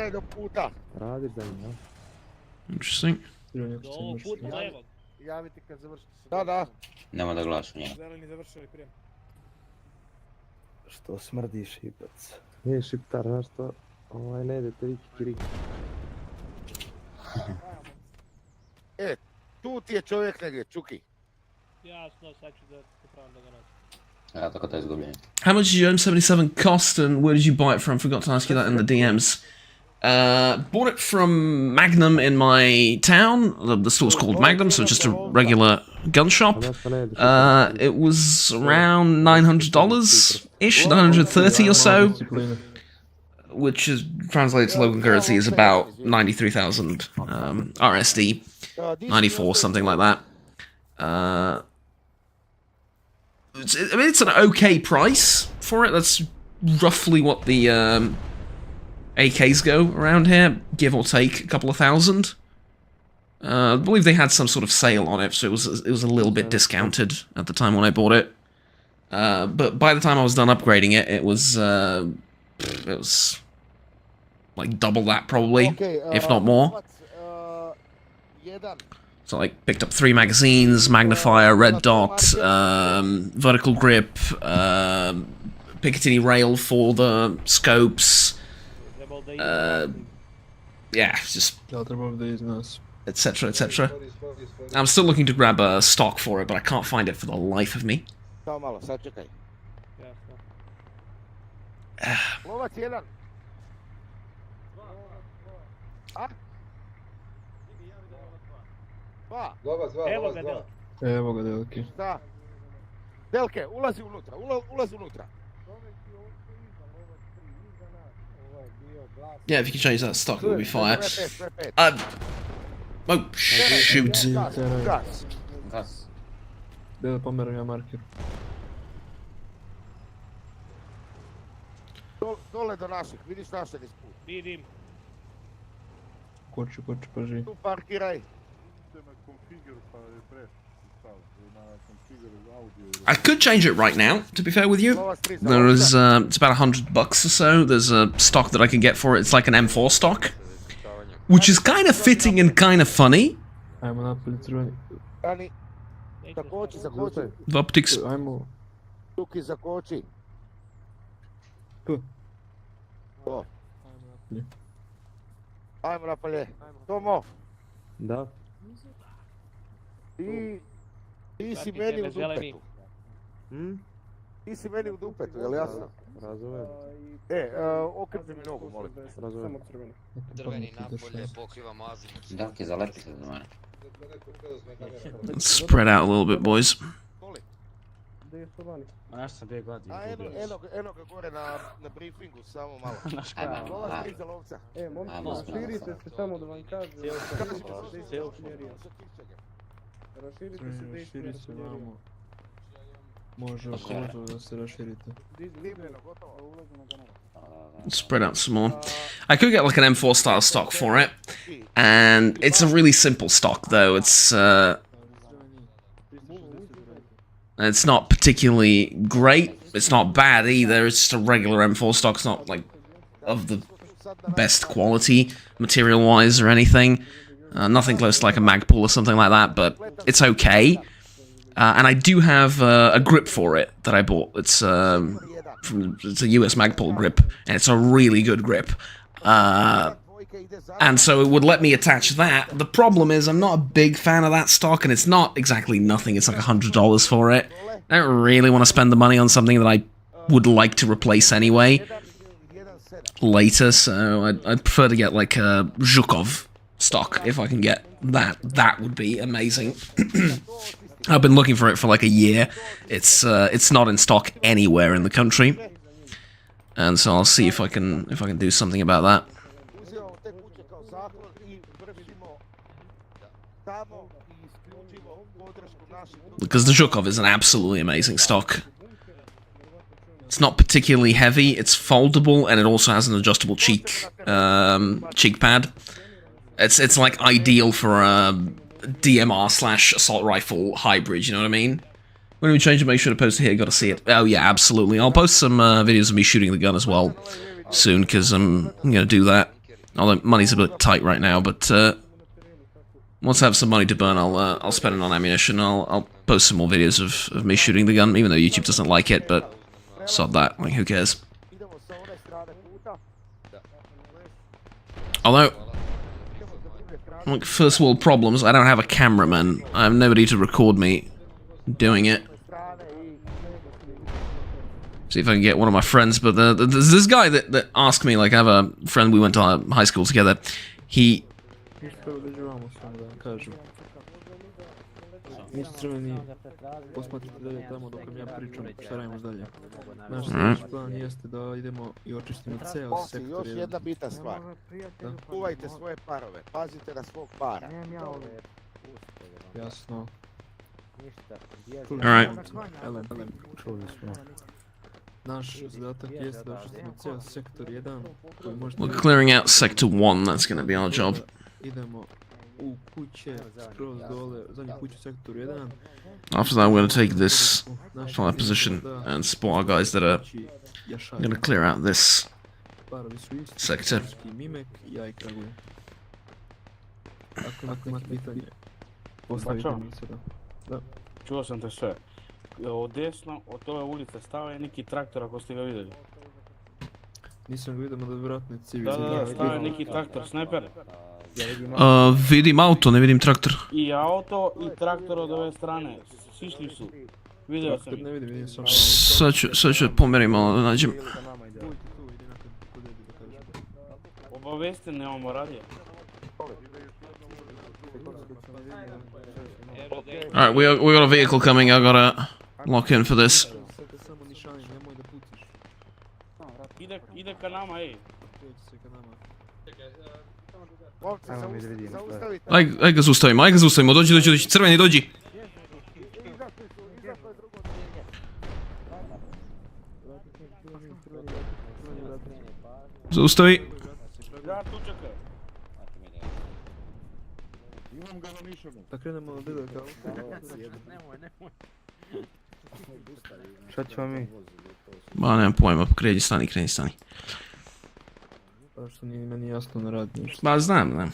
Interesting. Javite kad završite. Da. Nema da glasu njega. Zeleni završili prijem. Što smrdi šipac? Šiptar, znaš što? Ne ide triki. Tu ti je čovjek negdje, Čuki. Jasno, sad ću da popravim da ga naći. How much did your M77 cost, and where did you buy it from? Forgot to ask you that in the DMs. Bought it from Magnum in my town. The store's called Magnum, so just a regular gun shop. It was around $900-ish, 930 or so, which is translated to local currency is about 93,000 RSD, 94, something like that. I mean, it's an okay price for it. That's roughly what the AKs go around here, give or take a couple of thousand. I believe they had some sort of sale on it, so it was a little bit discounted at the time when I bought it. But by the time I was done upgrading it, it was like double that probably, if not more. So like picked up 3 magazines, magnifier, red dot, vertical grip, Picatinny rail for the scopes, yeah, just etc, etc. I'm still looking to grab a stock for it, but I can't find it for the life of me. Samo malo, sačekaj. Lovac 1. A? 2. Lovac 2, Evo Lovac ga, 2. Evo ga, Delki. Da. Delke, ulazi unutra, ulazi unutra. Yeah, if you can change that stock, it will be fire. Oh, shoot. Gas. Da pomeram ja marker. Dole do naših, vidiš našeg iz puta. Vidim. Koči, paži. Tu parkiraj. I could change it right now, to be fair with you. There is, it's about $100 or so. There's a stock that I can get for it. It's like an M4 stock, which is kind of fitting and kind of funny. Ajmo napolje crveni. Ani, zakoči. The optics. Ajmo. Tuki, zakoči. Tu. To. Ajmo napolje. Tomo. Da. Ti si meni u dupetu. Ti si meni u dupetu, jel jasno? Razumijem. Okrpi mi nogu, molim. Razumijem. Crveni napolje pokriva mazim. Davke, zalepi se do mene. Let's spread out a little bit, boys. Znaš sam bio gladi. Eno ga gore na briefingu, samo malo. Lovac 3 za lovca. Momci, širite se samo da vam kažem. Širi se vamo. Može da se raširite. Spread out some more. I could get like an M4 style stock for it, and it's a really simple stock though. It's not particularly great. It's not bad either. It's just a regular M4 stock. It's not like of the best quality material-wise or anything. Nothing close to like a Magpul or something like that, but it's okay. And I do have a grip for it that I bought. It's a US Magpul grip, and it's a really good grip. And so it would let me attach that. The problem is I'm not a big fan of that stock, and it's not exactly nothing. It's like $100 for it. I don't really want to spend the money on something that I would like to replace anyway later, so I'd prefer to get like a Zhukov stock if I can get that. That would be amazing. I've been looking for it for like a year. It's not in stock anywhere in the country, and so I'll see if I can do something about that. Because the Zhukov is an absolutely amazing stock. It's not particularly heavy, it's foldable, and it also has an adjustable cheek pad. It's like ideal for a DMR / assault rifle hybrid, you know what I mean? When we change it, make sure to post it here, gotta see it. Oh yeah, absolutely. I'll post some videos of me shooting the gun as well soon, because I'm gonna do that. Although money's a bit tight right now, but once I have some money to burn, I'll spend it on ammunition. I'll post some more videos of me shooting the gun, even though YouTube doesn't like it, but sod that, like, who cares? Although, like, first world problems, I don't have a cameraman. I have nobody to record me doing it. See if I can get one of my friends, but there's this guy that asked me, like, I have a friend, we went to high school together. He... Nisu crveni, posmatrite dalje tamo dok vam ja pričam šta radimo dalje. Naš sljedeći plan jeste da idemo i očistimo ceo sektor. Još jedna bitna stvar. Čuvajte svoje parove, pazite na svog para. Jasno. Alright. Čuli smo. Naš zadatak jeste da očistimo ceo sektor 1. We're clearing out sector 1, that's gonna be our job. Idemo u kuće, skroz dole, zadnju kuću sektor 1. After that, I'm going to take this fire position and spot our guys that are going to clear out this sector. Postavite mi se da. Čuo sam te sve. Od desno, od ove ulice stava je neki traktor ako ste ga vidjeli. Nisam ga vidio, da vjerojatno je civil. Da, stava je neki traktor, snajper. Vidim auto, ne vidim traktor. I auto i traktor od ove strane, sišli su. Vidio sam. Ne vidim sam. Sad ću pomjerim malo da nađem. Obavesti, nemamo radija. Alright, we got a vehicle coming, I gotta lock in for this. Ide ka nama, ej. Aj ga zaustavimo, dođi, crveni dođi. Zaustavi. Ja tu čekaj. Da krenemo na bilo kao. Šta ćemo mi? Ma nemam pojma, kreni stani. Pa što nije meni jasno na rad ništa. Ma znam.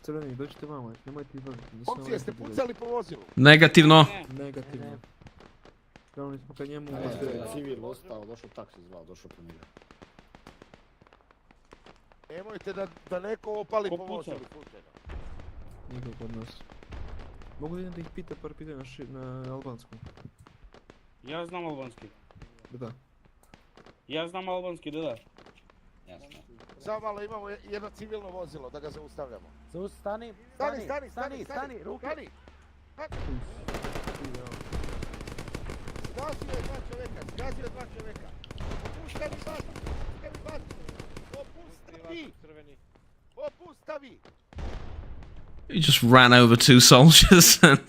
Crveni, dođite vamo, nemojte izlaziti. Momci, jeste pucali po vozilu? Negativno. Krenuli smo ka njemu. Civil ostao, došao taksi zvao, došao po njega. Nemojte da neko opali po vozilu. Niko kod nas. Mogu da idem da ih pita par pitanja na albanskom? Ja znam albanski. Da. Ja znam albanski, da. Jasno. Samo malo imamo jedno civilno vozilo, da ga zaustavljamo. Stani, ruke! Zgazio je dva čovjeka. Opustavi vas! Opustavi! He just ran over 2 soldiers and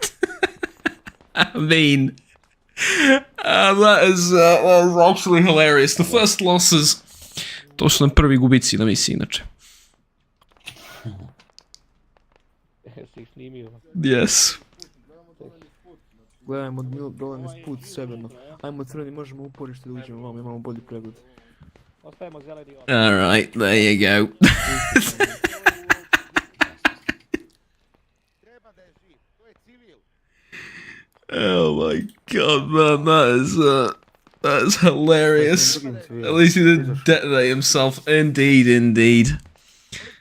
I mean, that is actually hilarious. The first losses, to su nam prvi gubici na misiji, inače. Jesi ih snimio? Yes. Gledajmo, dole mi sput severno. Ajmo crveni, možemo uporište da uđemo vamo, imamo bolji pregled. Ostajemo zeleni. Alright, there you go. Oh my god, man, that is hilarious. At least he didn't detonate himself. Indeed.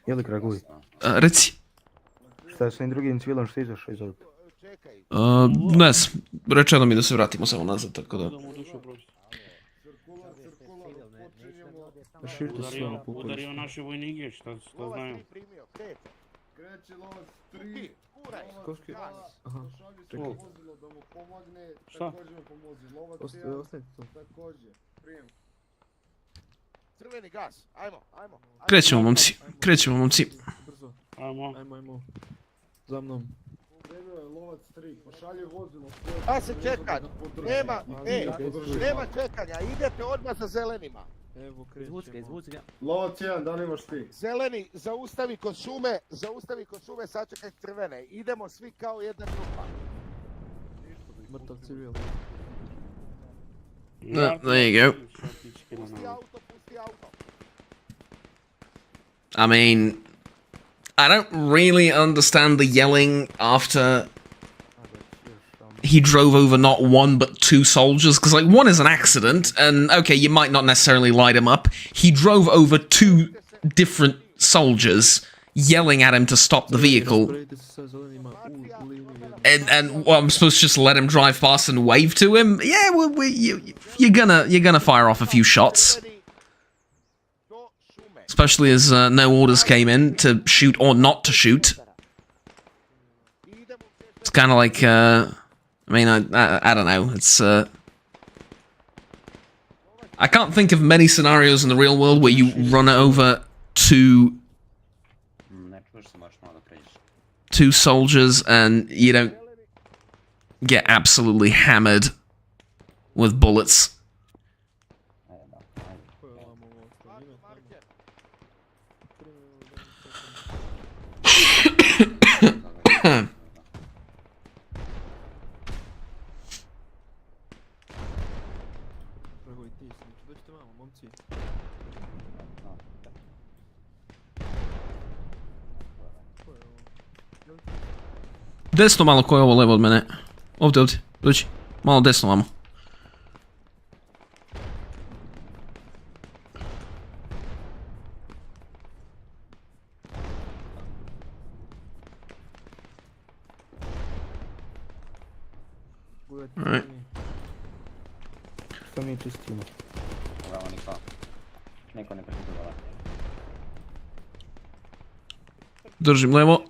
Jeli Kraguj? Reci. Šta je s ovim drugim civilom što izašao iz ovog? Ne, rečeno mi da se vratimo samo nazad, tako da... Udario naše vojnike, šta znaju? Kreće lovac 3. Koški? Aha, čekaj. Šta? Ostanite tu. Također, prijem. Crveni gas, ajmo. Krećemo, momci. Brzo. Ajmo. Za mnom. Krenuo je lovac 3, pošalje vozilo. A se čeka, nema čekanja, idete odmah za zelenima. Evo, krećemo. Izvuci ga. Lovac 1, da li imaš ti? Zeleni, zaustavi kod šume, sačekaj crvene. Idemo svi kao jedna grupa. Mrtav civil. There you go. Pusti auto. I mean, I don't really understand the yelling after he drove over not 1 but 2 soldiers, because like 1 is an accident, and okay, you might not necessarily light him up. He drove over 2 different soldiers, yelling at him to stop the vehicle. And what, I'm supposed to just let him drive past and wave to him? Yeah, well, you're gonna fire off a few shots. Especially as no orders came in to shoot or not to shoot. It's kind of like, I mean, I don't know. It's I can't think of many scenarios in the real world where you run over 2 soldiers and you don't get absolutely hammered with bullets. Desno malo, ko je ovo levo od mene? Ovdje, dođi. Malo desno vamo. Alright. Što mi čistimo? Bravo, niko ne prekidovala. Držim levo.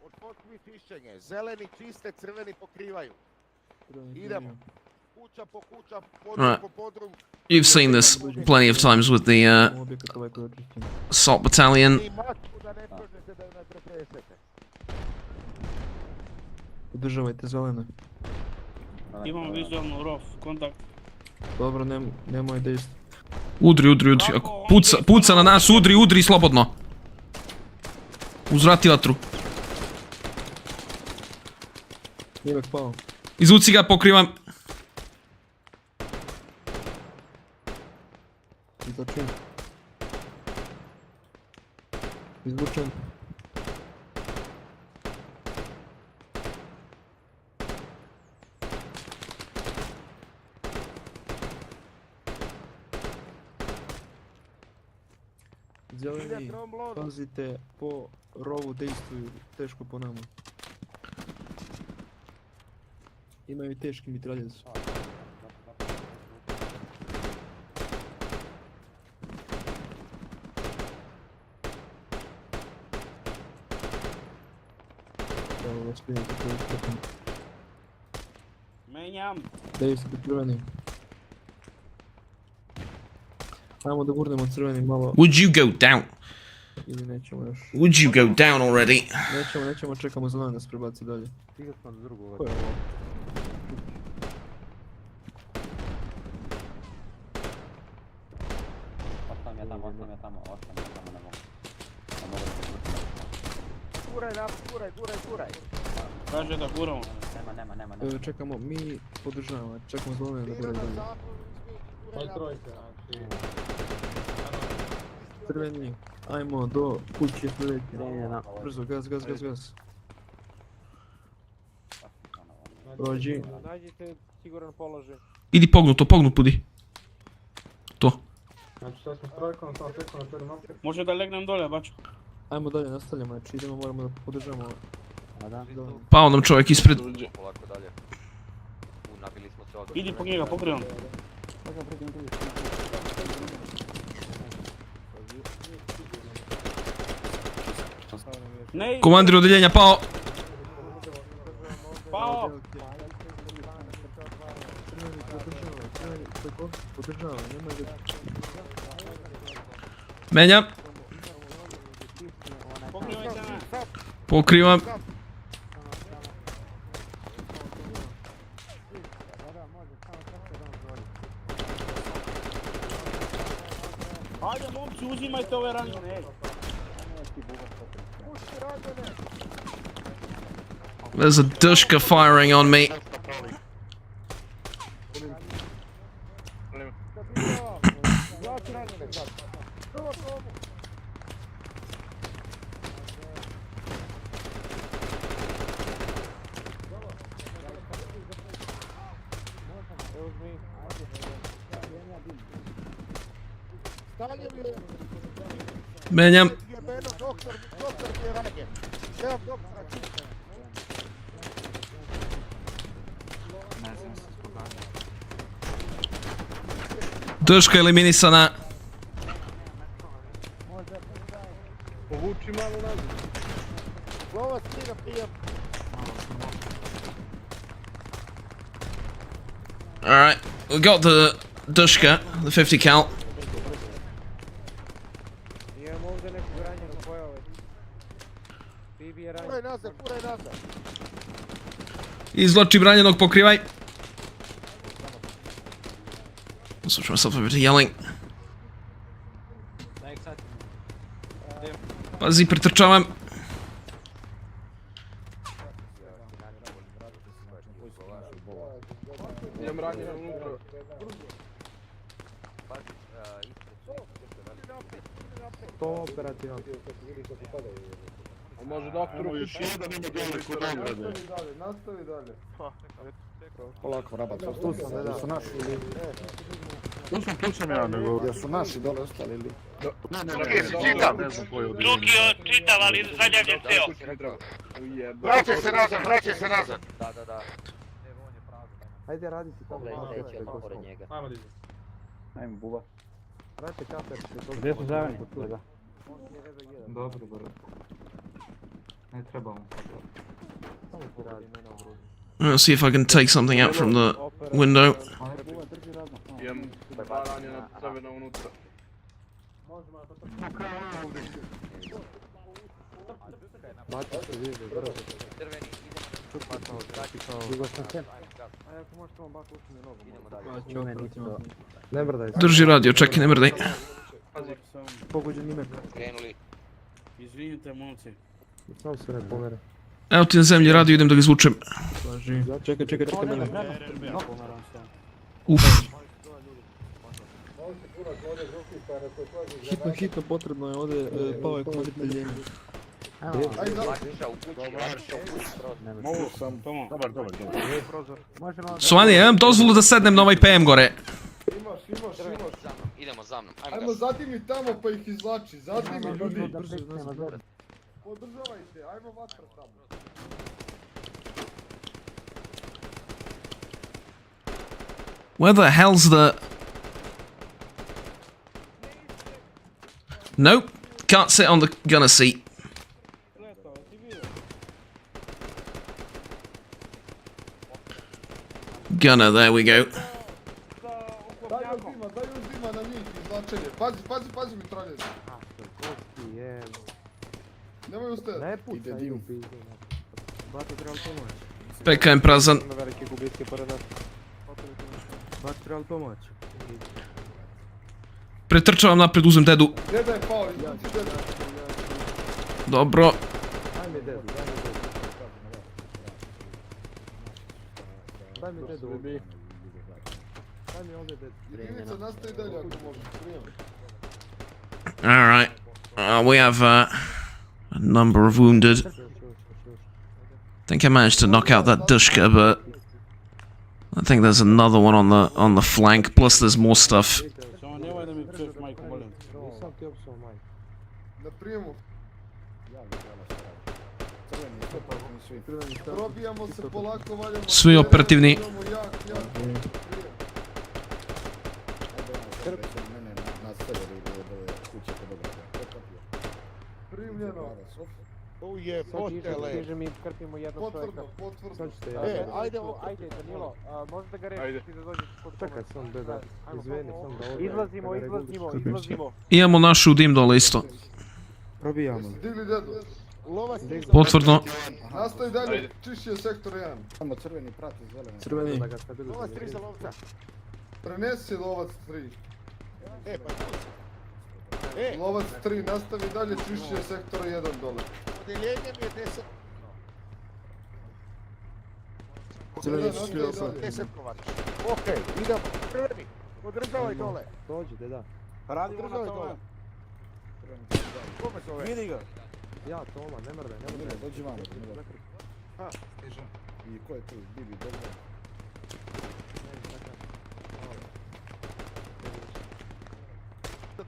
Otpotmi čišćenje. Zeleni čiste, crveni pokrivaju. Idemo. Kuća po kuća, podrum po podrum. You've seen this plenty of times with the assault battalion. Podržavajte zelene. Imamo vizualnu ROF, kontakt. Dobro, nemoj dejstvo. Udri. Ako puca na nas, udri slobodno. Uzvrati vatru. Nijevek pao. Izvuci ga, pokrivam. Izlačim. Izvučen. Zeleni, pazite, po rovu dejstvuju, teško po nama. Imaju teški mitraljez. Evo vas prijatelj koji istokom. Menjam. Dejstvo crveni. Ajmo da gurnemo crveni malo. Would you go down? Ili nećemo još. Would you go down already? Nećemo, čekamo zeleno da se prebaci dalje. Stiga smo do drugog. Ko je ovo? Ostajem ja tamo, ne mogu. Ne mogu da se Guraj. Kaže da guramo. Nema. Čekamo, mi podržavamo, čekamo zeleno da guraju dalje. Crveni, ajmo do kuće sljedeće. Brzo, gaz. Prođi. Nađite siguran položaj. Idi pognut, budi. To. Znači sad smo strojkom, samo čekamo na prvi mapke. Može da legnem dole, baču. Ajmo dalje, nastavljamo, znači idemo, moramo da podržamo. Pao nam čovjek ispred. Polako dalje. Nabili smo se odmah. Idi po njega, pokrivam. Komandir odeljenja pao. Podržava, nemoj da... Menjam. Pokrivam. Ajde momci, uzimajte ove ranjene. There's a Dushka firing on me. Menjam. Duška eliminisana. Povuči malo nazad. Glova stiga prijem. Alright, we got the Dushka, the 50 cal. Imamo ovdje nekog ranjenog pojave. Bibi je ranjen. Kuraj nazad. Izvlačim ranjenog, pokrivaj. I'll switch myself over to yelling. Pazi, pretrčavam. Imam ranjena unutra. To operativno. Može doktoru još jedan ima dole kod ograde. Nastavi dalje. Polako, rabat, tu su naši ili... Tu sam ja, nego... Jesu naši dole ostali ili... Drugi si čitav! Drugi čitav, ali zaljevljen ceo. Vraćaj se nazad. Da. Ajde raditi tamo. Ajmo dizati. Ajmo, buba. Radite kaper. Gdje su zajedni? Dobro. Ne trebamo. I'll see if I can take something out from the window. Imam dva ranjena crvena unutra. Ne mrdaj. Drži radio, čekaj, ne mrdaj. Pogođen ime. Krenuli. Izvinite, momci. Samo se ne pomere. Evo ti na zemlji radio, idem da ga izvučem. Čekaj mene. Uf. Hitno potrebno je ovdje pao je kovoditeljenje. Mogu sam, dobar. Svani, imam dozvolu da sednem na ovaj PM gore. Imaš. Idemo za mnom. Ajmo zadimi tamo pa ih izvlači, zadimi ljudi. Podržavajte, ajmo vatra tamo. Where the hell's the... Nope, can't sit on the gunner seat. Gunner, there we go. Daj uzima na njih, izvlačenje. Pazi mitraljez. Nemoj ustajati. Ne pucaj u pizdu. Bato trebali pomoći. PKM prazan. Ima velike gubitke pored nas. Bato trebali pomoći. Pretrčavam napred, uzem dedu. Deda je pao, izvuci deda. Dobro. Daj mi dedu. Daj mi dedu. Daj mi ovdje dedu. Jedinica, nastavi dalje ako možeš. Alright. We have a number of wounded. I think I managed to knock out that Dushka, but I think there's another one on the flank. Plus, there's more stuff. Na prijemu. Probijamo se polako, valjamo. Svi operativni. Primljeno. Uje, potele. Stiže mi, krpimo jednog čovjeka. Potvrdno. Ajde Danilo, možeš da ga rešiš i da dođeš kod pomoći. Čekaj, sam da izveni, sam da ovdje. Izlazimo. Imamo našu dim dole isto. Probijamo. Digli dedu. Potvrdno. Nastavi dalje, čišći je sektor 1. Samo crveni prati zeleni. Crveni. Lovac 3 za lovca. Prenesi lovac 3. Lovac 3, nastavi dalje, čišći je sektor 1 dole. Odeljenje mi je 10. Crveni su svi ostali. 10 kovač. Okej, idemo. Crveni, održavaj dole. Dođi, deda. Radimo na tome. Kome zove? Vidi ga. Ja, Toma, ne mrdaj. Dođi vamo. I ko je tu? Bibi, dobro.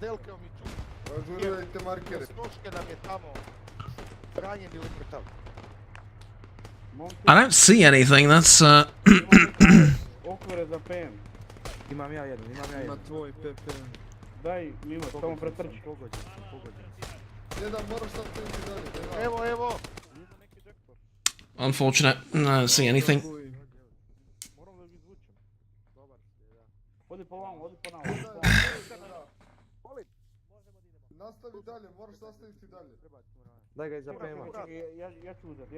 Delkao mi ču. Ažurirajte markere. Snoške nam je tamo ranjen ili mrtav. I don't see anything. That's Okvire za PM. Imam ja jedan. Ima tvoj PPM. Daj, Mimo, samo pretrči. Pogođen. Jedan, moraš sad krenuti dalje. Evo. unfortunate. I don't see anything. Odi po vamo. Nastavi dalje, moraš nastaviti dalje. Daj ga iza PM-a. Ja ću uzeti.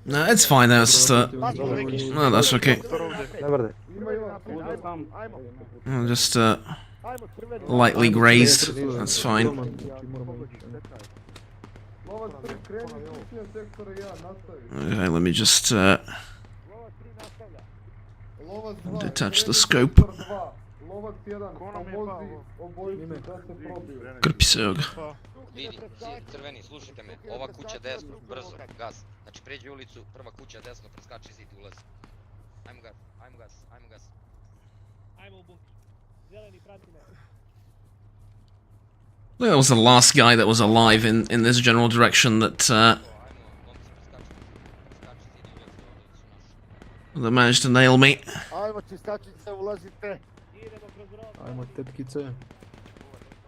No, it's fine. That's just no, that's okay. Just lightly grazed. That's fine. Okay, let me just detach the scope. Ova tjedan pomozi obojicu da se probiju. Krpi se, evo ga. Vidi, crveni, slušajte me, ova kuća desno, brzo, gas. Znači pređi ulicu, prva kuća desno, preskači zid i ulazi. Ajmo gas, ajmo gas, ajmo gas. Ajmo u bunker. Zeleni, prati me. I think that was the last guy that was alive in this general direction that that managed to nail me. Ajmo čistačice, ulazite. Ajmo tepkice.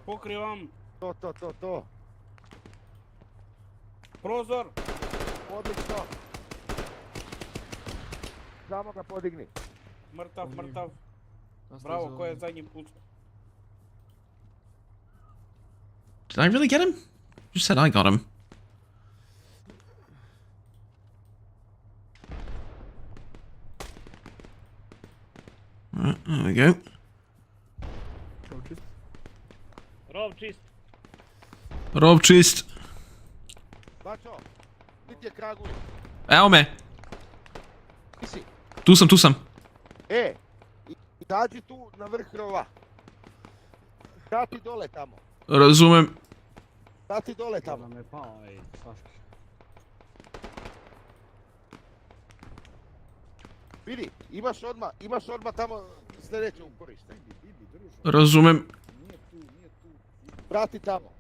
Pokrivam. To. Prozor. Odlično. Samo ga podigni. Mrtav. Bravo, ko je zadnji put? Did I really get him? You said I got him. Right, there we go. Rov čist. Bačo, gdje je kraguj? Evo me. Gdje si? Tu sam. Izađi tu na vrh rova. Dati dole tamo. Razumem. Dati dole tamo. Vidi, imaš odmah tamo sljedeće uporište. Razumem. Vrati tamo.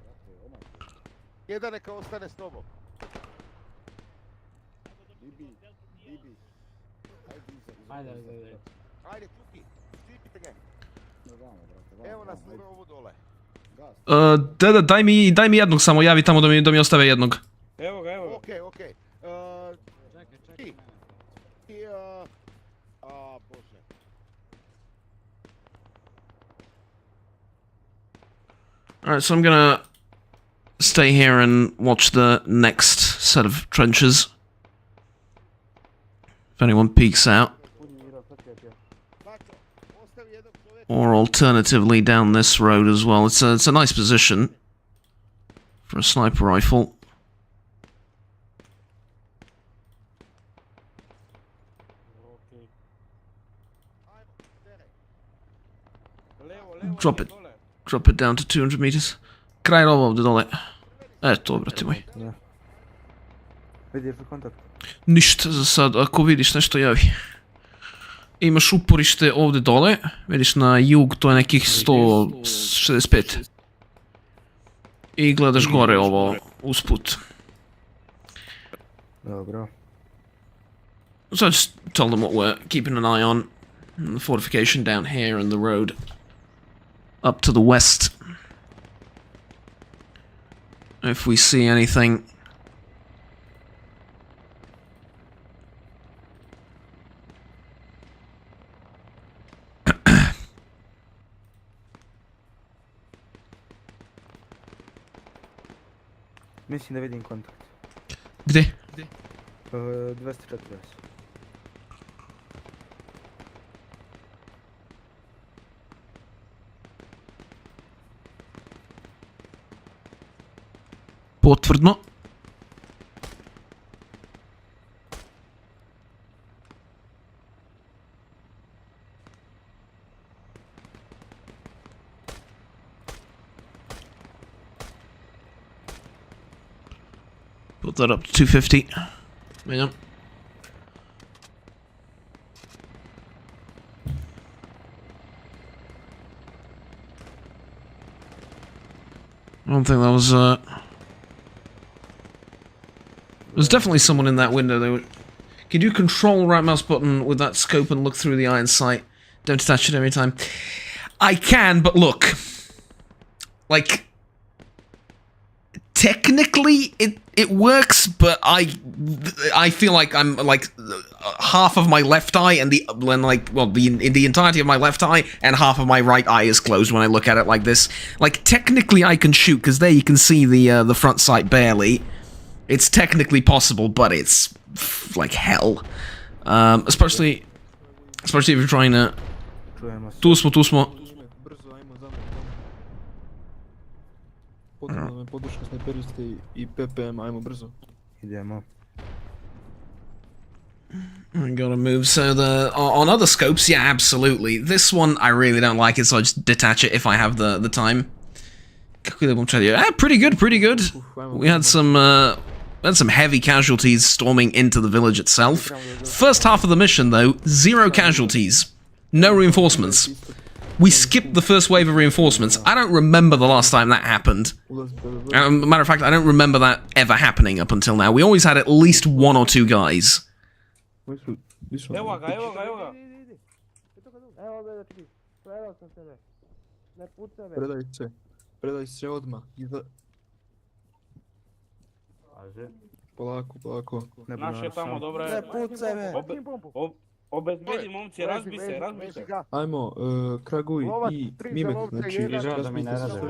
Jedan neka ostane s tobom. Ajde, Čuki, cipite ga. Evo nas na rovu dole. Da, daj mi jednog samo, javi tamo da mi ostave jednog. Evo ga. Okej. Čekaj. Bože. Alright, so I'm gonna stay here and watch the next set of trenches. If anyone peeks out. Or alternatively down this road as well. It's a nice position for a sniper rifle. Drop it down to 200 meters. Kraj rova ovdje dole. Eto, brate moj. Vidiš kontakt? Ništa za sad, ako vidiš nešto javi. Imaš uporište ovdje dole, vidiš na jug, to je nekih 165. I gledaš gore ovo, usput. Dobro. So just tell them what we're keeping an eye on. The fortification down here and the road up to the west. If we see anything. Mislim da vidim kontakt. Gdje? 240. Potvrdno. Put that up to 250. Hang on. I don't think that was there's definitely someone in that window. Can you control right mouse button with that scope and look through the iron sight? Don't detach it every time. I can, but look. Like, technically it works, but I feel like I'm like half of my left eye and the entirety of my left eye and half of my right eye is closed when I look at it like this. Like, technically I can shoot, because there you can see the front sight barely. It's technically possible, but it's like hell. Especially if you're trying to... Tu smo. Potrebno nam je podrška snajperiste i PPM, ajmo brzo. Idemo. I gotta move. So on other scopes, yeah, absolutely. This one I really don't like it, so I just detach it if I have the time. Pretty good, pretty good. We had some heavy casualties storming into the village itself. First half of the mission, though, 0 casualties, no reinforcements. We skipped the first wave of reinforcements. I don't remember the last time that happened. Matter of fact, I don't remember that ever happening up until now. We always had at least 1 or 2 guys. Evo ga. Evo dečki, predao sam sebe. Ne pucaj me. Predaj se odmah. Polako. Naš je tamo, dobra je. Ne pucaj me. Obezbedi momci, razbi se. Ajmo, Kraguj i Mimek, znači... Žao da mi ne rade.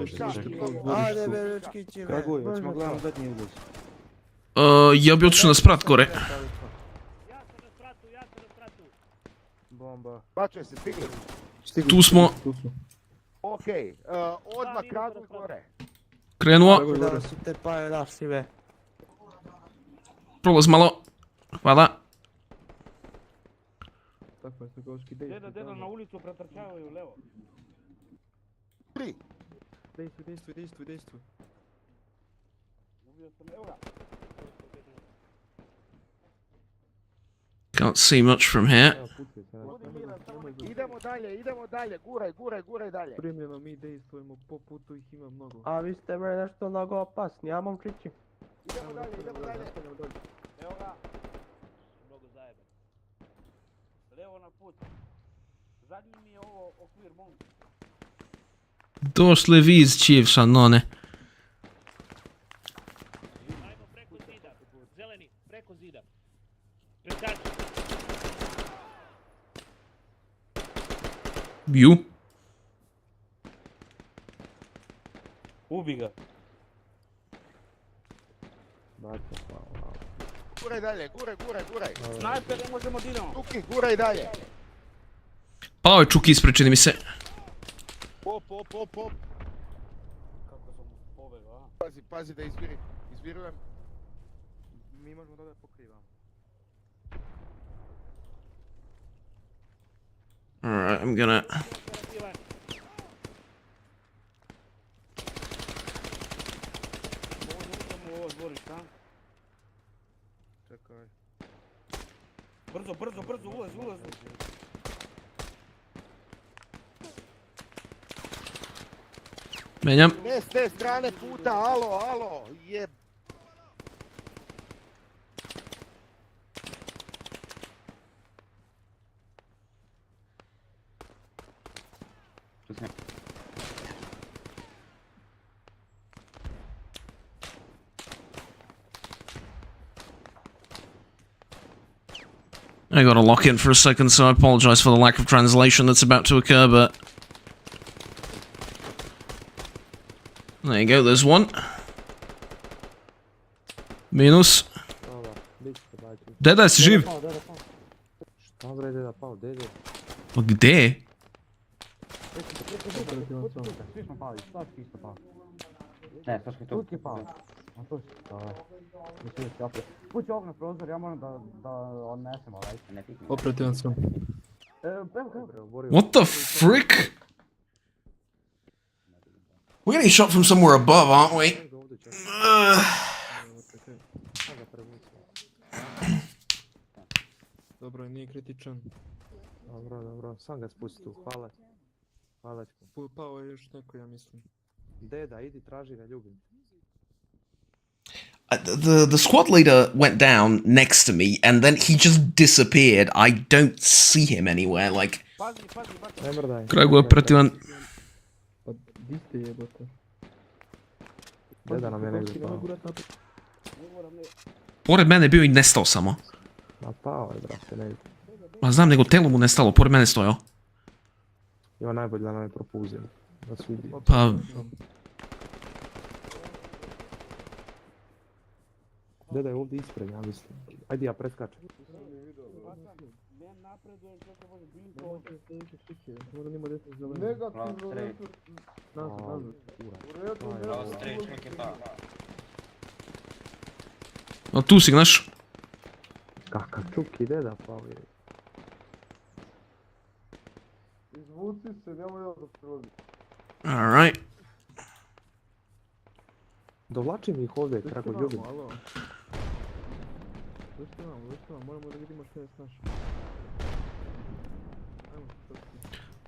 Ajde be dečki će me. Kraguj, hoćemo gledamo zadnji ugled. Ja bi otišao na sprat gore. Bomba. Bačuje se, stigli. Tu smo. Okej, odmah Kraguj gore. Krenuo. Da su te paje nasive. Prolaz malo. Hvala. Deda na ulicu pretrčavaju levo. Dejstvuj. Ubio sam, evo ga. Can't see much from here. Idemo dalje, guraj dalje. Primljeno, mi dejstvujemo, po putu ih ima mnogo. A vi ste bre nešto mnogo opasni, a momčići? Idemo dalje. Evo ga. Mnogo zajebe. Levo na put. Zadnji mi je ovo okvir momci. Došli vi iz Čijevša, no ne. Ajmo preko zida. Zeleni, preko zida. Preskači. Ju. Ubi ga. Guraj dalje. Snajper, ne možemo da idemo. Čuki, guraj dalje. Pao je Čuki ispred, čini mi se. Pop. Kako sam pobegao, a? Pazi da izvirujem. Mi možemo da pokrivamo. Alright, I'm gonna... Ovo dvorište, a? Čekaj. Brzo, ulaz. Menjam. Ne s te strane puta, alo, jeb. I gotta lock in for a second, so I apologize for the lack of translation that's about to occur, but... There you go, there's one. Minus. Deda, si živ? Šta bre, deda pao, dede? Pa gde? Svi smo pali, svi smo pali. Ne, sad smo tu. Tutki pao. A to si, mislim da si opet. Pući ovog na prozor, ja moram da odnesem ovaj, ne pikni. Operativan sam. What the frick? We're getting shot from somewhere above, aren't we? Dobro, nije kritičan. Dobro, sam ga spusti tu, hvala. Hvala ti. Pao je još neko, ja mislim. Deda, idi, traži ga, ljubim. The squad leader went down next to me, and then he just disappeared. I don't see him anywhere, like... Kragu je operativan. Pa, di ste jebote? Deda nam je negdje pao. Pored mene bio i nestao samo. Ma pao je, brate, negdje. Ma znam, nego telo mu nestalo, pored mene stojao. Ima najbolje da nam je propuzio. Da su vidi. Pa... Deda je ovdje ispred, ja mislim. Ajde, ja preskačem. O, tu si, znaš? Kakav čuk ide da pali. Izvuci se, nemoj ovo da prolazi. Alright. Dovlači mi ih ovdje, kako ljubim. Zašto moramo da vidimo što je s našim.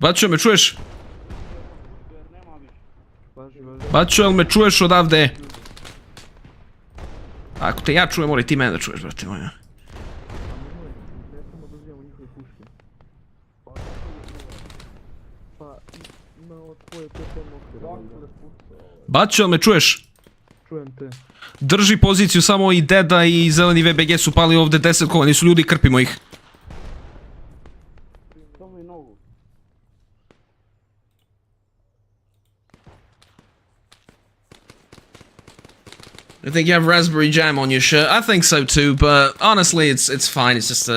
Bačo, me čuješ? Bačo, jel me čuješ odavde? Ako te ja čujem, mora i ti mene da čuješ, brate moja. Bačo, jel me čuješ? Čujem te. Drži poziciju, samo i Deda i zeleni VBG su pali ovdje 10 kovani su ljudi, krpimo ih. I think you have raspberry jam on your shirt. I think so too, but honestly, it's fine. It's just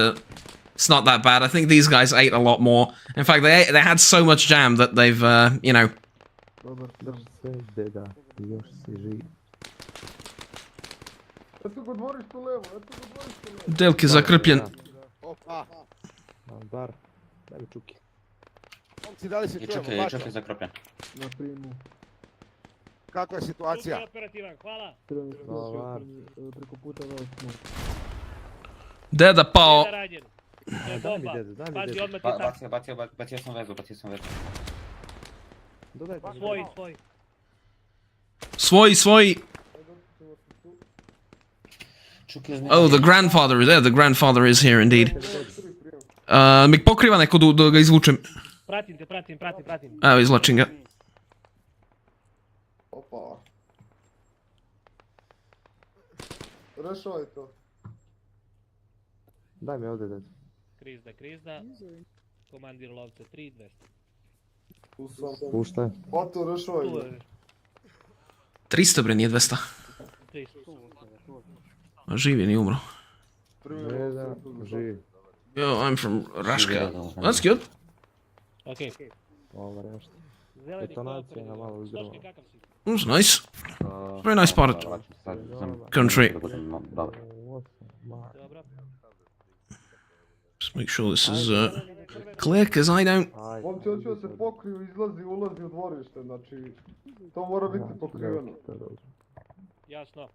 it's not that bad. I think these guys ate a lot more. In fact, they had so much jam that they've you know. Eto go dvorište levo, eto go dvorište levo. Delk je zakrpljen. Opa. Bar, daj mi čuki. Momci, da li se čujemo? Čuk je zakrpljen. Na primu. Kakva je situacija? Operativan, hvala. Preko puta vas smo. Deda pao. Daj mi Deda, Pazi, odmah ti tako. Bacio sam vezu. Svoj. Oh, the grandfather is there. The grandfather is here indeed. Mi pokriva neko da ga izvučem. Pratim te. Evo, izvlačim ga. Opa. Rešavaj to. Daj mi ovdje Deda. Krizda. Komandir lovca 3-200. Tu sam. Puštaj. Bato, rešavaj. 300 bre, nije 200. A živ je, nije umro. Deda, živi. Yo, I'm from Rashka. That's good. Okej. Ovo nešto. Detonacija na malo izdrva. That's nice. Very nice part of country. Just make sure this is clear, because I don't... Momci, hoću da se pokriju, izlazi, ulazi u dvorište, znači... To mora biti pokriveno. Jasno.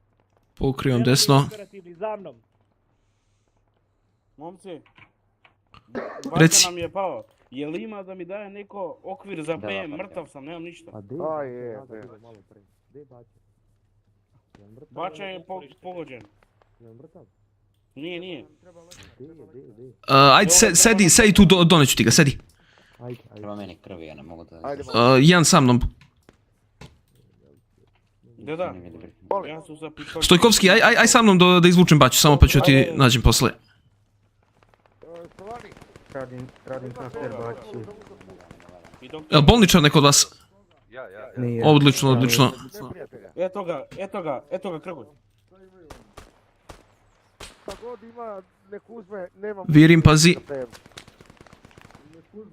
Pokrivam desno. Za mnom. Momci, Reci. Bača nam je pao. Je li ima da mi daje neko okvir za PM? Mrtav sam, nemam ništa. Bača je pogođen. Nije. Ajde, sedi tu, doneću ti ga, sedi. Prvo meni krvi, ja ne mogu da... Jedan sa mnom. Da. Ja sam za pištolj. Stojkovski, aj sa mnom da izvučem baču, samo pa ću ti nađem posle. Radim transfer bači. Jel bolničar neko od vas? Nije. Odlično. Eto ga, Krgulj. Pa god ima, nek uzme, nemam... Virim, pazi.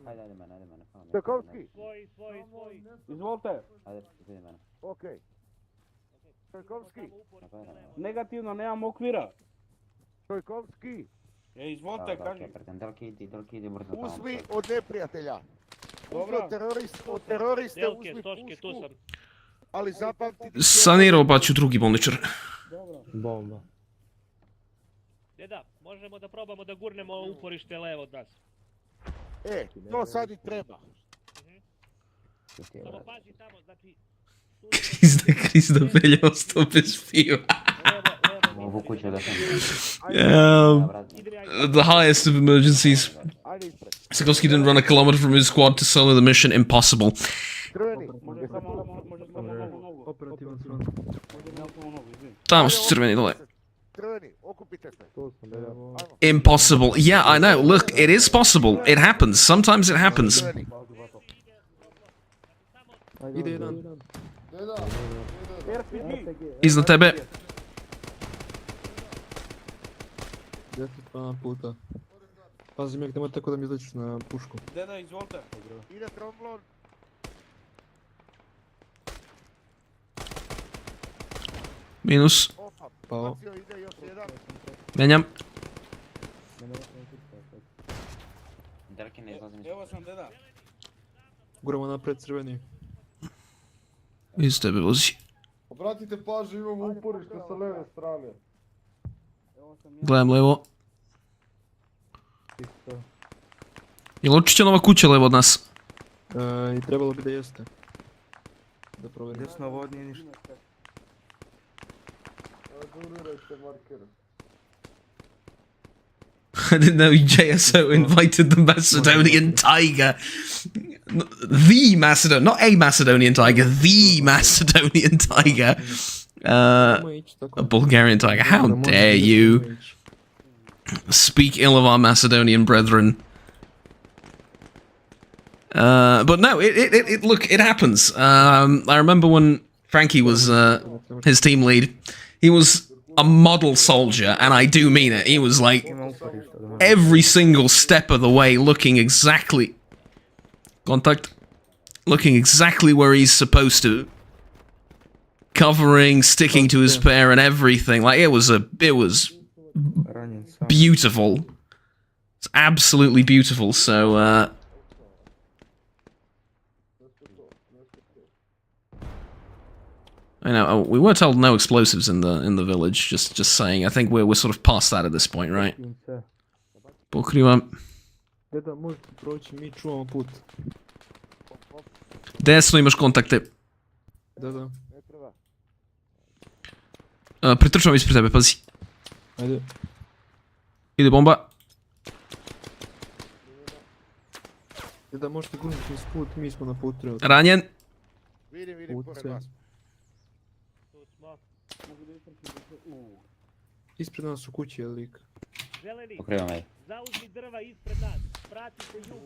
Ajde mene. Stojkovski. Svoj. Izvolite. Ajde, vidi mene. Okej. Stojkovski. Negativno, nemam okvira. Stojkovski. Izvolite, kaži. Delki idi brzo tamo. Uzmi od neprijatelja. Dobro. Od teroriste Delke, uzmi stoške, tu pušku. sam. Ali zapamti... Sanirao baču drugi bolničar. Bomba. Deda, možemo da probamo da gurnemo uporište levo od nas. To sad i treba. Samo pazi tamo, znači... Krizda Belja ostao bez piva. Ovu kuću da sam... The highest of emergencies. Sikorsky didn't run a kilometer from his squad to solo the mission. Impossible. Operativan front. Tamo su crveni dole. Crveni, okupite se. Impossible. Yeah, I know. Look, it is possible. It happens. Sometimes it happens. Ide jedan. Iznad tebe. 10 puta. Pazi mi, nemoj tako da mi izlečiš na pušku. Deda, izvolite. Ide tromblon. Minus. Pao. Menjam. Drke ne izlazim iz... Evo sam deda. Guramo napred crveni. Iz tebe vozi. Obratite pažnju, imamo uporište sa leve strane. Gledam levo. Je li očišćena ova kuća levo od nas? I trebalo bi da jeste. Da provjerim. Desno vod nije ništa. Ažurirajte markere. I didn't know JSO invited the Macedonian tiger. The Macedonian, not a Macedonian tiger, the Macedonian tiger. A Bulgarian tiger. How dare you speak ill of our Macedonian brethren? But no, look, it happens. I remember when Frankie was his team lead, he was a model soldier, and I do mean it. He was like every single step of the way looking exactly... Contact. Looking exactly where he's supposed to. Covering, sticking to his pair and everything. Like, it was beautiful. It's absolutely beautiful, so, I know, we were told no explosives in the village, just saying. I think we're sort of past that at this point, right? Pokrivam. Deda, možete proći, mi čuvamo put. Desno imaš kontakte. Da. Pritrčavam ispred tebe, pazi. Ajde. Ide bomba. Deda, možete gurniti iz put, mi smo na putu. Ranjen. Vidim, pored vas. Ispred nas u kući je lik. Pokrivam ej. Zauzmi drva ispred nas, pratite jug.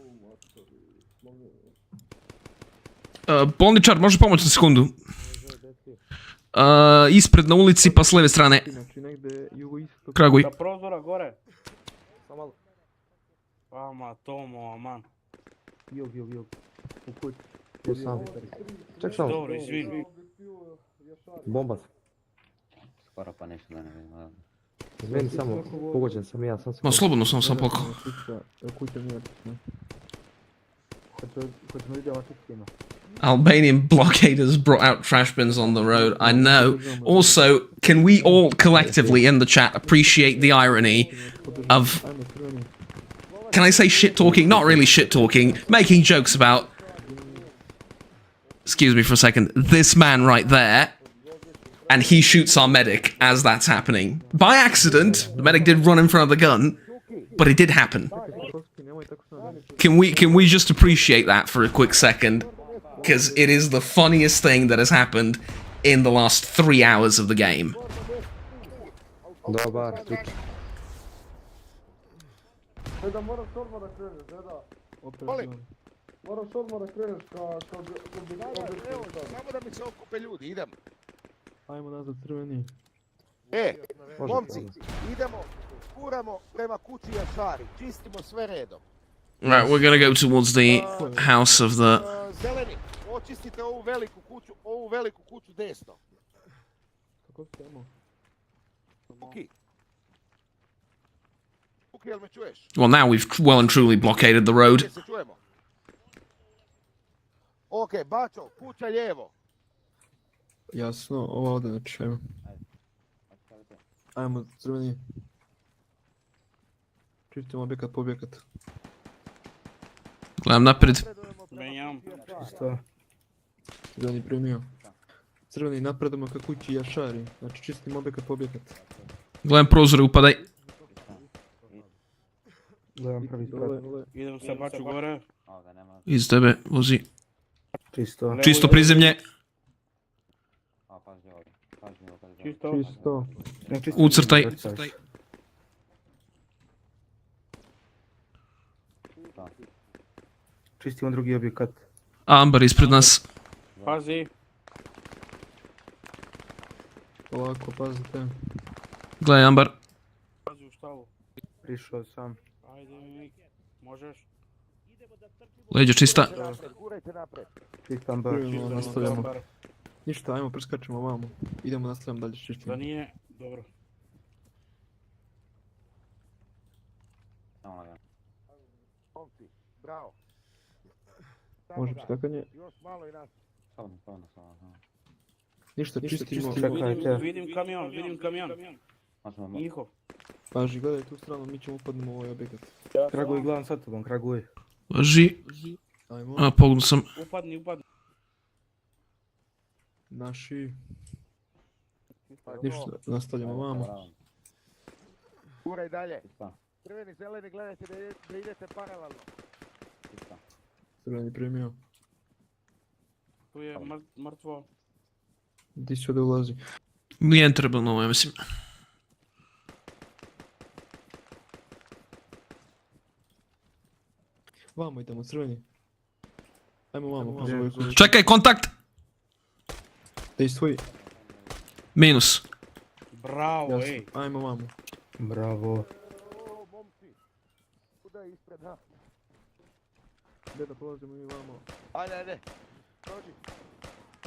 Bolničar, može pomoći na sekundu? Ispred na ulici, pa s leve strane. Kraguj. Sa prozora gore. Ama, Tomo, aman. Jug. U kući. Tu sam. Ček sam. Dobro, izvini. Bomba. Skoro pa nešto da ne vidim. Izmeni samo, pogođen sam ja, sam se... Ma slobodno sam pokao. Kuća nije. Hoćemo vidjeti ova kuća. Albanian blockaders brought out trash bins on the road. I know. Also, can we all collectively in the chat appreciate the irony of... Can I say shit talking? Not really shit talking. Making jokes about... Excuse me for a second. This man right there. And he shoots our medic as that's happening. By accident, the medic did run in front of the gun, but it did happen. Can we just appreciate that for a quick second? Because it is the funniest thing that has happened in the last 3 hours of the game. Dobar, Deda, moraš odmah da kreneš, deda. Moraš odmah da kreneš ka... Evo, samo da mi se okupe ljudi, idemo. Ajmo nazad crveni. Momci, idemo, kuramo prema kući Jashari, čistimo sve redom. Right, we're gonna go towards the house of the... Zeleni, očistite ovu veliku kuću desno. Kako se imamo? Kuki, jel me čuješ? Well, now we've well and truly blockaded the road. Se čujemo. Ok, Bačo, kuća lijevo. Jasno, ovo ovdje znači, ajmo. Ajmo, crveni. Čistimo objekat po objekat. Gledam naprijed. Isto. Crveni primio. Crveni napredamo ka kući Jashari, znači čistimo objekat po objekat. Gledam prozore, upadaj. Gledam prvi sprat. Idemo sa Baču gore. Iz tebe, vozi. Čisto. Čisto prizemlje. Čisto. Ucrtaj. Čistimo drugi objekat. Ambar ispred nas. Pazi. Polako, pazite. Gledaj, Ambar. Pazi u štalu. Prišao sam. Ajde, možeš. Leđa čista. Čista Ambar, nastavljamo. Ništa, ajmo, preskačemo ovamo. Idemo, nastavljamo dalje čišćenje. Da nije, dobro. Bravo. Može skakanje. Još malo i nas. Ništa, čistimo. Vidim kamion. Njihov. Paži, gledaj tu stranu, mi ćemo upadnemo u ovaj objekat. Kraguj, gledam sad tobom, Kraguj. Važi. Ajmo. A, pogledao sam. Upadni. Naši. Ništa, nastavljamo vamo. Guraj dalje. Crveni, zeleni, gledajte da idete paralelno. Crveni primio. Tu je mrtvo. Gdje će ovdje ulazi? Nije trebalo, ja mislim. Vamo idemo, crveni. Ajmo vamo. Čekaj, kontakt! Dejstvuj. Minus. Bravo, ej. Ajmo vamo. Bravo. O, momci. Kuda je ispred nas? Gdje da polazimo mi vamo? Ajde. Dođi.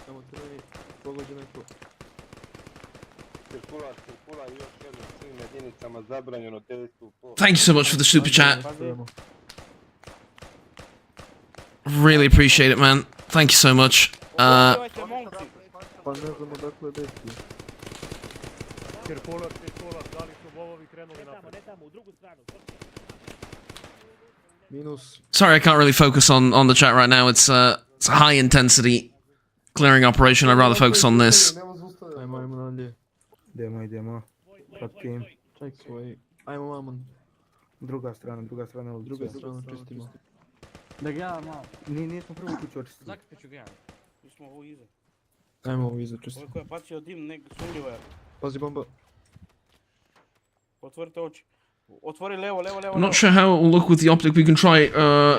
Ajmo crveni, pogođe neko. Cirkula i još jedno svim jedinicama zabranjeno dejstvo. Thank you so much for the super chat. Really appreciate it, man. Thank you so much. Pa ne znamo dakle dejstvuj. Cirkular, da li su vovovi krenuli napred? Ne tamo, u drugu stranu. Minus. Sorry, I can't really focus on the chat right now. It's a high intensity clearing operation. I'd rather focus on this. Ajmo nadalje. Idemo. Pratim. Čekaj, ajmo vamo. Druga strana, Druga strana čistimo. Da gledam malo. Nismo prvu kuću očistili. Zakaj ću gledam? Mi smo ovo iza. Ajmo ovo iza čistimo. Ovo koja je pacio dim, sumljivo je. Pazi bomba. Otvorite oči. Otvori levo. I'm not sure how it will look with the optic. We can try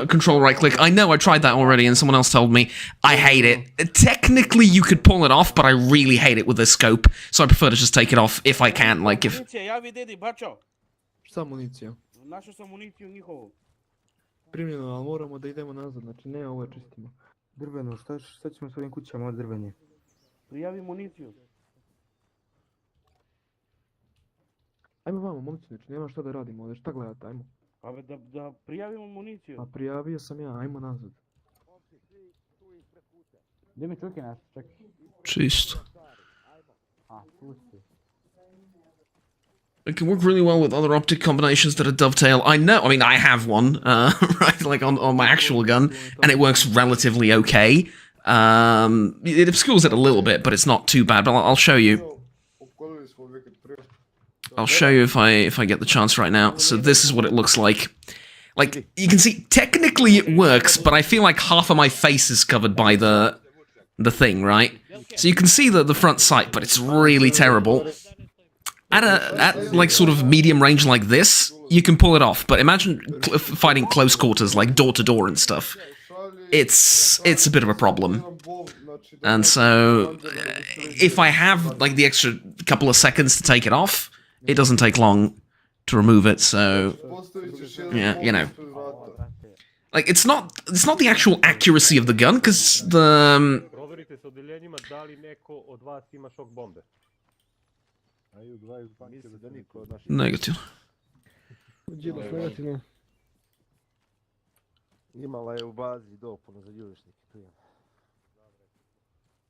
control right click. I know I tried that already and someone else told me. I hate it. Technically you could pull it off, but I really hate it with this scope. So I prefer to just take it off if I can. Like if... Municija, javi dedi, bačao. Šta municija? Našao sam municiju njihovu. Primljeno, ali moramo da idemo nazad, znači ne ovo čistimo. Drveno, šta ćemo s ovim kućama od drvenje? Prijavi municiju. Ajmo vamo, momci, znači nema šta da radimo ovdje, šta gledate, ajmo. Pa da prijavimo municiju. A prijavio sam ja, ajmo nazad. Gdje mi čuki nas, čekaj. Čist. A, pusti. It can work really well with other optic combinations that are dovetail. I know, I mean, I have one, right, like on my actual gun, and it works relatively okay. It obscures it a little bit, but it's not too bad, but I'll show you. I'll show you if I get the chance right now. So this is what it looks like. Like, you can see, technically it works, but I feel like half of my face is covered by the thing, right? So you can see the front sight, but it's really terrible. At like sort of medium range like this, you can pull it off. But imagine fighting close quarters, like door to door and stuff. It's a bit of a problem. And so, if I have like the extra couple of seconds to take it off, it doesn't take long to remove it. So, yeah, you know, like it's not the actual accuracy of the gun, because the negative. Imala je u bazi dopunu za jurišnike, tu je.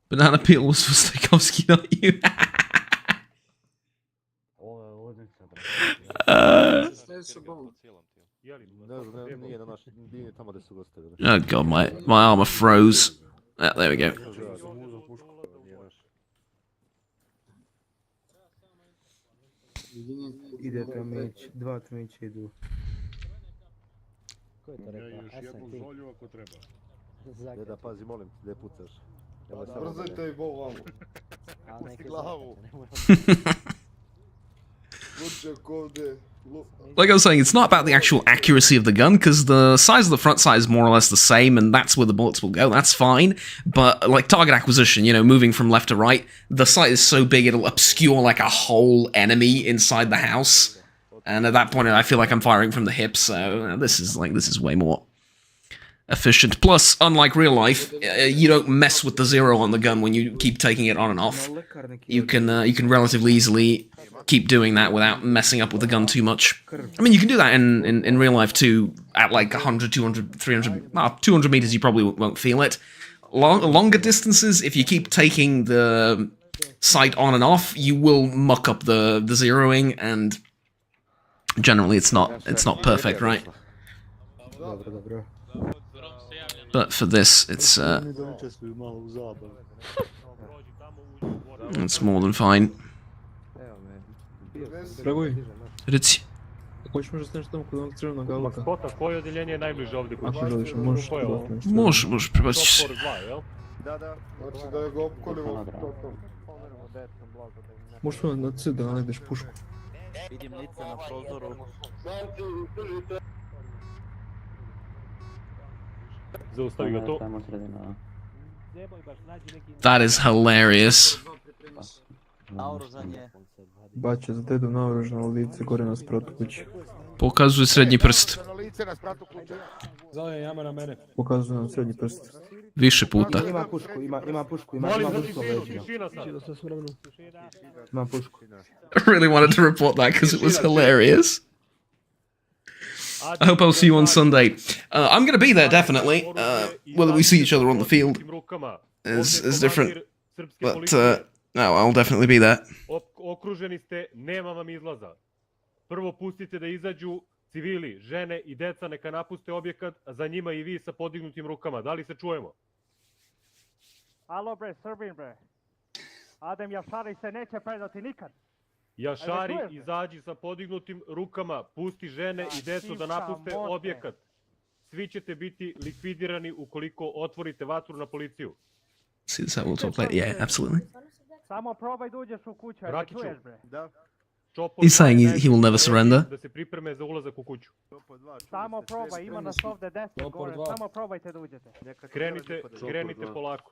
Banana peel was for Stajkovski, not you. Oh god, my armor froze. There we go. Ide tamić, dva tamića idu. Ko je to rekao? Još jednu žolju ako treba. Da pazi, molim te, ne pucaš. Brzajte i bol vamo. Pusti glavu. Like I was saying, it's not about the actual accuracy of the gun, because the size of the front sight is more or less the same, and that's where the bullets will go, that's fine. But, like, target acquisition, you know, moving from left to right, the sight is so big it'll obscure, like, a whole enemy inside the house. And at that point, I feel like I'm firing from the hip, so this is way more efficient. Plus, unlike real life, you don't mess with the zero on the gun when you keep taking it on and off. You can relatively easily keep doing that without messing up with the gun too much. I mean, you can do that in real life too, at like 100, 200, 300, 200 meters you probably won't feel it. Longer distances, if you keep taking the sight on and off, you will muck up the zeroing, and generally it's not perfect, right? But for this, it's more than fine. Reci. Hoćeš možda staneš tamo kod onog crvenog auta? Maskota, koje odjeljenje je najbliže ovdje kući? Ako želiš, možeš to da Možeš, prebaciš se. Da, znači da je ga opkolimo. Možeš to na C da najdeš pušku. Vidim lice na prozoru. Zaustavi ga to. That is hilarious. Bače za dedu naoružano lice gore na spratu kuće. Pokazuje srednji prst. Pokazuje nam srednji prst. Više puta. Ima pušku, ima pušku u leđima. Ima pušku. I really wanted to report that because it was hilarious. I hope I'll see you on Sunday. I'm going to be there, definitely. Whether we see each other on the field is different. But, no, I'll definitely be there. Okruženi ste, nema vam izlaza. Prvo pustite da izađu civili, žene i deca, neka napuste objekat, a za njima i vi sa podignutim rukama. Da li se čujemo? Alo bre, Srbin bre. Adem Jashari se neće predati nikad. Jashari, izađi sa podignutim rukama, pusti žene i decu da napuste objekat. Svi ćete biti likvidirani ukoliko otvorite vatru na policiju. See this how we'll talk later. Yeah, absolutely. Samo probaj da uđeš u kuću, ne čuješ bre. He's saying he will never surrender. Da se pripreme za ulazak u kuću. Samo probaj, ima nas ovde 10 gore, samo probajte da uđete. Krenite polako.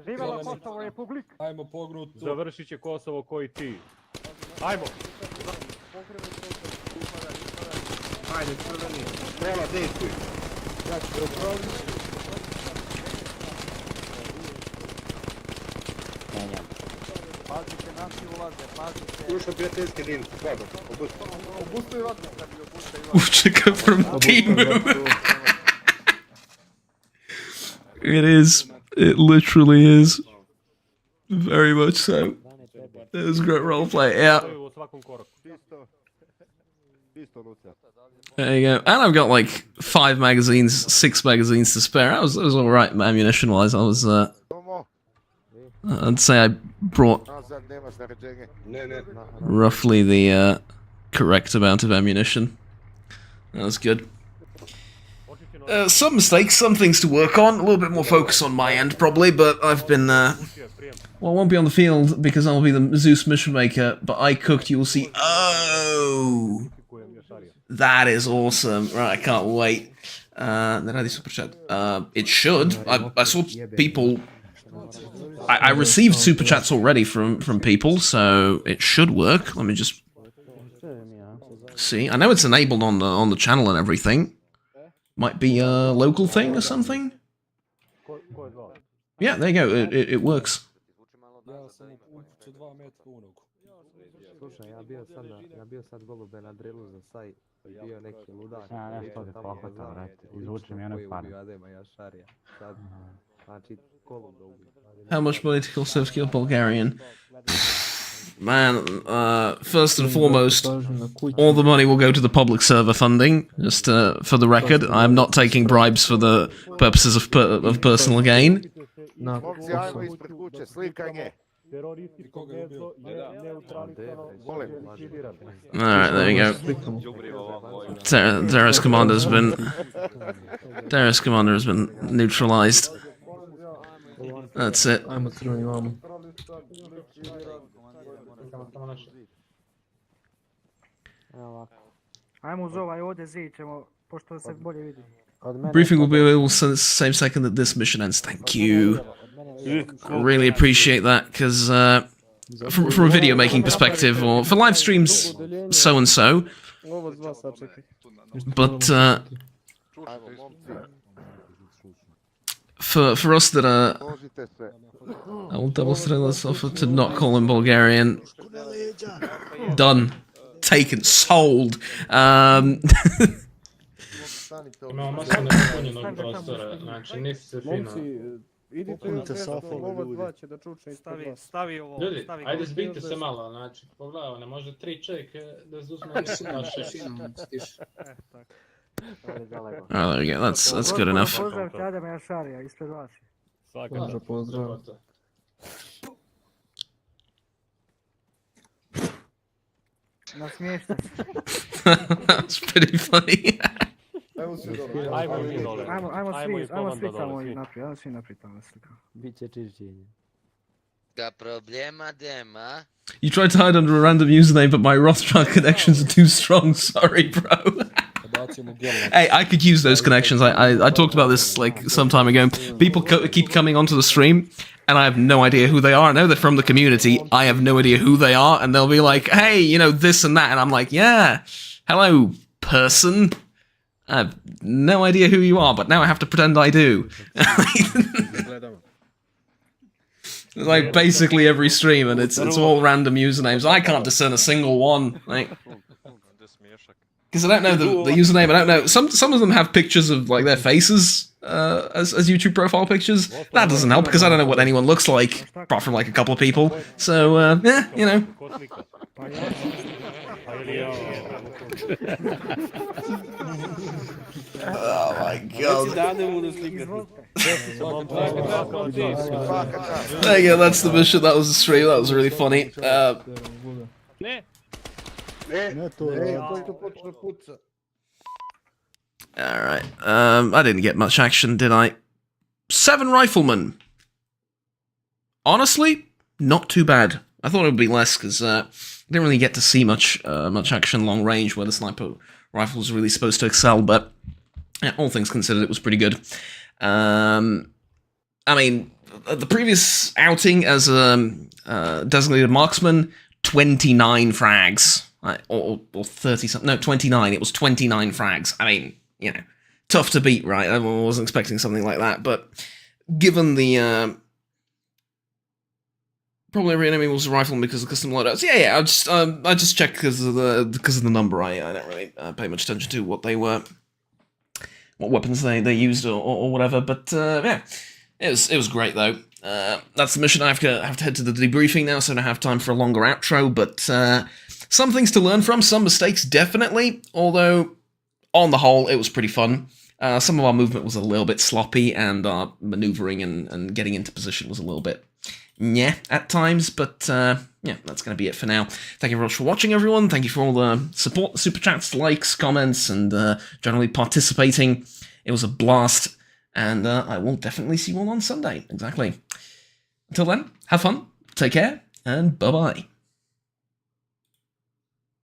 Živela Kosovo Republik! Ajmo pognut. Završit će Kosovo koji ti. Ajmo! Ajde, crveni. Strela, dejstuj. Pazite, naši ulaze, pazite. Ušao prijateljski dim, slabo. Obustavi vatru, sebi, obustavi vatru. Uchika from Timu. It is. It literally is. Very much so. It was great roleplay, yeah. There you go. And I've got like 5 magazines, 6 magazines to spare. I was alright ammunition-wise. I was, I'd say I brought roughly the correct amount of ammunition. That was good. Some mistakes, some things to work on. A little bit more focus on my end, probably, but I've been, well, I won't be on the field because I'll be the Zeus mission maker, but I cooked, you will see. Oh! That is awesome. Right, I can't wait. It should. I saw people... I received super chats already from people, so it should work. Let me just see. I know it's enabled on the channel and everything. Might be a local thing or something. Yeah, there you go. It works. Ja bio sad golube na drilu za saj, bio neki ludak. Ja nešto te pohvatao, vrati, izvuči mi onog para. Adema Jasharija, sad, znači golub da ubi. How much political Serbia Bulgarian? Man, first and foremost, all the money will go to the public server funding. Just for the record, I'm not taking bribes for the purposes of personal gain. Alright, there you go. Darius Commander has been neutralized. That's it. Ajmo uz ovaj ovdje zid ćemo, pošto se bolje vidi. Briefing will be available the same second that this mission ends. Thank you. I really appreciate that, because from a video making perspective, or for live streams, so and so. But For us that are, I will double throw this offer to not call him Bulgarian. Done, taken, sold. Imamo masovne popunjenog prostora, znači nisi se fino... Idite ovo dva će da čučne ispod vas. Stavi ovo, Ljudi, stavi ajde zbijte se malo, znači, pogledaj, ne može 3 čovjeka da zuzme naše. Oh, there we go. That's good enough. Pozdravite Adema Jašarija ispred vas. Pozdrav, pozdrav. Nasmiješite se. That's pretty funny. Ajmo svi tamo naprijed, ajmo svi naprijed tamo slika. Biće čišćenje. Ga problema dema. You tried to hide under a random username, but my Rothschild connections are too strong. Sorry, bro. Hey, I could use those connections. I talked about this like some time ago. People keep coming onto the stream, and I have no idea who they are. I know they're from the community. I have no idea who they are, and they'll be like, "Hey, you know this and that," and I'm like, "Yeah, hello, person. I have no idea who you are, but now I have to pretend I do." Like basically every stream, and it's all random usernames. I can't discern a single one, like, because I don't know the username. I don't know. Some of them have pictures of like their faces as YouTube profile pictures. That doesn't help because I don't know what anyone looks like apart from like a couple of people. So yeah, you know. Oh my god. There you go, that's the mission, that was the stream, that was really funny. Alright, I didn't get much action, did I? 7 riflemen. Honestly, not too bad. I thought it would be less, because I didn't really get to see much action long range where the sniper rifle was really supposed to excel, but yeah, all things considered, it was pretty good. I mean, the previous outing as a designated marksman, 29 frags. Or 30 something. No, 29. It was 29 frags. I mean, you know, tough to beat, right? I wasn't expecting something like that, but given the probably every enemy was a rifleman because of custom loadouts. Yeah, I just checked because of the number. I don't really pay much attention to what they were, what weapons they used or whatever. But yeah, it was great though. That's the mission. I have to head to the debriefing now, so I don't have time for a longer outro. But some things to learn from, some mistakes definitely. Although on the whole, it was pretty fun. Some of our movement was a little bit sloppy, and our maneuvering and getting into position was a little bit at times, but yeah, that's going to be it for now. Thank you very much for watching, everyone. Thank you for all the support, the super chats, likes, comments, and generally participating. It was a blast, and I will definitely see you all on Sunday. Exactly. Until then, have fun, take care, and bye-bye.